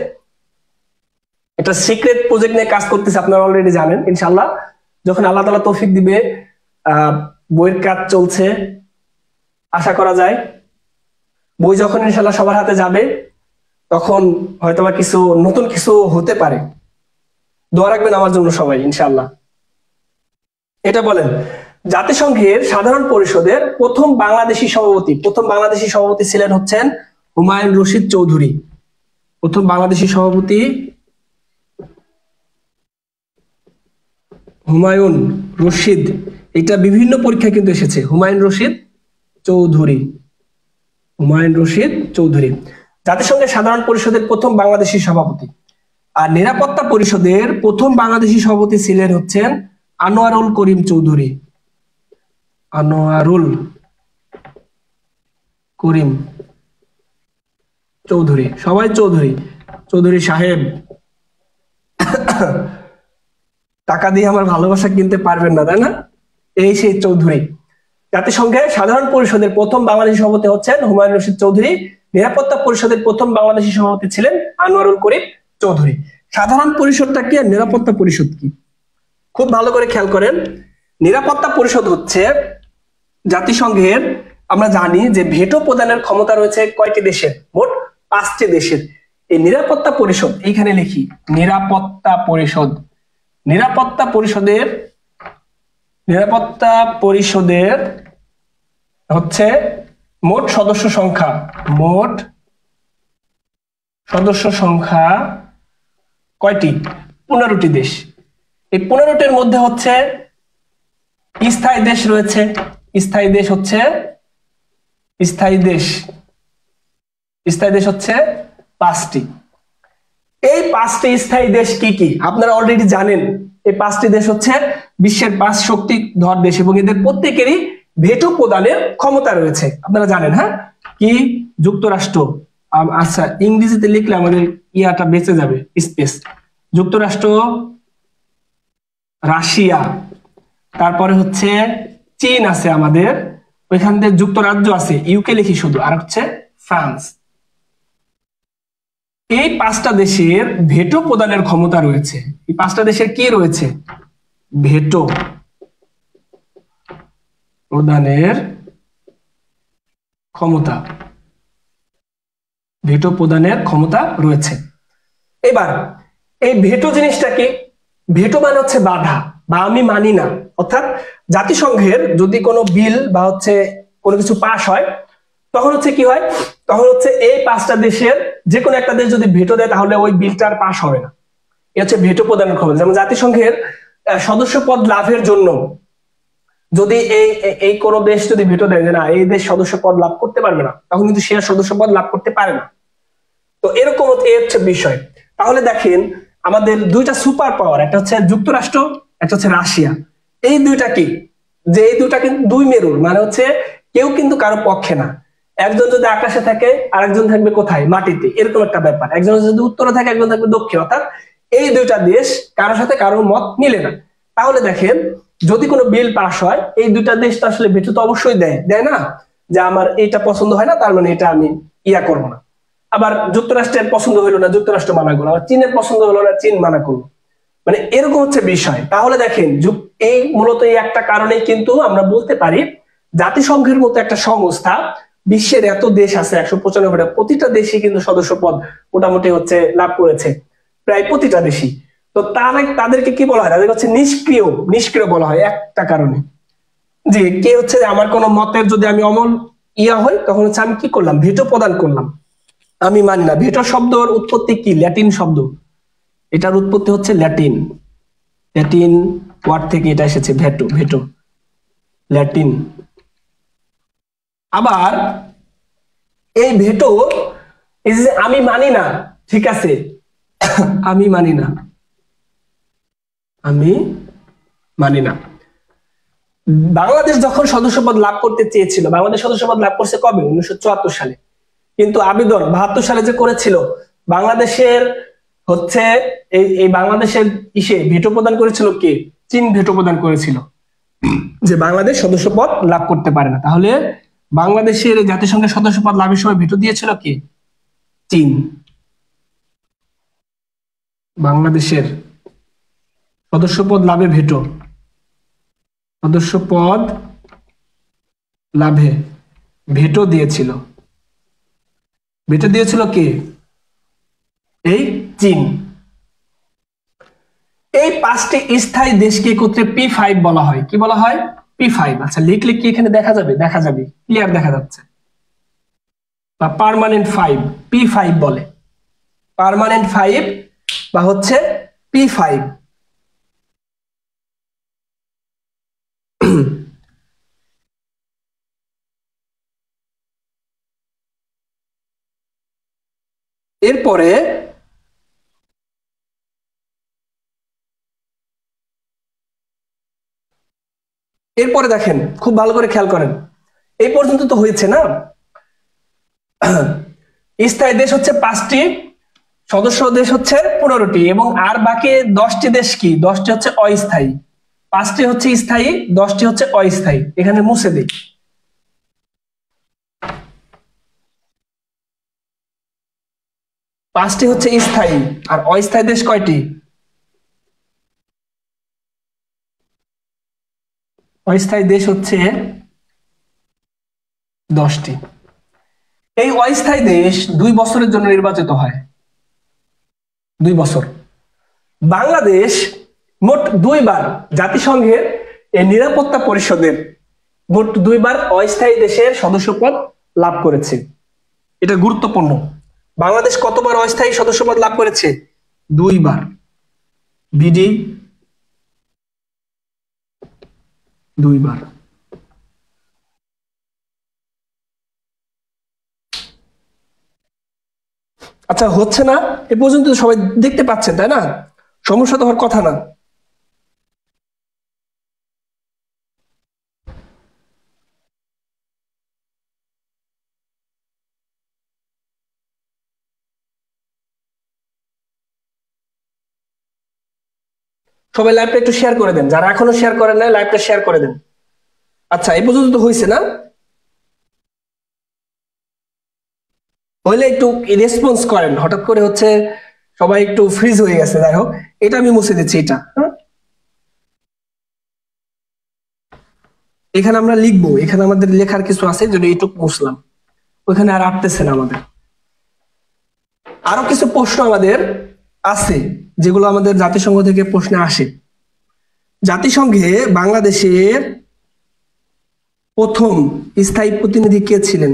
একটা সিক্রেট প্রজেক্ট নিয়ে কাজ করতেছি, আপনারা অলরেডি জানেন। ইনশাআল্লাহ যখন আল্লাহ তাআলা তৌফিক দিবে, বইয়ের কাজ চলছে, আশা করা যায় বই যখন ইনশাআল্লাহ সবার হাতে যাবে তখন হয়তোবা কিছু নতুন কিছু হতে পারে। দোয়া রাখবেন আমার জন্য সবাই ইনশাআল্লাহ। এটা বলেন, জাতিসংঘের সাধারণ পরিষদের প্রথম বাংলাদেশি সভাপতি, প্রথম বাংলাদেশি সভাপতি ছিলেন হচ্ছেন হুমায়ুন রশিদ চৌধুরী। প্রথম বাংলাদেশি সভাপতি হুমায়ুন রশিদ। এটা বিভিন্ন পরীক্ষায় কিন্তু এসেছে, হুমায়ুন রশিদ চৌধুরী, হুমায়ুন রশিদ চৌধুরী। জাতিসংঘের সাধারণ পরিষদের প্রথম বাংলাদেশি সভাপতি। আর নিরাপত্তা পরিষদের প্রথম বাংলাদেশি সভাপতি ছিলেন হচ্ছেন আনোয়ারুল করিম চৌধুরী, আনোয়ারুল করিম চৌধুরী। সবাই চৌধুরী, চৌধুরী সাহেব। টাকা দিয়ে আমার ভালোবাসা কিনতে পারবেন না, তাই না? এই সেই চৌধুরী। জাতিসংঘের সাধারণ পরিষদের প্রথম বাংলাদেশি সভাপতি হচ্ছেন হুমায়ুন রশিদ চৌধুরী। নিরাপত্তা পরিষদের প্রথম বাংলাদেশি সভাপতি ছিলেন আনোয়ারুল করিম চৌধুরী। সাধারণ পরিষদটা কি আর নিরাপত্তা পরিষদ কি, খুব ভালো করে খেয়াল করেন। নিরাপত্তা পরিষদ হচ্ছে জাতিসংঘের, আমরা জানি যে ভেটো প্রদানের ক্ষমতা রয়েছে কয়টি দেশের? মোট 5টি দেশের। এই নিরাপত্তা পরিষদ, এইখানে লিখি নিরাপত্তা পরিষদ। নিরাপত্তা পরিষদের হচ্ছে মোট সদস্য সংখ্যা কয়টি? 15টি দেশ। এই 15টির মধ্যে হচ্ছে স্থায়ী দেশ রয়েছে। স্থায়ী দেশ হচ্ছে 5টি। এই 5টি স্থায়ী দেশ কি কি আপনারা অলরেডি জানেন। এই 5টি দেশ হচ্ছে বিশ্বের 5 শক্তিধর দেশ এবং এদের প্রত্যেকেরই ভেটো প্রদানের ক্ষমতা রয়েছে, আপনারা জানেন। হ্যাঁ, কি? যুক্তরাষ্ট্র। আচ্ছা, ইংরেজিতে লিখলে আমাদের ইয়াটা বেঁচে যাবে, স্পেস। যুক্তরাষ্ট্র, রাশিয়া, তারপরে হচ্ছে চীন আছে আমাদের, ওইখান থেকে যুক্তরাজ্য আছে, ইউকে লিখি শুধু, আর হচ্ছে ফ্রান্স। এই 5টা দেশের ভেটো প্রদানের ক্ষমতা রয়েছে। এই 5টা দেশের কি রয়েছে? ভেটো প্রদানের ক্ষমতা, ভেটো প্রদানের ক্ষমতা রয়েছে। এবার এই ভেটো জিনিসটা কি? ভেটো মানে হচ্ছে বাধা বা আমি মানি না। অর্থাৎ জাতিসংঘের যদি কোনো বিল বা হচ্ছে কোনো কিছু পাস হয়, তখন হচ্ছে কি হয়, তখন হচ্ছে এই পাঁচটা দেশের যে কোনো একটা দেশ যদি ভেটো দেয় তাহলে ওই বিলটা আর পাস হবে না। এ হচ্ছে ভেটো প্রদানের ক্ষমতা। যেমন জাতিসংঘের সদস্য পদ লাভের জন্য যদি এই কোন দেশ যদি ভেটো দেয় যে না এই দেশ সদস্য পদ লাভ করতে পারবে না, তখন কিন্তু সে সদস্য পদ লাভ করতে পারে না। তো এরকম হচ্ছে বিষয়। তাহলে দেখেন আমাদের দুইটা সুপার পাওয়ার, একটা হচ্ছে যুক্তরাষ্ট্র, একটা হচ্ছে রাশিয়া। এই দুইটা কি, যে এই দুইটা কিন্তু দুই মেরুর, মানে হচ্ছে কেউ কিন্তু কারো পক্ষে না। একজন যদি আকাশে থাকে আরেকজন থাকবে কোথায়, মাটিতে, এরকম একটা ব্যাপার। একজন যদি উত্তরে থাকে একজন থাকবে দক্ষিণ, অর্থাৎ এই দুইটা দেশ কারোর সাথে কারোর মত মিলে না। তাহলে দেখেন যদি কোনো বিল পাস হয় এই দুইটা দেশ তো আসলে ভেটো তো অবশ্যই দেয়, দেয় না? যে আমার এটা পছন্দ হয় না তার মানে এটা আমি ইয়া করবো না। আবার যুক্তরাষ্ট্রের পছন্দ হলো না যুক্তরাষ্ট্র মানা করলো, আবার চীনের পছন্দ হলো না চীন মানা করলো, মানে এরকম হচ্ছে বিষয়। তাহলে দেখেন এই মূলত এই একটা কারণেই কিন্তু আমরা বলতে পারি জাতিসংঘের মতো একটা সংস্থা, বিশ্বের এত দেশ আছে 195টা, প্রতিটা দেশই কিন্তু সদস্য পদ মোটামুটি হচ্ছে লাভ করেছে, প্রায় প্রতিটা দেশই। তো তাদেরকে কি বলা হয়, তাদেরকে হচ্ছে নিষ্ক্রিয়, নিষ্ক্রিয় বলা হয় একটা কারণে, যে কে হচ্ছে আমার কোন মতের যদি আমি অমল ইয়া হয় তখন হচ্ছে আমি কি করলাম, ভেটো প্রদান করলাম, আমি মানি না। ভেটো শব্দের উৎপত্তি কি, ল্যাটিন শব্দ, এটার উৎপত্তি হচ্ছে ল্যাটিন, ল্যাটিন ওয়ার্ড থেকে এটা এসেছে, ভেটো, ভেটো ল্যাটিন। আবার এই ভেটো, এই যে আমি মানি না, ঠিক আছে, আমি মানি না, আমি মানি না। বাংলাদেশ যখন সদস্যপদ লাভ করতে চেয়েছিল, বাংলাদেশ সদস্যপদ লাভ করছে কবে, 1974 সালে। কিন্তু আবেদন 72 সালে যে করেছিল, বাংলাদেশের হচ্ছে এই বাংলাদেশের ইসে ভেটো প্রদান করেছিল কে, চীন ভেটো প্রদান করেছিল যে বাংলাদেশ সদস্যপদ লাভ করতে পারে না। তাহলে বাংলাদেশের জাতিসংঘের সদস্যপদ লাভের সময় ভেটো দিয়েছিল কে, চীন। বাংলাদেশের সদস্যপদ লাভে ভেটো, সদস্যপদ লাভে ভেটো দিয়েছিল, ভেটো দিয়েছিল কে, এই চীন। এই পাঁচটি স্থায়ী দেশকে একত্রে P5 বলা হয়। কি বলা হয়, P5। আচ্ছা লিখলে কি এখানে দেখা যাবে, দেখা যাবে, ক্লিয়ার দেখা যাচ্ছে, বা পার্মানেন্ট 5, P5 বলে, পার্মানেন্ট 5 বা হচ্ছে P5। এরপরে এরপরে দেখেন খুব ভালো করে খেয়াল করেন, এই পর্যন্ত তো হয়েছে না, স্থায়ী দেশ হচ্ছে 5টি, সদস্য দেশ হচ্ছে 15টি, এবং আর বাকি 10টি দেশ কি, 10টি হচ্ছে অস্থায়ী, 5টি হচ্ছে স্থায়ী, 10টি হচ্ছে অস্থায়ী। এখানে মুছে দিই, 5টি হচ্ছে স্থায়ী, আর অস্থায়ী দেশ কয়টি, অস্থায়ী দেশ হচ্ছে 10টি। এই অস্থায়ী দেশ 2 বছরের জন্য নির্বাচিত হয়, 2 বছর। বাংলাদেশ মোট 2 বার জাতিসংঘের এই নিরাপত্তা পরিষদের মোট 2 বার অস্থায়ী দেশের সদস্যপদ লাভ করেছে। এটা গুরুত্বপূর্ণ। বাংলাদেশ কতবার অস্থায়ী সদস্যপদ লাভ করেছে, 2 বার। বিডি 2 বার। আচ্ছা হচ্ছে না এ পর্যন্ত সবাই দেখতে পাচ্ছেন তাই না, সমস্যা তো হওয়ার কথা না। সবাই লাইভটা একটু শেয়ার করে দেন, যারা এখনো শেয়ার করেন না লাইভটা শেয়ার করে দেন। আচ্ছা এই পর্যন্ত তো হয়েছে না, হইলে একটু রেসপন্স করেন। হঠাৎ করে হচ্ছে সবাই একটু ফ্রিজ হয়ে গেছে, যাই হোক এটা আমি মুছে দিচ্ছি, এটা এখানে আমরা লিখবো, এখানে আমাদের লেখার কিছু আছে যদি এইটুকু মুছলাম, ওইখানে আর আটতেছে না আমাদের। আরো কিছু প্রশ্ন আমাদের আছে যেগুলো আমাদের জাতিসংঘ থেকে প্রশ্নে আসে। জাতিসংঘে বাংলাদেশের প্রথম স্থায়ী প্রতিনিধি কে ছিলেন,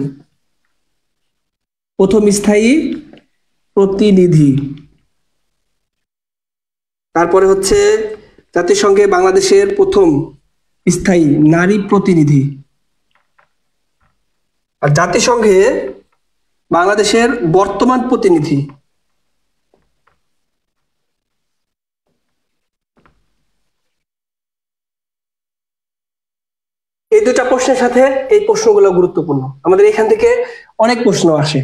প্রথম স্থায়ী প্রতিনিধি। তারপরে হচ্ছে জাতিসংঘে বাংলাদেশের প্রথম স্থায়ী নারী প্রতিনিধি। আর জাতিসংঘে বাংলাদেশের বর্তমান প্রতিনিধি। এই দুটা প্রশ্নের সাথে এই প্রশ্নগুলো গুরুত্বপূর্ণ, আমাদের এখান থেকে অনেক প্রশ্ন আসে।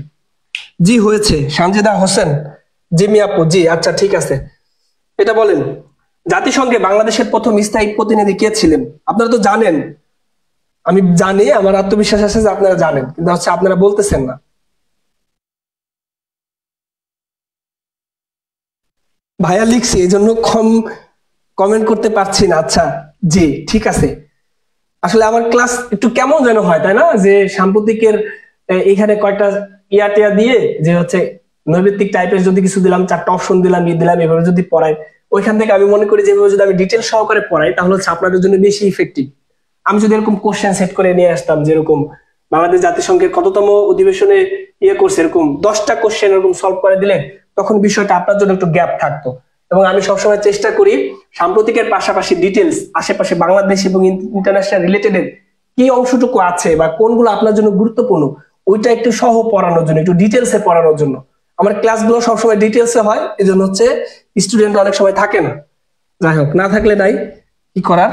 জি হয়েছে, সানজিদা হোসেন, জিমি আপু, জি আচ্ছা ঠিক আছে। এটা বলেন, জাতিসংঘে বাংলাদেশের প্রথম স্থায়ী প্রতিনিধি কে ছিলেন? আপনারা তো জানেন, আমি জানি, আমার আত্মবিশ্বাস আছে যে আপনারা জানেন, কিন্তু হচ্ছে আপনারা বলতেছেন না। ভাইয়া লিখছি এই জন্য কমেন্ট করতে পারছি না। আচ্ছা জি ঠিক আছে। আসলে আমার ক্লাস একটু কেমন যেন হয়, তাই না? যে সাম্প্রতিকের এখানে কয়েকটা টিয়া দিয়ে যে হচ্ছে নৈর্ব্যক্তিক টাইপের যদি কিছু দিলাম, 4টা অপশন দিলাম, দিলাম, এভাবে যদি পড়াই, ওইখান থেকে আমি মনে করি যেভাবে যদি আমি ডিটেল সহকারে পড়াই তাহলে হচ্ছে আপনাদের জন্য বেশি ইফেক্টিভ। আমি যদি এরকম কোশ্চেন সেট করে নিয়ে আসতাম, যেরকম বাংলাদেশ জাতিসংঘের কততম অধিবেশনে করছে, এরকম 10টা কোশ্চেন এরকম সলভ করে দিলে তখন বিষয়টা আপনার জন্য একটু গ্যাপ থাকতো। এবং আমি সবসময় চেষ্টা করি সাম্প্রতিকের পাশাপাশি ডিটেলস, আশেপাশে বাংলাদেশ এবং ইন্টারন্যাশনাল রিলেটেড কি অংশটুকু আছে বা কোনগুলো আপনার জন্য গুরুত্বপূর্ণ ওইটা একটু সহ পড়ানোর জন্য, একটু ডিটেলসে পড়ানোর জন্য। আমার ক্লাসগুলো সবসময় ডিটেলসে হয়, এই জন্য হচ্ছে স্টুডেন্ট অনেক সময় থাকে না। যাই হোক, না থাকলে নাই, কি করার।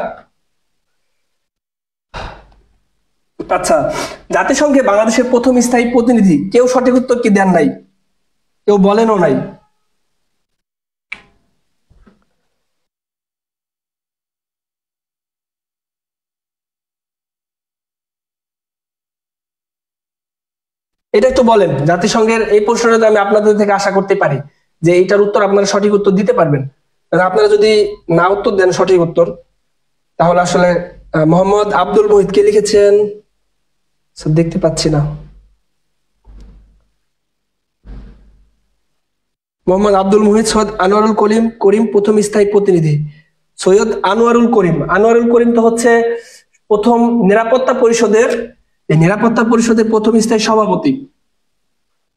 আচ্ছা, জাতিসংঘে বাংলাদেশের প্রথম স্থায়ী প্রতিনিধি, কেউ সঠিক উত্তর কি দেন নাই? কেউ বলেনও নাই? এটা একটু বলেন, জাতিসংঘের এই প্রশ্নটা আমি আপনাদের থেকে আশা করতে পারি যে এইটার উত্তর আপনারা সঠিক উত্তর দিতে পারবেন। কারণ আপনারা যদি না উত্তর দেন সঠিক উত্তর, তাহলে আসলে মোহাম্মদ আব্দুল মুহিত কে লিখেছেন স্যার দেখতে পাচ্ছি না। মোহাম্মদ আব্দুল মুহিত, সৈয়দ আনোয়ারুল করিম, করিম প্রথম স্থায়ী প্রতিনিধি। সৈয়দ আনোয়ারুল করিম, আনোয়ারুল করিম তো হচ্ছে প্রথম নিরাপত্তা পরিষদের, এই নিরাপত্তা পরিষদের প্রথম স্থায়ী সভাপতি।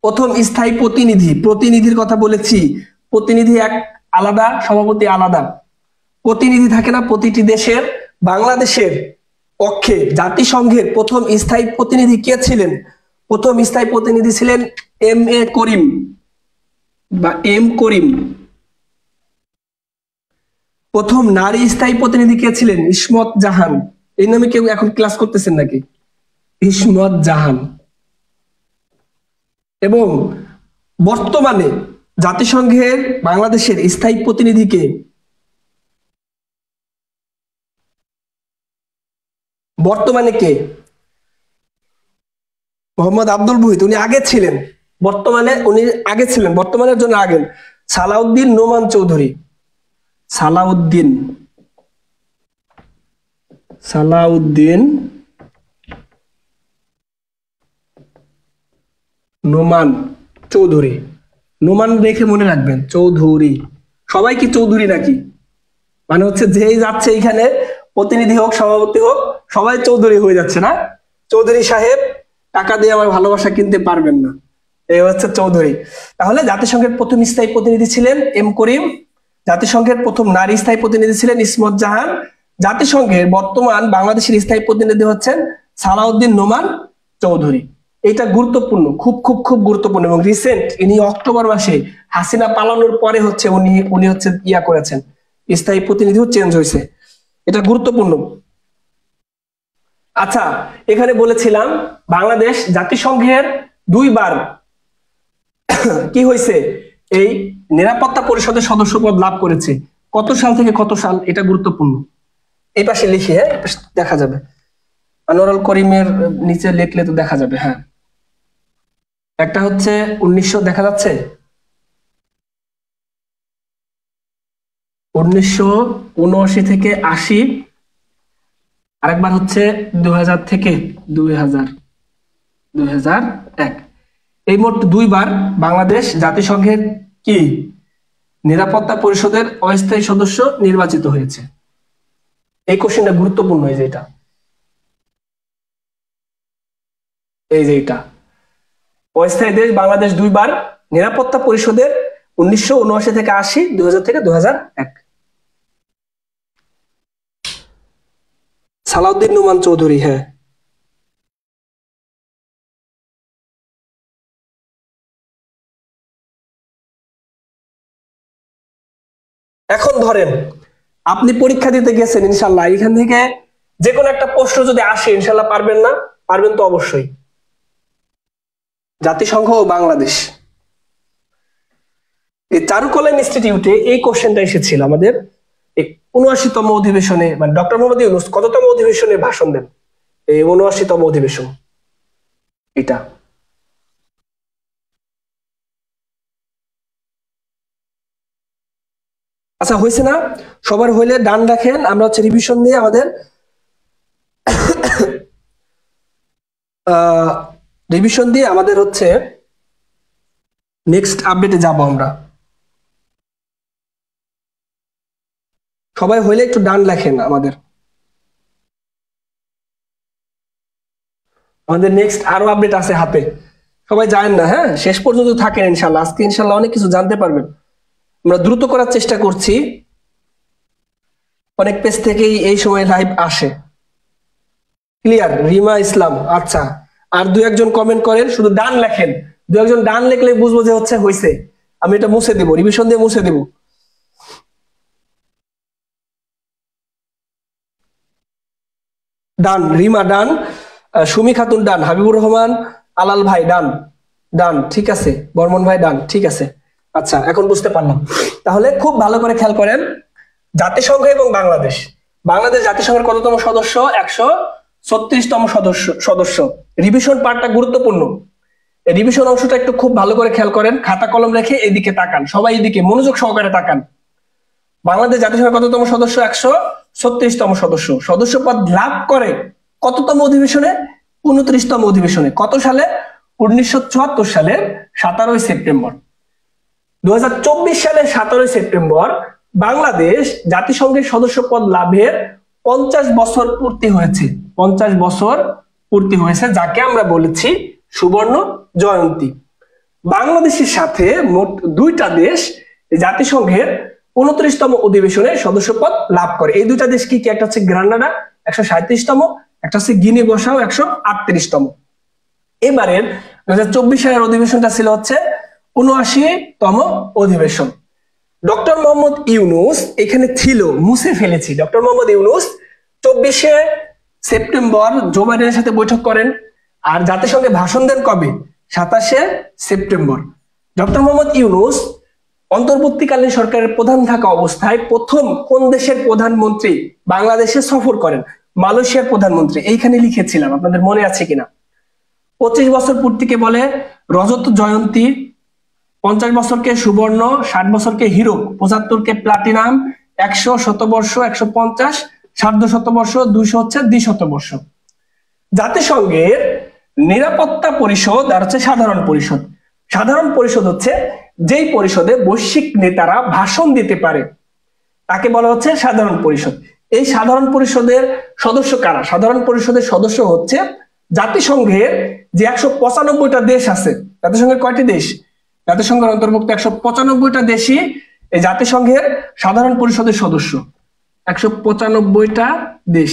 প্রথম স্থায়ী প্রতিনিধি, প্রতিনিধির কথা বলেছি, প্রতিনিধি এক আলাদা, সভাপতি আলাদা। প্রতিনিধি থাকে না প্রতিটি দেশের, বাংলাদেশের পক্ষে জাতিসংঘের প্রথম স্থায়ী প্রতিনিধি কে ছিলেন? প্রথম স্থায়ী প্রতিনিধি ছিলেন এম এ করিম বা এম করিম। প্রথম নারী স্থায়ী প্রতিনিধি কে ছিলেন? ইসমত জাহান। এই নামে কেউ এখন ক্লাস করতেছেন নাকি? ইসমত জাহান। এবং বর্তমানে জাতিসংঘের বাংলাদেশের স্থায়ী প্রতিনিধিকে, বর্তমানে কে? মোহাম্মদ আব্দুল মুহিত, উনি আগে ছিলেন, বর্তমানে উনি আগে ছিলেন, বর্তমানের জন্য আগে। সালাউদ্দিন নোমান চৌধুরী, সালাউদ্দিন, সালাউদ্দিন নোমান চৌধুরী। নোমান রেখে মনে রাখবেন, চৌধুরী। সবাই কি চৌধুরী নাকি? মানে হচ্ছে যেই যাচ্ছে এখানে প্রতিনিধি হোক সভাপতি হোক সবাই চৌধুরী হয়ে যাচ্ছে না? চৌধুরী সাহেব, টাকা দিয়ে আমার ভালোবাসা কিনতে পারবেন না, এই হচ্ছে চৌধুরী। তাহলে জাতিসংঘের প্রথম স্থায়ী প্রতিনিধি ছিলেন এম করিম, জাতিসংঘের প্রথম নারী স্থায়ী প্রতিনিধি ছিলেন ইসমত জাহান, জাতিসংঘের বর্তমান বাংলাদেশের স্থায়ী প্রতিনিধি হচ্ছেন সালাউদ্দিন নোমান চৌধুরী। এটা গুরুত্বপূর্ণ, খুব খুব খুব গুরুত্বপূর্ণ। এবং রিসেন্ট ইনি অক্টোবর মাসে হাসিনা পালানোর পরে হচ্ছে উনি উনি হচ্ছে করেছেন, স্থায়ী প্রতিনিধিও চেঞ্জ হয়েছে, এটা গুরুত্বপূর্ণ। আচ্ছা, এখানে বলেছিলাম বাংলাদেশ জাতিসংঘের 2বার কি হয়েছে, এই নিরাপত্তা পরিষদের সদস্য পদ লাভ করেছে। কত সাল থেকে কত সাল, এটা গুরুত্বপূর্ণ। এই পাশে লিখে, হ্যাঁ দেখা যাবে, আনোয়ারুল করিমের নিচে লিখলে তো দেখা যাবে। হ্যাঁ, একটা হচ্ছে 1900, দেখা যাচ্ছে 1979 থেকে 80, আরেকবার হচ্ছে 2000 থেকে 2001। এই মোট 2বার বাংলাদেশ জাতিসংঘের কি নিরাপত্তা পরিষদের অস্থায়ী সদস্য নির্বাচিত হয়েছে। এই কোশ্চেনটা গুরুত্বপূর্ণ, এই যে এটা, এই যে এটা। অস্থায়ী দেশ বাংলাদেশ দুইবার নিরাপত্তা পরিষদের 1979 থেকে 80, 2000 থেকে 2001। সালাউদ্দিন নোমান চৌধুরী। হ্যাঁ, এখন ধরেন আপনি পরীক্ষা দিতে গেছেন, ইনশাল্লাহ এখান থেকে যে কোনো একটা প্রশ্ন যদি আসে, ইনশাল্লাহ পারবেন না? পারবেন তো অবশ্যই। জাতিসংঘ ও বাংলাদেশ, এই চারুকলা ইনস্টিটিউটে এই কোশ্চেনটা এসেছিল আমাদের 79তম অধিবেশনে, মানে ডক্টর মোহাম্মদ ইউনূস কততম অধিবেশনে ভাষণ দেন? এই 79তম অধিবেশন। এটা আচ্ছা হয়েছে না? সবার হইলে ডান রাখেন, আমরা হচ্ছে রিভিশন দিয়ে আমাদের হচ্ছে নেক্সট আপডেটে যাব আমরা। সবাই হইলে একটু ডান লেখেন আমাদের নেক্সট আরো আপডেট আছে হাতে, সবাই জানেন না। হ্যাঁ, শেষ পর্যন্ত থাকেন ইনশাল্লাহ, আজকে ইনশাল্লাহ অনেক কিছু জানতে পারবেন। আমরা দ্রুত করার চেষ্টা করছি, অনেক পেজ থেকেই এই সময় লাইভ আসে। ক্লিয়ার? রিমা ইসলাম, আচ্ছা। আর দু একজন কমেন্ট করেন, শুধু ডান লেখেন, দু একজন ডান লিখলে বুঝবো যে হচ্ছে হয়েছে। আমি এটা মুছে দেবো, রিভিশন দিয়ে মুছে দেবো। ডান, রিমা ডান, সুমি খাতুন ডান, হাবিবুর রহমান, আলাল ভাই ডান। ডান, ঠিক আছে। বর্মন ভাই ডান, ঠিক আছে। আচ্ছা, এখন বুঝতে পারলাম। তাহলে খুব ভালো করে খেয়াল করেন, জাতিসংঘ এবং বাংলাদেশ। বাংলাদেশ জাতিসংঘের কততম সদস্য? 136তম সদস্য। রিভিশন পার্টটা গুরুত্বপূর্ণ, এই রিভিশন অংশটা একটু খুব ভালো করে খেয়াল করেন, খাতা কলম রেখে এদিকে তাকান, সবাই এদিকে মনোযোগ সহকারে তাকান। বাংলাদেশ জাতিসংঘের কততম সদস্য? 136তম সদস্য। সদস্যপদ লাভ করে কততম অধিবেশনে? 29তম অধিবেশনে। কত সালে? 1974 সালের 17 সেপ্টেম্বর। 2024 সালের 17 সেপ্টেম্বর বাংলাদেশ জাতিসংঘের সদস্যপদ লাভের 50 বছর পূর্তি হয়েছে। 50 বছর পূর্তি হয়েছে, যাকে আমরা বলেছি সুবর্ণ জয়ন্তী। বাংলাদেশের সাথে মোট দুইটা দেশ জাতিসংঘের 29তম অধিবেশনে সদস্যপদ লাভ করে। এই দুইটা দেশ কি কি? একটা হচ্ছে গ্রানাডা 137তম, একটা হচ্ছে গিনি বসাও 138তম। এবারের 2024 সালের অধিবেশনটা ছিল হচ্ছে 79তম অধিবেশন। ডক্টর মোহাম্মদ ইউনূস এখানে ছিল, মুছে ফেলেছি। ডক্টর মোহাম্মদ ইউনূস 24 সেপ্টেম্বর জো বাইডেনের সাথে বৈঠক করেন, আর জাতিসংঘে ভাষণ দেন কবে? 27 সেপ্টেম্বর। ডক্টর মোহাম্মদ ইউনূস অন্তর্বর্তীকালীন সরকারের প্রধান থাকা অবস্থায় প্রথম কোন দেশের প্রধানমন্ত্রী বাংলাদেশে সফর করেন? মালয়েশিয়ার প্রধানমন্ত্রী। এইখানে লিখেছিলাম, আপনাদের মনে আছে কিনা? 25 বছর পূর্তিকে বলে রজত জয়ন্তী, 50 বছরকে সুবর্ণ, 60 বছরকে হীরক, 75কে প্লাটিনাম, 100 শতবর্ষ, 150 সার্ধ শতবর্ষ, 200 হচ্ছে দ্বিশতবর্ষ। জাতিসংঘের নিরাপত্তা পরিষদ আর হচ্ছে সাধারণ পরিষদ। সাধারণ পরিষদ হচ্ছে যেই পরিষদে বৈশ্বিক নেতারা ভাষণ দিতে পারে, তাকে বলা হচ্ছে সাধারণ পরিষদ। এই সাধারণ পরিষদের সদস্য কারা? সাধারণ পরিষদের সদস্য হচ্ছে জাতিসংঘের যে 195টা দেশ আছে। জাতিসংঘের কয়টি দেশ? জাতিসংঘের অন্তর্ভুক্ত 195টা দেশই এই জাতিসংঘের সাধারণ পরিষদের সদস্য। 195টা দেশ।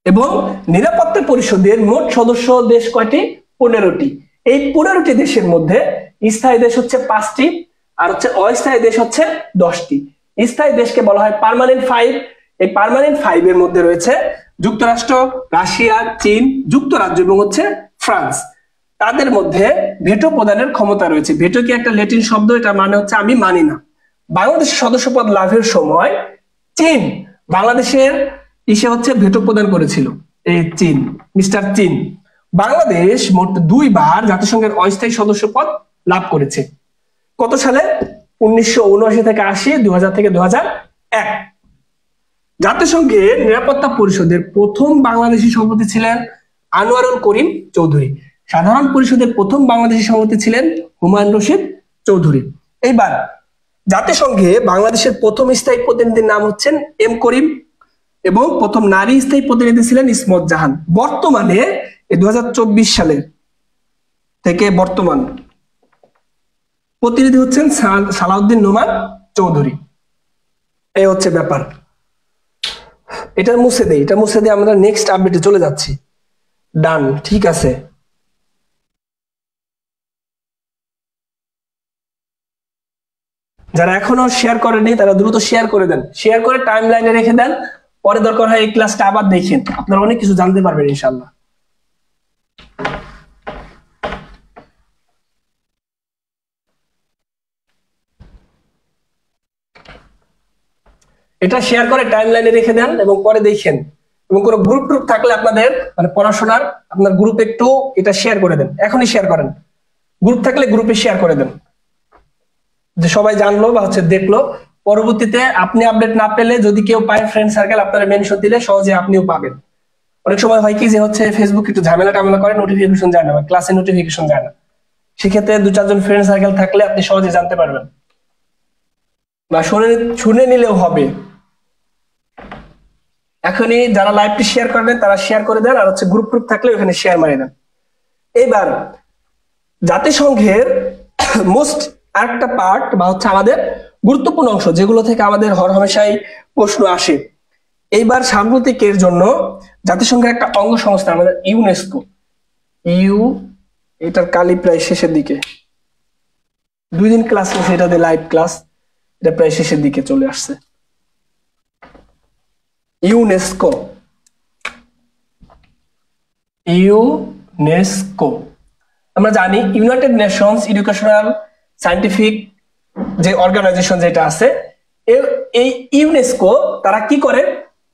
এবং নিরাপত্তা পরিষদের মোট সদস্য দেশ কয়টি? 15টি। এই 15টি দেশের মধ্যে স্থায়ী দেশ হচ্ছে 5টি, আর হচ্ছে অস্থায়ী দেশ হচ্ছে 10টি। স্থায়ী দেশকে বলা হয় পার্মানেন্ট 5। এই পার্মানেন্ট 5 এর মধ্যে রয়েছে যুক্তরাষ্ট্র, রাশিয়া, চীন, যুক্তরাজ্য এবং হচ্ছে ফ্রান্স। তাদের মধ্যে ভেটো প্রদানের ক্ষমতা রয়েছে। ভেটো কি একটা ল্যাটিন শব্দ, এটা মানে হচ্ছে আমি মানি না। বাংলাদেশের সদস্যপদ লাভের সময় চীন বাংলাদেশের ইসে হচ্ছে ভেটো প্রদান করেছিল। এই চীন, মিস্টার চীন। বাংলাদেশ মোট 2 বার জাতিসংঘের অস্থায়ী সদস্যপদ লাভ করেছে। কত সালে? 1979 থেকে 80, 2000 থেকে 2001। জাতিসংঘের নিরাপত্তা পরিষদের প্রথম বাংলাদেশি সভাপতি ছিলেন আনোয়ারুল করিম চৌধুরী। সাধারণ পরিষদের প্রথম বাংলাদেশি সভাপতি ছিলেন হুমায়ুন রশিদ চৌধুরী। এইবার জাতিসংঘে বাংলাদেশের প্রথম স্থায়ী প্রতিনিধির নাম হচ্ছেন এম করিম, এবং প্রথম নারী স্থায়ী প্রতিনিধি ছিলেন ইসমত জাহান। বর্তমানে 2024 সালে থেকে বর্তমান প্রতিনিধি হচ্ছেন সালাউদ্দিন নোমান চৌধুরী। এই হচ্ছে ব্যাপার। এটা মুছে দেই, এটা মুছে দিয়ে আমরা নেক্সট আপডেটে চলে যাচ্ছি। ডান, ঠিক আছে। যারা এখনো শেয়ার করেনি তারা দ্রুত শেয়ার করে দেন, শেয়ার করে টাইম লাইনে রেখে দেন। পরে দরকার হয় এই ক্লাসটা আবার দেখেন, আপনারা অনেক কিছু জানতে পারবেন ইনশাআল্লাহ। এটা শেয়ার করে টাইম লাইনে রেখে দেন এবং পরে দেখেন। এবং কোনো গ্রুপ ট্রুপ থাকলে আপনাদের মানে পড়াশোনার আপনার গ্রুপে একটু এটা শেয়ার করে দেন, এখনই শেয়ার করেন। গ্রুপ থাকলে গ্রুপে শেয়ার করে দেন, যে সবাই জানলো বা হচ্ছে দেখলো। পরবর্তীতে আপনি আপডেট না পেলে যদি কেউ পায় ফ্রেন্ড সার্কেল আপনারা মেনশন দিলে সহজে আপনিও পাবেন। অনেক সময় হয় কি যে হচ্ছে ফেসবুক একটু ঝামেলা টামেলা করে, নোটিফিকেশন যায় না বা ক্লাসে নোটিফিকেশন যায় না। সেক্ষেত্রে 2-4 জন ফ্রেন্ড সার্কেল থাকলে আপনি সহজে জানতে পারবেন বা শুনে নিলেও হবে। এখনই যারা লাইভটি শেয়ার করবেন তারা শেয়ার করে দেন, আর হচ্ছে গ্রুপ ট্রুপ থাকলে ওখানে শেয়ার মারিয়ে দেন। এবার জাতিসংঘের মোস্ট আরেকটা পার্ট বা হচ্ছে আমাদের গুরুত্বপূর্ণ অংশ যেগুলো থেকে আমাদের হরহামেশাই প্রশ্ন আসে। এইবার সাম্প্রতিকের জন্য জাতিসংঘের একটা অঙ্গ সংস্থা আমাদের ইউনেস্কো। এটার কালি প্রায় শেষের দিকে, 2 দিন ক্লাস হয়েছে এটাতে লাইভ ক্লাস, এটা প্রায় শেষের দিকে চলে আসছে। ইউনেস্কো, ইউনেস্কো আমরা জানি ইউনাইটেড নেশনস এডুকেশনাল সায়েন্টিফিক যে অর্গানাইজেশন যেটা আছে, এই ইউনেস্কো তারা কি করে,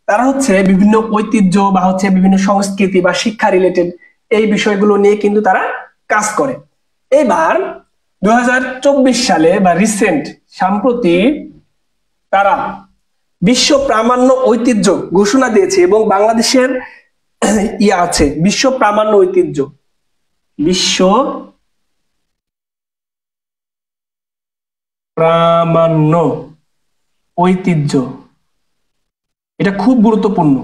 তারা হচ্ছে বিভিন্ন ঐতিহ্য বা হচ্ছে বিভিন্ন সংস্কৃতি বা শিক্ষা রিলেটেড এই বিষয়গুলো নিয়ে কিন্তু তারা কাজ করে। এবার 2024 সালে বা রিসেন্ট সম্প্রতি তারা বিশ্ব প্রামাণ্য ঐতিহ্য ঘোষণা দিয়েছে এবং বাংলাদেশের আছে বিশ্ব প্রামাণ্য ঐতিহ্য, বিশ্ব প্রামাণ্য ঐতিহ্য। এটা খুব গুরুত্বপূর্ণ।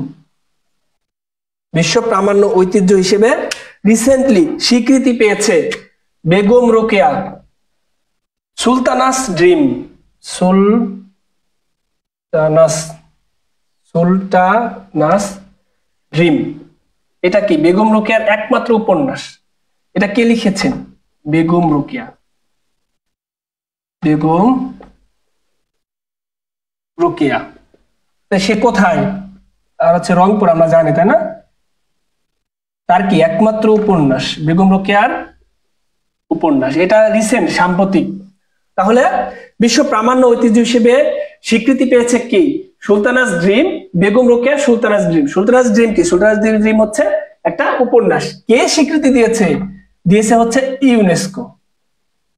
বিশ্ব প্রামাণ্য ঐতিহ্য হিসেবে রিসেন্টলি স্বীকৃতি পেয়েছে বেগম রোকেয়া সুলতানাস ড্রিম, সুলতানাস ড্রিম। এটা কি বেগম রোকেয়ার একমাত্র উপন্যাস। এটা কে লিখেছেন? বেগম রোকেয়া, বেগম রোকেয়া। সে কোথায়? আর হচ্ছে রংপুর, আমরা জানি তাই না। তার কি একমাত্র উপন্যাস বেগম রোকেয়ার উপন্যাস, এটা রিসেন্ট সাম্প্রতিক। তাহলে বিশ্ব প্রামাণ্য ঐতিহ্য হিসেবে স্বীকৃতি পেয়েছে কি? Sultana's dream, Begum Rokeya Sultana's dream. Sultana's dream কি? সুলতানাস ড্রিম হচ্ছে একটা উপন্যাস। কে স্বীকৃতি দিয়েছে? দিয়েছে হচ্ছে ইউনেস্কো।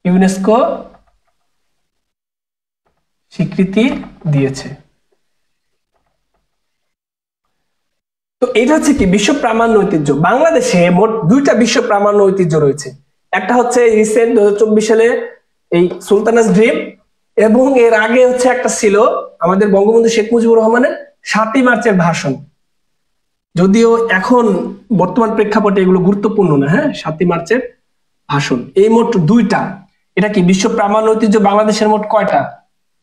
ইউনেস্কো স্বীকৃতি দিয়েছে। তো এটা হচ্ছে কি বিশ্ব প্রামাণ্য ঐতিহ্য। বাংলাদেশে মোট 2টা বিশ্ব প্রামাণ্য ঐতিহ্য রয়েছে। একটা হচ্ছে রিসেন্ট 2024 সালে এই সুলতানাস ড্রিম, এবং এর আগে হচ্ছে একটা ছিল আমাদের বঙ্গবন্ধু শেখ মুজিবুর রহমানের 7ই মার্চের ভাষণ। যদিও এখন বর্তমান প্রেক্ষাপটে এগুলো গুরুত্বপূর্ণ না, হ্যাঁ, 7ই মার্চের ভাষণ। এই মোট 2টা। এটা কি বিশ্ব প্রামাণ্য ঐতিহ্য বাংলাদেশের মোট কয়টা?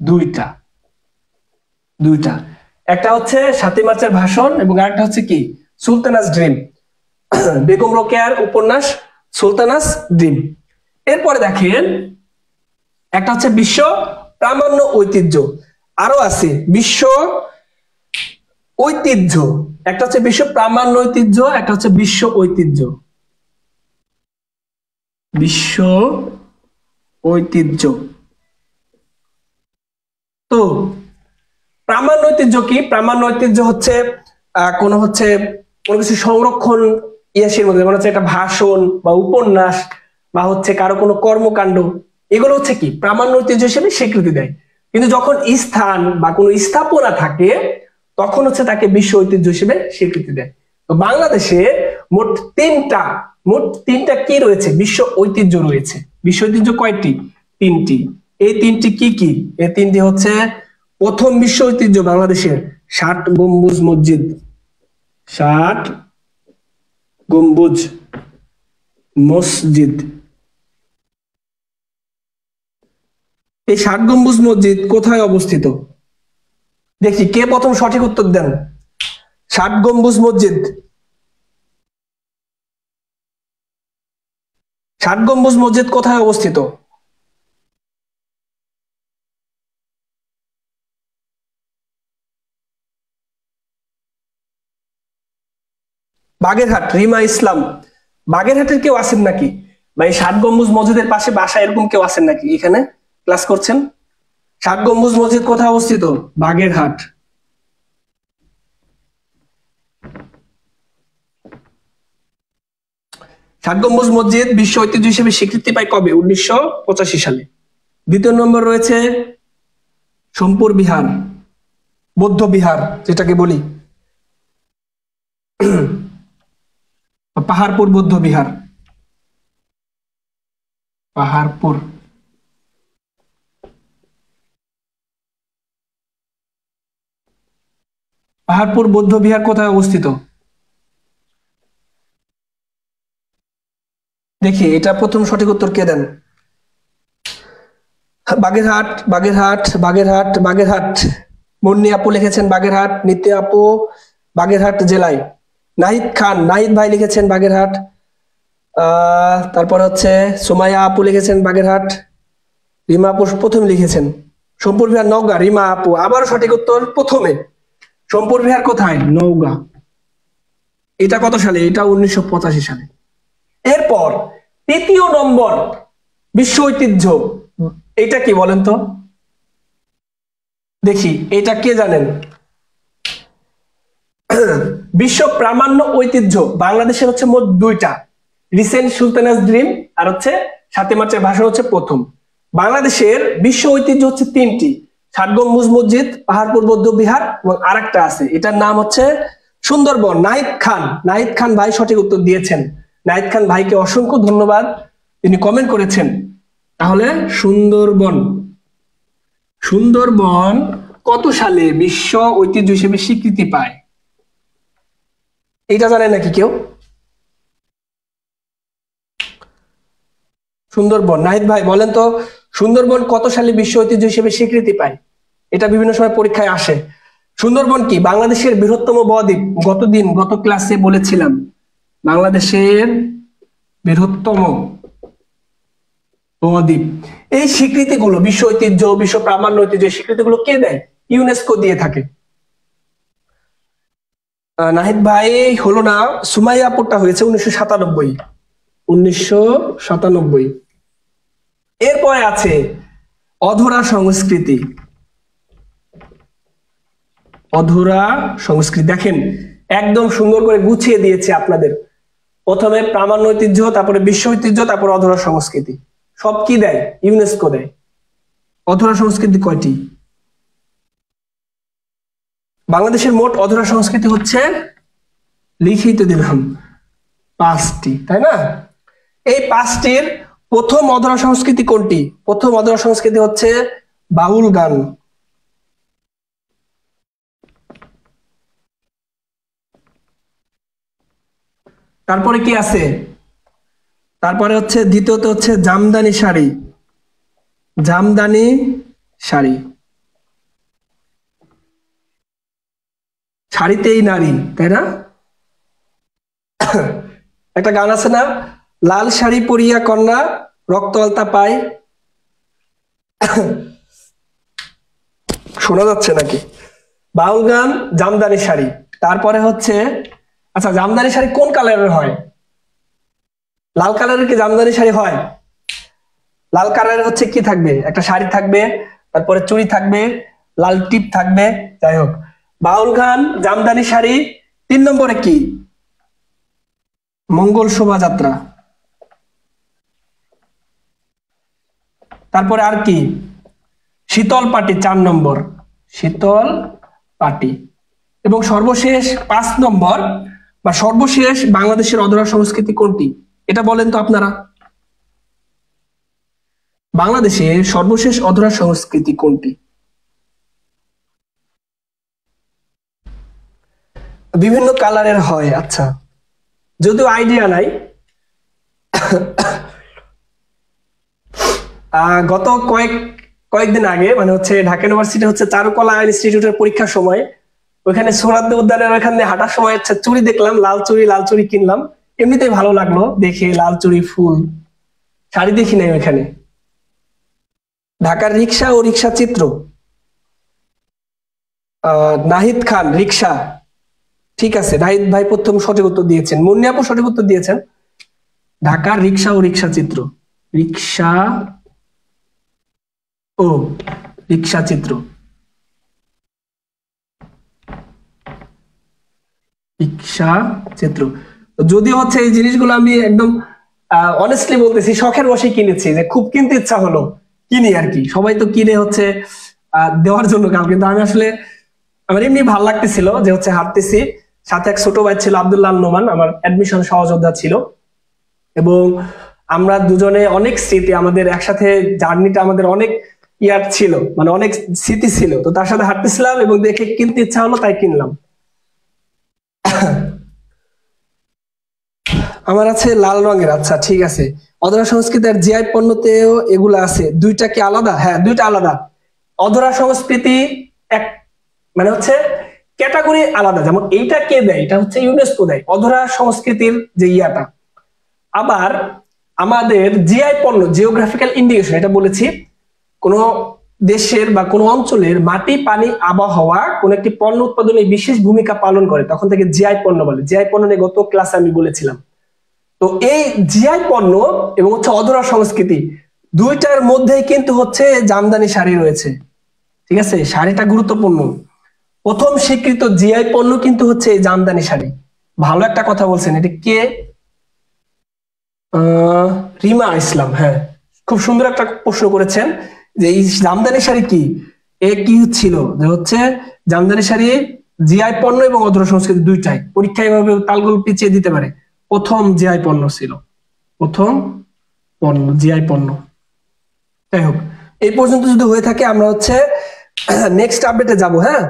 2টা। একটা হচ্ছে 7ই মার্চের ভাষণ এবং আরেকটা হচ্ছে কি সুলতানাস ড্রিম, বেগম রোকেয়ার উপন্যাস সুলতানাস ড্রিম। এরপরে দেখেন একটা হচ্ছে বিশ্ব প্রামাণ্য ঐতিহ্য, আরো আছে বিশ্ব ঐতিহ্য। একটা হচ্ছে বিশ্ব প্রামাণ্য ঐতিহ্য, একটা হচ্ছে বিশ্ব ঐতিহ্য। বিশ্ব ঐতিহ্য। তো প্রামাণ্য ঐতিহ্য কি? প্রামাণ্য ঐতিহ্য হচ্ছে কোনো কিছু সংরক্ষণ ইতিহাসের মধ্যে, মানে হচ্ছে একটা ভাষণ বা উপন্যাস বা হচ্ছে কারো কোনো কর্মকাণ্ড, এগুলো হচ্ছে কি প্রামাণ্য ঐতিহ্য হিসেবে স্বীকৃতি দেয়। কিন্তু যখন স্থান বা কোনো স্থাপনা থাকে তখন হচ্ছে তাকে বিশ্ব ঐতিহ্য হিসেবে স্বীকৃতি দেয়। তো বাংলাদেশে মোট তিনটা কি রয়েছে? বিশ্ব ঐতিহ্য রয়েছে। বিশ্ব ঐতিহ্য কয়টি? 3টি। এই 3টি কি কি? এই 3টি হচ্ছে প্রথম বিশ্ব ঐতিহ্য বাংলাদেশের 60 গম্বুজ মসজিদ। 60 গম্বুজ মসজিদ এই ষাট গম্বুজ মসজিদ কোথায় অবস্থিত? দেখি কে প্রথম সঠিক উত্তর দেন। ষাট গম্বুজ মসজিদ, ষাট গম্বুজ মসজিদ কোথায় অবস্থিত? বাগেরহাট, রিমা ইসলাম। বাগেরহাটের কেউ আছেন নাকি? বা এই ষাট গম্বুজ মসজিদের পাশে বাসা এরকম কেউ আছেন নাকি এখানে ক্লাস করছেন? ষাট গম্বুজ মসজিদ কোথায় অবস্থিত? বাগেরহাট। ষাট গম্বুজ মসজিদ বিশ্ব ঐতিহ্য হিসেবে স্বীকৃতি পায় কবে? 1985 সালে। দ্বিতীয় নম্বর রয়েছে সোমপুর বিহার, বৌদ্ধ বিহার যেটাকে বলি, পাহাড়পুর বৌদ্ধ বিহার, পাহাড়পুর। পাহাড়পুর বৌদ্ধ বিহার কোথায় অবস্থিত? দেখি এটা প্রথম সঠিক উত্তর কে দেন। বাগেরহাট, বাগেরহাট, বাগেরহাট, বাগেরহাট। মুন্নি আপু লিখেছেন বাগেরহাট। নিত্য আপু বাগেরহাট জেলায়। নাহিদ খান, নাহিদ ভাই লিখেছেন বাগেরহাট। তারপর হচ্ছে সুমাইয়া আপু লিখেছেন বাগেরহাট। রিমা আপু প্রথম লিখেছেন সোমপুর বিহার, নওগাঁ। রিমা আপু আবারও সঠিক উত্তর প্রথমে। সোমপুর বিহার কোথায়? নওগাঁ। এটা কত সালে? এটা 1985 সালে। এরপর তৃতীয় নম্বর বিশ্ব ঐতিহ্য, এটা কি বলেন তো? দেখি এটা কে জানেন? বিশ্ব প্রামাণ্য ঐতিহ্য বাংলাদেশের হচ্ছে মোট দুইটা, রিসেন্ট সুলতানাস ড্রিম আর হচ্ছে 7 মার্চের ভাষণ হচ্ছে প্রথম। বাংলাদেশের বিশ্ব ঐতিহ্য হচ্ছে তিনটি, ষাট গম্বুজ মসজিদ, পাহাড়পুর বৌদ্ধ বিহার এবং আরেকটা আছে, এটার নাম হচ্ছে সুন্দরবন। নাহিদ খান, নাহিদ খান ভাই সঠিক উত্তর দিয়েছেন। নাহিদ খান ভাইকে অসংখ্য ধন্যবাদ, তিনি কমেন্ট করেছেন। তাহলে সুন্দরবন, সুন্দরবন কত সালে বিশ্ব ঐতিহ্য হিসেবে স্বীকৃতি পায়? এটা জানেন নাকি কেউ? সুন্দরবন, নাহিদ ভাই বলেন তো সুন্দরবন কত সালে বিশ্ব ঐতিহ্য হিসেবে স্বীকৃতি পায়? এটা বিভিন্ন সময় পরীক্ষায় আসে। সুন্দরবন কি? বাংলাদেশের বৃহত্তম বদ্বীপ। গত ক্লাসে বলেছিলাম বাংলাদেশের বৃহত্তম বদ্বীপ। এই স্বীকৃতিগুলো বিশ্ব ঐতিহ্য, বিশ্ব প্রামাণ্য ঐতিহ্য স্বীকৃতিগুলো কে দেয়? ইউনেস্কো দিয়ে থাকে। নাহিদ ভাই হলো না, সুমাইয়া আপুরটা হয়েছে 1997। 1997। এরপরে আছে অধরা সংস্কৃতি। অধরা সংস্কৃতি দেখেন একদম সুন্দর করে গুছিয়ে দিয়েছে আপনাদের। প্রথমে প্রামাণ্য ঐতিহ্য, তারপরে বিশ্ব ঐতিহ্য, তারপরে অধরা সংস্কৃতি। সব কি দেয়? ইউনেস্কো দেয়। অধরা সংস্কৃতি কয়টি? বাংলাদেশের মোট অধরা সংস্কৃতি হচ্ছে, লিখিত দিলাম, 5টি, তাই না? এই 5টির প্রথম অধরা সংস্কৃতি কোনটি? প্রথম অধরা সংস্কৃতি হচ্ছে বাউল গান। তারপরে কি আছে? তারপরে হচ্ছে দ্বিতীয়ত হচ্ছে জামদানি শাড়ি। জামদানি শাড়ি, শাড়িতেই নারী, তাই না? একটা গান আছে না, লাল শাড়ি পরিয়া কন্যা রক্ত আলতা পায়। শোনা যাচ্ছে নাকি? বাউল গান, জামদানি শাড়ি। তারপরে হচ্ছে, আচ্ছা জামদানি শাড়ি কোন কালারের হয়? লাল কালারের কি জামদানি শাড়ি হয়? লাল কালারের হচ্ছে কি থাকবে? একটা শাড়ি থাকবে, তারপরে চুড়ি থাকবে, লাল টিপ থাকবে। যাই হোক, বাউল গান, জামদানি শাড়ি। 3 নম্বরে কি? মঙ্গল শোভাযাত্রা। তারপরে আর কি? শীতল পাটি 4 নম্বর, শীতল পাটি। এবং সর্বশেষ 5 নম্বর বা সর্বশেষ বাংলাদেশের অধরা সংস্কৃতি কোনটি? এটা বলেন তো আপনারা। বাংলাদেশের সর্বশেষ অধরা সংস্কৃতি কোনটি? বিভিন্ন কালারের হয়, আচ্ছা যদিও আইডিয়া নাই। গত কয়েকদিন আগে মানে হচ্ছে ঢাকা ইউনিভার্সিটি হচ্ছে চারুকলা ইনস্টিটিউটের পরীক্ষার সময় ওখানে সোহরাওয়ার্দী উদ্যানের ওখান দিয়ে হাঁটার সময় হচ্ছে চুড়ি দেখলাম, লাল চুড়ি কিনলাম। এমনিতেই ভালো লাগলো দেখে, লাল চুড়ি ফুল। শাড়ি দেখি নাই ওখানে। ঢাকার রিক্সা ও রিক্সা চিত্র, নাহিদ খান রিক্সা। ঠিক আছে, নাহিদ ভাই প্রথম সঠিক উত্তর দিয়েছেন, মুন্নি আপু সঠিক উত্তর দিয়েছেন। ঢাকার রিক্সা ও রিক্সা চিত্র, রিক্সা ও রিক্সা চিত্র, রিক্সা চিত্র। যদি হচ্ছে এই জিনিসগুলো আমি একদম অনেস্টলি বলতেছি, শখের বসে কিনেছি, যে খুব কিনতে ইচ্ছা হলো কিনি আর কি। সবাই তো কিনে হচ্ছে দেওয়ার জন্য কাউ, কিন্তু আমি আসলে আমার এমনি ভালো লাগতেছিল যে হচ্ছে হাঁটতেছি, সাথে এক ছোট ভাই ছিল আব্দুল্লাহ নোমান, আমার অ্যাডমিশন সহযোদ্ধা ছিল, এবং আমরা দুজনে অনেক স্মৃতি, আমাদের একসাথে জার্নিটা আমাদের অনেক ইয়ার ছিল, মানে অনেক স্মৃতি ছিল। তো তার সাথে হাঁটতেছিলাম এবং দেখে কিনতে ইচ্ছা হলো, তাই কিনলাম। আমার আছে লাল রঙের। আচ্ছা ঠিক আছে। অধরা সংস্কৃতি আর জিআই পণ্যতেও এগুলা আছে, দুইটা কি আলাদা? হ্যাঁ, দুইটা আলাদা। অধরা সংস্কৃতি এক মানে হচ্ছে ক্যাটাগরি আলাদা, যেমন এইটা কে দেয়, এটা হচ্ছে ইউনেস্কো দেয় অধরা সংস্কৃতির যে ইয়াটা। আবার আমাদের জিআই পণ্য, জিওগ্রাফিক্যাল ইন্ডিকেশন, এটা বলেছি কোন দেশের বা কোন অঞ্চলের মাটি, পানি, আবহাওয়া কোন একটি পণ্য উৎপাদনে বিশেষ ভূমিকা পালন করে, তখন থেকে জিআই পণ্য বলে। জিআই পণ্য নিয়ে গত ক্লাসে আমি বলেছিলাম। তো এই জিআই পণ্য এবং হচ্ছে অধরা সংস্কৃতি দুইটার মধ্যেই কিন্তু হচ্ছে জামদানি শাড়ি রয়েছে। ঠিক আছে, শাড়িটা গুরুত্বপূর্ণ। প্রথম স্বীকৃত জিআই পণ্য কিন্তু হচ্ছে এই জামদানি শাড়ি। ভালো একটা কথা বলছেন, এটা কে? রিমা ইসলাম। হ্যাঁ, খুব সুন্দর একটা প্রশ্ন করেছেন যে এই জামদানি শাড়ি কি, এ কি ছিল, যে হচ্ছে জামদানি শাড়ি জিআই পণ্য এবং অধরা সংস্কৃতি দুইটাই। পরীক্ষায় এভাবে তালগোল পিছিয়ে দিতে পারে। প্রথম জিআই পণ্য ছিল, প্রথম পণ্য জিআই পণ্য। যাই হোক, এই পর্যন্ত যদি হয়ে থাকে আমরা হচ্ছে নেক্সট আপডেটে যাব। হ্যাঁ,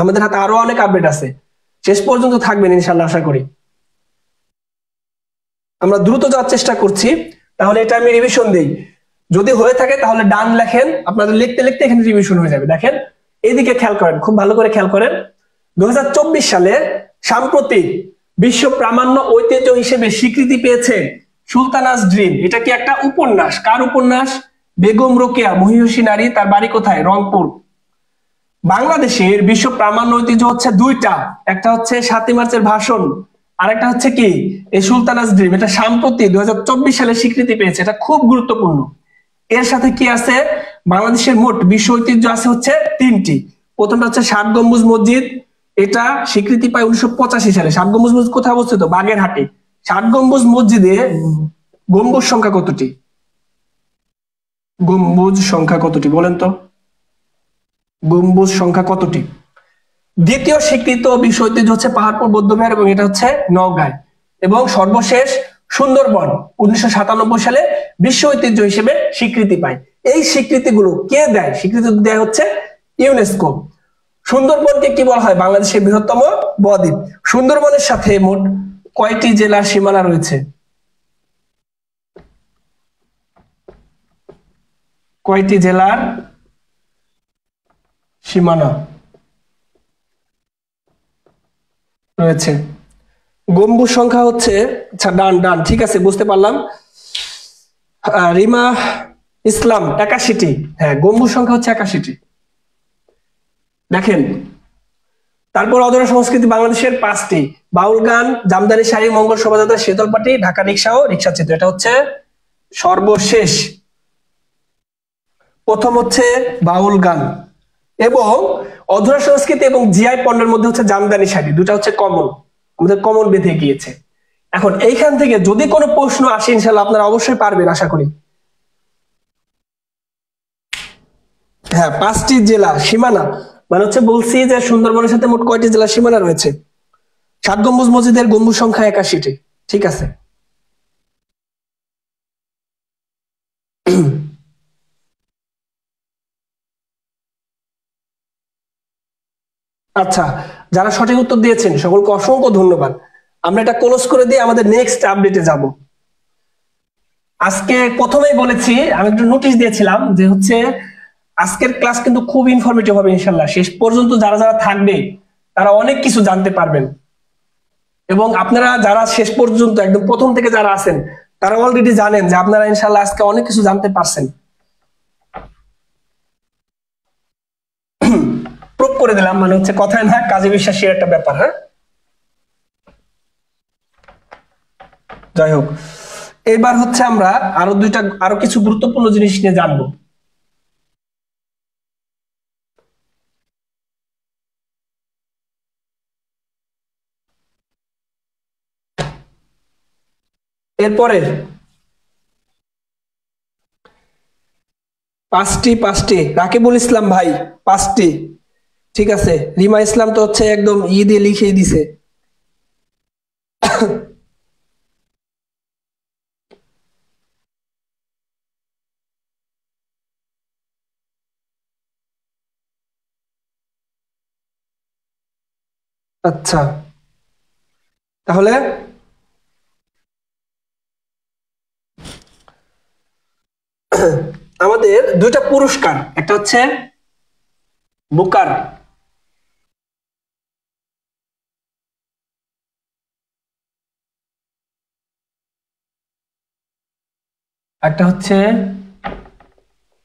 আমাদের হাতে আরো অনেক আপডেট আছে, শেষ পর্যন্ত থাকবেন ইনশাল্লাহ, আশা করি। আমরা দ্রুত যাওয়ার চেষ্টা করছি, তাহলে এটা আমি রিভিশন দেই। যদি হয়ে থাকে তাহলে ডান লেখেন, আপনাদের লিখতে লিখতে এখানে রিভিশন হয়ে যাবে। দেখেন এইদিকে খেয়াল করেন, খুব ভালো করে খেয়াল করেন। 2024 সালে সাম্প্রতিক বিশ্ব প্রামাণ্য ঐতিহ্য হিসেবে স্বীকৃতি পেয়েছে সুলতানাস ড্রিম। এটা কি একটা উপন্যাস? কার উপন্যাস? বেগম রোকেয়া, মহিষী নারী। তার বাড়ি কোথায়? রংপুর। বাংলাদেশের বিশ্ব প্রামাণ্য ঐতিহ্য হচ্ছে দুইটা, একটা হচ্ছে 7ই মার্চের ভাষণ, আর একটা হচ্ছে কি এই সুলতানাস ড্রিম। এটা সাম্প্রতিক 2024 সালে স্বীকৃতি পেয়েছে, এটা খুব গুরুত্বপূর্ণ। এর সাথে কি আছে? বাংলাদেশের মোট বিশ্ব ঐতিহ্য আছে হচ্ছে 3টি। প্রথমটা হচ্ছে 7 গম্বুজ মসজিদ, এটা স্বীকৃতি পায় 1985 সালে। 7 গম্বুজ মসজিদ কোথায় অবস্থিত? বাগেরহাটে। 7 গম্বুজ মসজিদে গম্বুজ সংখ্যা কতটি? গম্বুজ সংখ্যা কতটি বলেন তো? গম্বুজ সংখ্যা কতটি? দ্বিতীয় স্বীকৃত বিশ্ব ঐতিহ্য হচ্ছে পাহাড়পুর বৌদ্ধবিহার, এবং এটা হচ্ছে নওগাঁয়। এবং সর্বশেষ সুন্দরবন 1997 সালে বিশ্ব ঐতিহ্য হিসেবে স্বীকৃতি পায়। এই স্বীকৃতিগুলো কে দেয়? স্বীকৃতি দেয় হচ্ছে ইউনেস্কো। সুন্দরবনকে কি বলা হয়? বাংলাদেশের বৃহত্তম বদ্বীপ। সুন্দরবনের সাথে মোট কয়টি জেলার সীমানা রয়েছে? কয়টি জেলার সীমানা রয়েছে? গম্বুজ সংখ্যা হচ্ছে, আচ্ছা ডান ডান, ঠিক আছে, বুঝতে পারলাম। রিমা ইসলাম 81টি। হ্যাঁ, গম্বুজ সংখ্যা হচ্ছে 81টি। দেখেন, তারপর অধরা সংস্কৃতি বাংলাদেশের 5টি: বাউল গান, জামদানি শাড়ি, মঙ্গল শোভাযাত্রা, শীতলপাটি, ঢাকা রিক্সা ও রিক্সা চিত্র। এটা হচ্ছে সর্বশেষ। প্রথম হচ্ছে বাউল গান। এবং অধরা সংস্কৃতি এবং জিআই পণ্যের মধ্যে হচ্ছে জামদানি শাড়ি, দুটা হচ্ছে কমন, আমাদের কমন বেঁধে গিয়েছে। এখন এইখান থেকে যদি কোনো প্রশ্ন আসে ইনশাল্লাহ আপনারা অবশ্যই পারবেন, আশা করি। হ্যাঁ, 5টি জেলা সীমানা, মানে হচ্ছে বলছি যে সুন্দরবনের সাথে মোট কয়টি জেলা সীমানা রয়েছে? 7 গম্বুজ মসজিদের গম্বুজ সংখ্যা 81টি। ঠিক আছে। আচ্ছা, যারা সঠিক উত্তর দিয়েছেন সকলকে অসংখ্য ধন্যবাদ। আমরা এটা ক্লোজ করে দিয়ে আমাদের নেক্সট আপডেটে যাব। আজকে প্রথমেই বলেছি, আমি একটু নোটিশ দিয়েছিলাম যে হচ্ছে আজকের ক্লাস কিন্তু খুব ইনফরমেটিভ হবে ইনশাল্লাহ। শেষ পর্যন্ত যারা যারা থাকবে তারা অনেক কিছু জানতে পারবেন, এবং আপনারা যারা শেষ পর্যন্ত একদম প্রথম থেকে যারা আছেন তারা অলরেডি জানেন যে আপনারা ইনশাল্লাহ আজকে অনেক কিছু জানতে পারছেন। প্রুভ করে দিলাম, মানে হচ্ছে কথায় না কাজে বিশ্বাসের একটা ব্যাপার। হ্যাঁ, যাই হোক, এবার হচ্ছে আমরা আরো কিছু গুরুত্বপূর্ণ জিনিস নিয়ে জানবো। এরপরে পাঁচটি রাকিবুল ইসলাম ভাই, পাঁচটি। ঠিক আছে, রিমা ইসলাম তো হচ্ছে একদম দিয়ে লিখে দিছে। আচ্ছা, তাহলে আমাদের দুইটা পুরস্কার, একটা হচ্ছে বুকার, একটা হচ্ছে,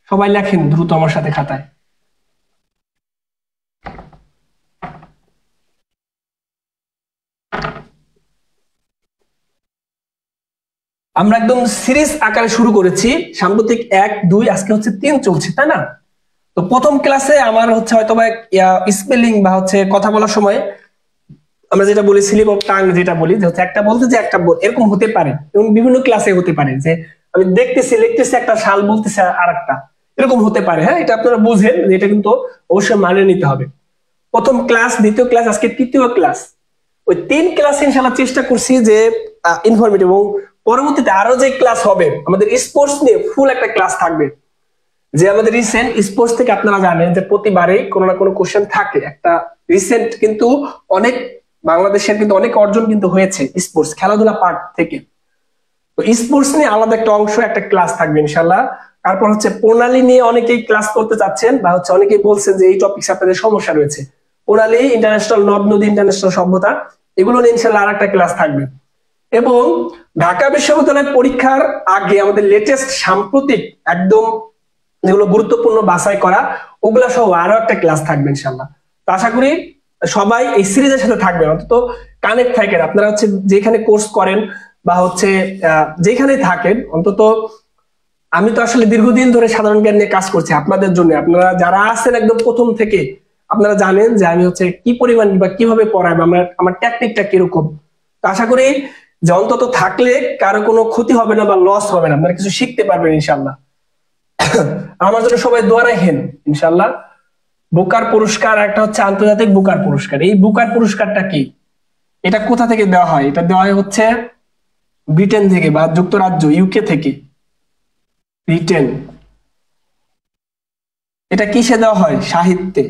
সবাই লেখেন দ্রুত আমার সাথে খাতায়। আমরা একদম সিরিজ আকারে শুরু করেছি, সাম্প্রতিক 1, 2, আজকে হচ্ছে 3 চলছে, তাই না? তো প্রথম ক্লাসে আমার হচ্ছে হয়তো বা স্পেলিং বা হচ্ছে কথা বলার সময় আমরা যেটা বলি স্লিপ অফ টাং, যেটা বলি যে হচ্ছে একটা বলতে যে একটা এরকম হতে পারে, এবং বিভিন্ন ক্লাসে হতে পারে যে আমি দেখতেছি লিখতেছি একটা শাল বলতেছি আর একটা, এরকম হতে পারে। হ্যাঁ, এটা আপনারা বুঝেন যে এটা কিন্তু অবশ্যই মানে নিতে হবে। প্রথম ক্লাস, দ্বিতীয় ক্লাস, আজকে তৃতীয় ক্লাস। ওই 3 ক্লাস ইনশাআল্লাহ চেষ্টা করছি যে ইনফরমেটিভ, এবং পরবর্তীতে আরো যে ক্লাস হবে আমাদের স্পোর্টস নিয়ে ফুল একটা ক্লাস থাকবে। যে আমাদের রিসেন্ট স্পোর্টস থেকে আপনারা জানেন যে প্রতিবারে কোনো না কোনো কোশ্চেন থাকে। একটা রিসেন্ট কিন্তু অনেক বাংলাদেশের কিন্তু অনেক অর্জন কিন্তু হয়েছে স্পোর্টস খেলাধুলা পার্ট থেকে। তো স্পোর্টস নিয়ে আলাদা একটা অংশ, একটা ক্লাস থাকবে ইনশাল্লাহ। তারপর হচ্ছে প্রণালী নিয়ে অনেকেই ক্লাস করতে চাচ্ছেন, বা হচ্ছে অনেকেই বলছেন যে এই টপিক আপনাদের সমস্যা রয়েছে। প্রণালী, ইন্টারন্যাশনাল নদ নদী, ইন্টারন্যাশনাল সভ্যতা, এগুলো নিয়ে ইনশাল্লাহ আর একটা ক্লাস থাকবে। এবং ঢাকা বিশ্ববিদ্যালয় পরীক্ষার আগে আমাদের লেটেস্ট সাম্প্রতিক একদম যেগুলো গুরুত্বপূর্ণ বাছাই করা, ওগুলা সহ আরো একটা ক্লাস থাকবে ইনশাল্লাহ। তো আশা করি সবাই এই সিরিজের সাথে থাকবেন, অন্তত কানেক্ট থাকেন। আপনারা হচ্ছে যেখানে কোর্স করেন বা হচ্ছে যেখানে থাকেন, অন্তত আমি তো আসলে দীর্ঘদিন ধরে সাধারণ জ্ঞান নিয়ে কাজ করছি আপনাদের জন্য। আপনারা যারা আছেন একদম প্রথম থেকে, আপনারা জানেন যে আমি হচ্ছে কি পরিমাণ বা কিভাবে পড়াই, বা আমার টেকনিকটা কিরকম। তো আশা করি যে অন্তত থাকলে কারো কোনো ক্ষতি হবে না বা লস হবে না, আপনারা কিছু শিখতে পারবেন ইনশাল্লাহ। আমার জন্য সবাই দোয়া রাখেন ইনশাল্লাহ। বুকার পুরস্কার, একটা হচ্ছে আন্তর্জাতিক বুকার পুরস্কার। এই বুকার পুরস্কারটা কি, এটা কোথা থেকে দেওয়া হয়? এটা দেওয়া হয় হচ্ছে ব্রিটেন থেকে বা যুক্তরাজ্য, ইউকে থেকে। ব্রিটেন, এটা কিসে দেওয়া হয়? সাহিত্যে।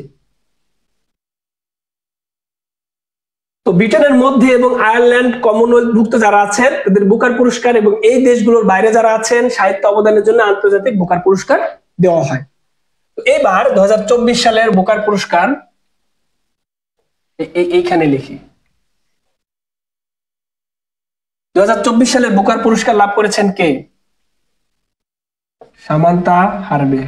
তো ব্রিটেনের মধ্যে এবং আয়ারল্যান্ড, কমনওয়েলথ ভুক্ত যারা আছেন তাদের বুকার পুরস্কার, এবং এই দেশগুলোর বাইরে যারা আছেন সাহিত্য অবদানের জন্য আন্তর্জাতিক বুকার পুরস্কার দেওয়া হয়। তো এবার 2024 সালের বুকার পুরস্কার এইখানে লিখি। 2024 সালের বুকার পুরস্কার লাভ করেছেন কে? সামান্তা হারবে।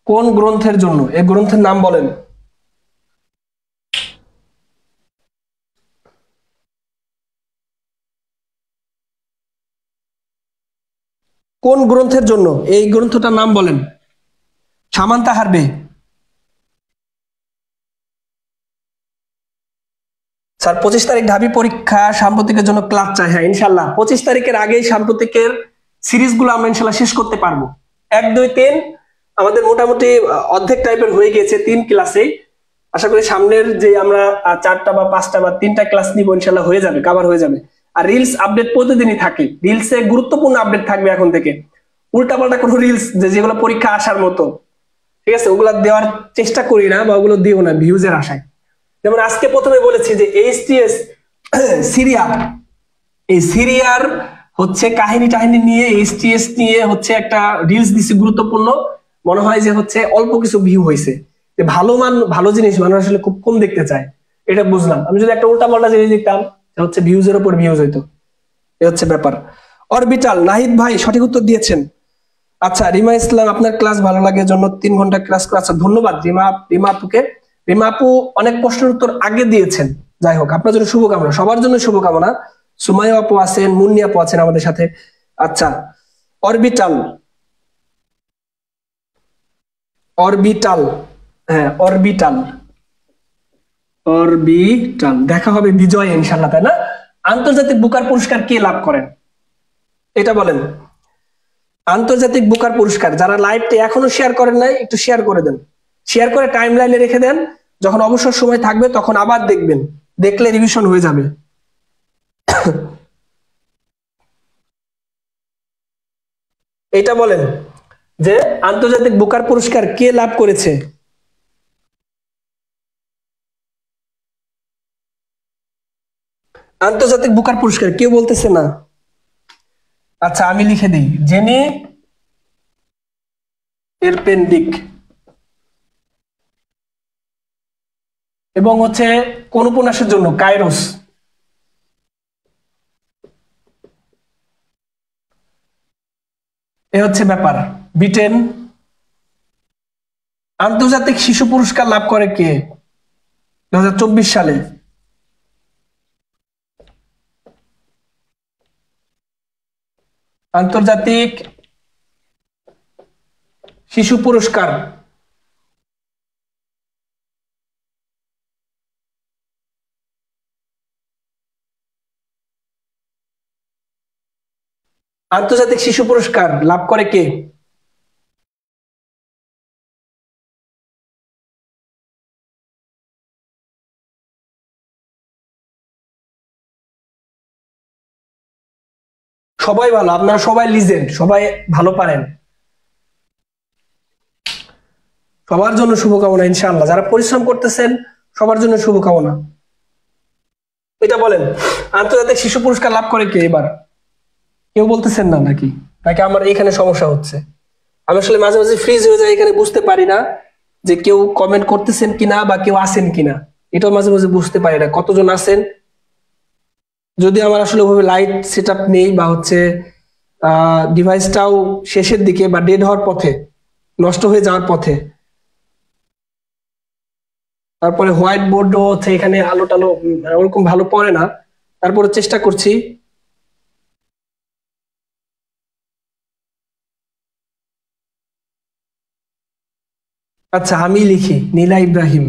কোন গ্রন্থের জন্য? এই গ্রন্থের নাম বলেন। কোন গ্রন্থের জন্য? এই গ্রন্থটার নাম বলেন। সামান্তা হারবে। স্যার 25 তারিখ ঢাবি পরীক্ষা, সাম্প্রতিকের জন্য ক্লাস চাই। হ্যাঁ ইনশাল্লাহ 25 তারিখের আগেই সাম্প্রতিকের সিরিজগুলো আমরা ইনশাল্লাহ শেষ করতে পারবো। 1, 2, 3 আমাদের মোটামুটি অর্ধেক টাইপের হয়ে গেছে 3 ক্লাসে। আশা করি সামনের যে আমরা 4টা বা 5টা বা 3টা ক্লাস নিব ইনশাল্লাহ হয়ে যাবে, কভার হয়ে যাবে। আর রিলস আপডেট প্রতিদিনই থাকে, রিলসে গুরুত্বপূর্ণ আপডেট থাকবে এখন থেকে। উল্টাপাল্টা কোনো রিলস যেগুলো পরীক্ষা আসার মতো, ঠিক আছে, ওগুলো দেওয়ার চেষ্টা করি না, বা ওগুলো দিও না ভিউজের আশায়। যেমন আজকে প্রথমে বলেছি যে এইচটিএস সিরিয়া, এই সিরিয়ার হচ্ছে কাহিনী টাহিনী নিয়ে এসটিএস নিয়ে হচ্ছে একটা রিলস দিছে গুরুত্বপূর্ণ, মনে হয় যে হচ্ছে অল্প কিছু ভিউ হয়েছে, ভালো জিনিস মানুষ আসলে খুব কম দেখতে চায়, এটা বুঝলাম। আমি যদি একটা উল্টা পাল্টা জিনিস দেখতাম হচ্ছে ভিউজের উপর ভিউজ হইতো, এ হচ্ছে ব্যাপার। অরবিটাল, নাহিদ ভাই সঠিক উত্তর দিয়েছেন। আচ্ছা, রিমা ইসলাম, আপনার ক্লাস ভালো লাগে জন্য 3 ঘন্টা ক্লাস করে, আচ্ছা ধন্যবাদ রিমা আপুকে। রিমা আপু অনেক প্রশ্নের উত্তর আগে দিয়েছেন, যাই হোক আপনার জন্য শুভকামনা, সবার জন্য শুভকামনা। সুমাইয়া আপু আছেন, মুন্নি আপু আছেন আমাদের সাথে। আচ্ছা, অরবিটাল, অরবিটাল, হ্যাঁ অরবিটাল, অরবিটাল, দেখা হবে বিজয় ইনশাল্লাহ, তাই না? আন্তর্জাতিক বুকার পুরস্কার কে লাভ করেন এটা বলেন। আন্তর্জাতিক বুকার পুরস্কার, যারা লাইভটি এখনো শেয়ার করেন নাই একটু শেয়ার করে দেন, শেয়ার করে টাইম লাইনে রেখে দেন, যখন অবসর সময় থাকবে তখন আবার দেখবেন, দেখলে রিভিশন হয়ে যাবে। এটা বলেন যে আন্তর্জাতিক বুকার পুরস্কার কে লাভ করেছে। আন্তর্জাতিক বুকার পুরস্কার কেউ বলতেছে না। আচ্ছা আমি লিখে দিই, জেনি এরপেন্ডিক, এবং হচ্ছে কোন উপন্যাসের জন্য, কাইরোস। এ হচ্ছে ব্যাপার। ব্রিটেন। আন্তর্জাতিক শিশু পুরস্কার লাভ করে কে 2024 সালে? আন্তর্জাতিক শিশু পুরস্কার, আন্তর্জাতিক শিশু পুরস্কার লাভ করে কে? সবাই ভালো, আপনারা সবাই লিজেন্ড, সবাই ভালো পারেন, সবার জন্য শুভকামনা ইনশাআল্লাহ, যারা পরিশ্রম করতেছেন সবার জন্য শুভকামনা। এটা বলেন, আন্তর্জাতিক শিশু পুরস্কার লাভ করে কে এবার? কেউ বলতেছেন না নাকি, নাকি আমার এখানে সমস্যা হচ্ছে? আমি আসলে মাঝে মাঝে ফ্রিজ হয়ে যায়, এখানে বুঝতে পারি না যে কেউ কমেন্ট করতেছেন কিনা বা কেউ আছেন কিনা, এটাও মাঝে মাঝে বুঝতে পারি না কতজন আছেন। যদি আমার আসলে ওইভাবে লাইট সেট আপ নেই বা হচ্ছে ডিভাইসটাও শেষের দিকে বা ডেড হওয়ার পথে, নষ্ট হয়ে যাওয়ার পথে, তারপরে হোয়াইট বোর্ডও হচ্ছে এখানে আলো টালো ওরকম ভালো পড়ে না, তারপরে চেষ্টা করছি। আচ্ছা আমি লিখি, নীলা ইব্রাহিম।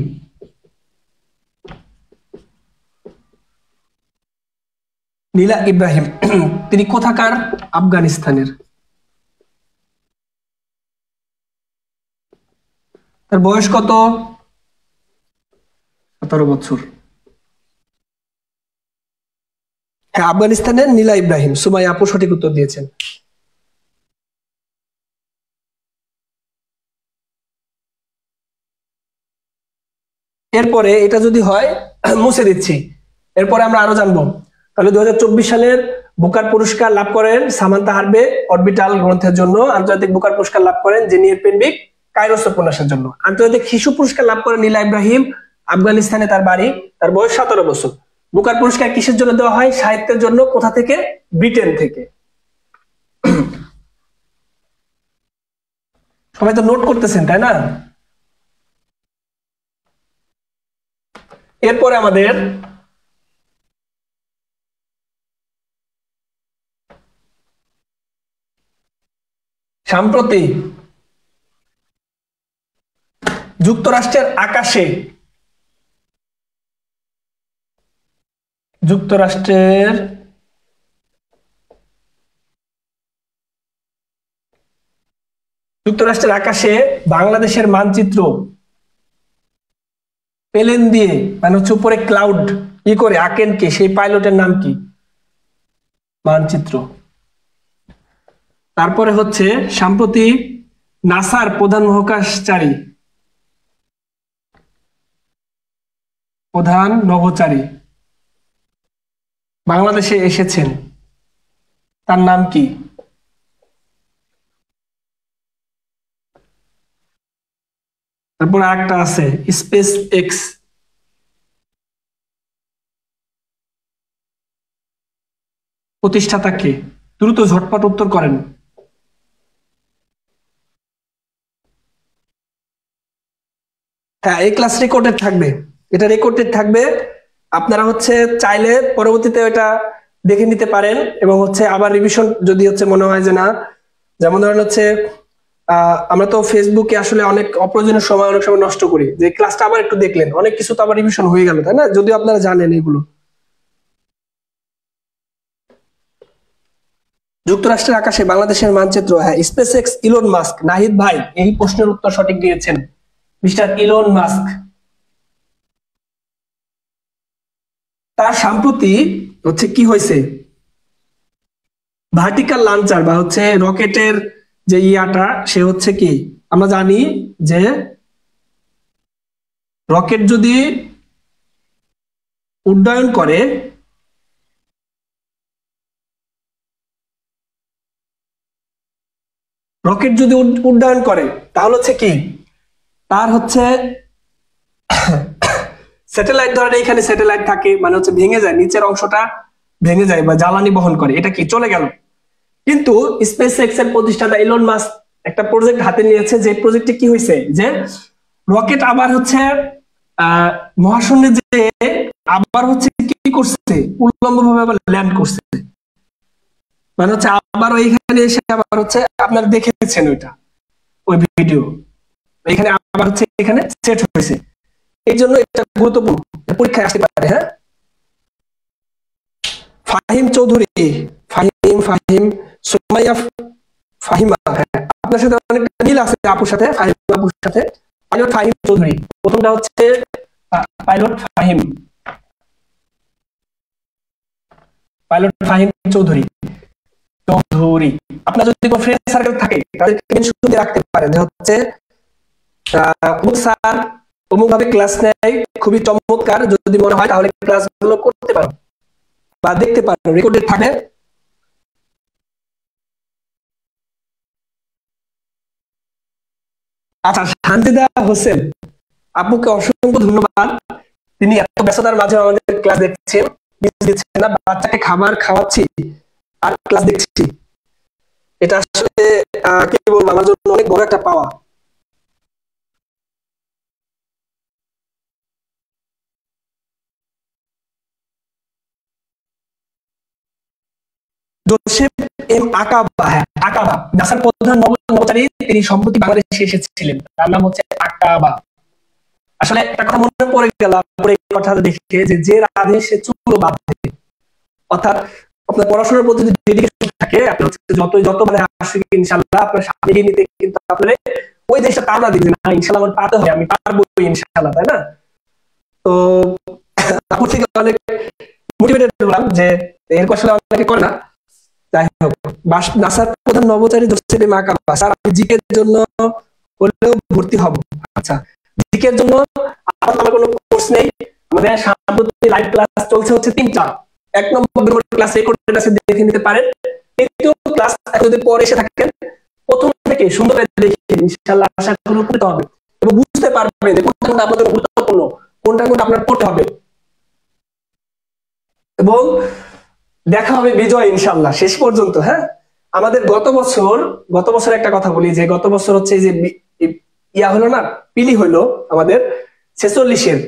নীলা ইব্রাহিম তিনি কোথাকার? আফগানিস্তানের। তার বয়স কত? 17 বছর। হ্যাঁ আফগানিস্তানের নীলা ইব্রাহিম। সুমাই আপু সঠিক উত্তর দিয়েছেন। এরপরে এটা যদি হয় মুছে দিচ্ছি, এরপরে আমরা আরো জানবো। তাহলে 2024 সালের বুকার পুরস্কার লাভ করেন সামান্থা হারবে অরবিটাল গ্রন্থের জন্য, আন্তর্জাতিক বুকার পুরস্কার লাভ করেন জেনি এরপেন্ডিক কাইরোস উপন্যাসের জন্য, আন্তর্জাতিক শিশু পুরস্কার লাভ করেন নীলা ইব্রাহিম, আফগানিস্তানে তার বাড়ি, তার বয়স 17 বছর। বুকার পুরস্কার কিসের জন্য দেওয়া হয়? সাহিত্যের জন্য। কোথা থেকে? ব্রিটেন থেকে। সবাই তো নোট করতেছেন তাই না? এরপরে আমাদের সম্প্রতি যুক্তরাষ্ট্রের আকাশে, যুক্তরাষ্ট্রের যুক্তরাষ্ট্রের আকাশে বাংলাদেশের মানচিত্র প্লেন দিয়ে, মানে হচ্ছে উপরে ক্লাউড ই করে আঁকেন কে? সেই পাইলটের নাম কি? মানচিত্র। তারপরে হচ্ছে সম্প্রতি নাসার প্রধান মহাকাশচারী, প্রধান নভোচারী বাংলাদেশে এসেছেন, তার নাম কি? তারপর আরেকটা আছে স্পেস এক্স, প্রতিষ্ঠাতা কে? দ্রুত ঝটপট উত্তর করেন। হ্যাঁ, এই ক্লাস রেকর্ডেড থাকবে, এটা রেকর্ডেড থাকবে। আপনারা হচ্ছে চাইলে পরবর্তীতে এটা দেখে নিতে পারেন, এবং হচ্ছে আবার রিভিশন যদি হচ্ছে মনে হয় যে না, যেমন ধরেন হচ্ছে আমরা তো ফেসবুকে আসলে অনেক অপ্রয়োজনীয় সময় অনেক সময় নষ্ট করি, যে ক্লাসটা আবার একটু দেখলেন, অনেক কিছু তো আবার রিভিশন হয়ে গেল, তাই না? যদিও আপনারা জানেন এগুলো। যুক্তরাষ্ট্রের আকাশে বাংলাদেশের মানচিত্র, হ্যাঁ space x, Elon Musk. Nahid ভাই এই প্রশ্নের উত্তর সঠিক দিয়েছেন, মিস্টার ইলন মাস্ক। তার সম্প্রতি হচ্ছে কি হয়েছে, ভার্টিক্যাল লঞ্চার বা হচ্ছে রকেটের যে ইয়াটা, সে হচ্ছে কি, আমরা জানি যে রকেট যদি উড্ডয়ন করে, রকেট যদি উড্ডয়ন করে তাহলে হচ্ছে কি, তার হচ্ছে স্যাটেলাইট, ধরেন এখানে স্যাটেলাইট থাকে, মানে হচ্ছে ভেঙে যায়, নিচের অংশটা ভেঙে যায় বা জ্বালানি বহন করে, এটা কি চলে গেল। কিন্তু স্পেস এক্স এর প্রতিষ্ঠাতা ইলন মাস্ক একটা প্রজেক্ট হাতে নিয়েছে, যে প্রজেক্টে কি হয়েছে, যে রকেট আবার হচ্ছে মহাশূন্যে যে আবার হচ্ছে কি করছে, উল্লম্ব ভাবে আবার ল্যান্ড করছে, মানে হচ্ছে আবার ওইখানে এসে আবার হচ্ছে আপনারা দেখেছেন ওইটা, ওই ভিডিও, এখানে আবার হচ্ছে এখানে সেট হয়েছে। এই জন্য এটা গুরুত্বপূর্ণ, পরীক্ষায় আসতে পারে। হ্যাঁ, ফাহিম চৌধুরী, ফাহিম ফাহিম সুমাইয়া ফাহিমা, হ্যাঁ আপনার সাথে অনেকটা মিল আছে আপুর সাথে, ফাহিম আপুর সাথে। পাইলট ফাহিম চৌধুরী, প্রথমটা হচ্ছে পাইলট ফাহিম, পাইলট ফাহিম চৌধুরী চৌধুরী। আপনার যদি কোনো ফ্রেন্ড সার্কেল থাকে তাদেরকে শুনতে রাখতে পারেন, যে হচ্ছে অমুক স্যার অমুক ভাবে ক্লাস নেয়, খুবই চমৎকার, যদি মনে হয় তাহলে ক্লাসগুলো করতে পারো বা দেখতে পারো, রেকর্ডেড থাকে। আচ্ছা, শান্তিদা হোসেন আপুকে অসংখ্য ধন্যবাদ, তিনি এত ব্যস্ততার মাঝে আমাদের ক্লাস দেখছেন, দিচ্ছেন না, বাচ্চাকে খাবার খাওয়াচ্ছি আর ক্লাস দেখছি, এটা আসলে কি বলবো, আমার জন্য অনেক বড় একটা পাওয়া। জোসেফ এম আকাবা, হ্যাঁ আকাবা, নাসার প্রধান নভোচারী, তিনি সম্প্রতি বাংলাদেশে এসেছিলেন, তার নাম হচ্ছে আকাবা। আসলে একটা কথা মনে পড়ে গেল এই কথা দেখে, যে যে রাধে সে চুলো বাঁধে, অর্থাৎ আপনার পড়াশোনার প্রতি যদি ডেডিকেশন থাকে, আপনি হচ্ছে যত মানে আসুক ইনশাআল্লাহ আপনার সামনে গিয়ে নিতে কিন্তু আপনার ওই জিনিসটা তাড়না দিবে, না ইনশাআল্লাহ আমার পারতে হবে, আমি পারবো ইনশাআল্লাহ, তাই না? তো তারপর থেকে অনেক মোটিভেটেড হলাম, যে এরকম আসলে অনেকে করে না। যাই হোক, নাসার প্রধান নভোচারী জোসেফ এম আকাবা, স্যার আমি জিকের জন্য হলেও ভর্তি হব। আচ্ছা, জিকের জন্য আমার কোনো কোর্স নেই, আমাদের সাম্প্রতিক লাইভ ক্লাস চলছে হচ্ছে 3টা। 1 নম্বর ক্লাস রেকর্ডেড আছে, দেখে নিতে পারেন। দ্বিতীয় ক্লাস যদি পরে এসে থাকেন, প্রথম থেকে সুন্দর দেখে ইনশাআল্লাহ আশা করি উপকৃত হবে এবং বুঝতে পারবেন যে কোনটা আপনাদের গুরুত্বপূর্ণ, কোনটা আপনার পড়তে হবে। এবং দেখা হবে বিজয় ইনশাআল্লাহ শেষ পর্যন্ত। হ্যাঁ, আমাদের গত বছর একটা কথা বলি, যে গত বছর হচ্ছে যে ইয়া হলো না, পিলি হলো আমাদের 46-এর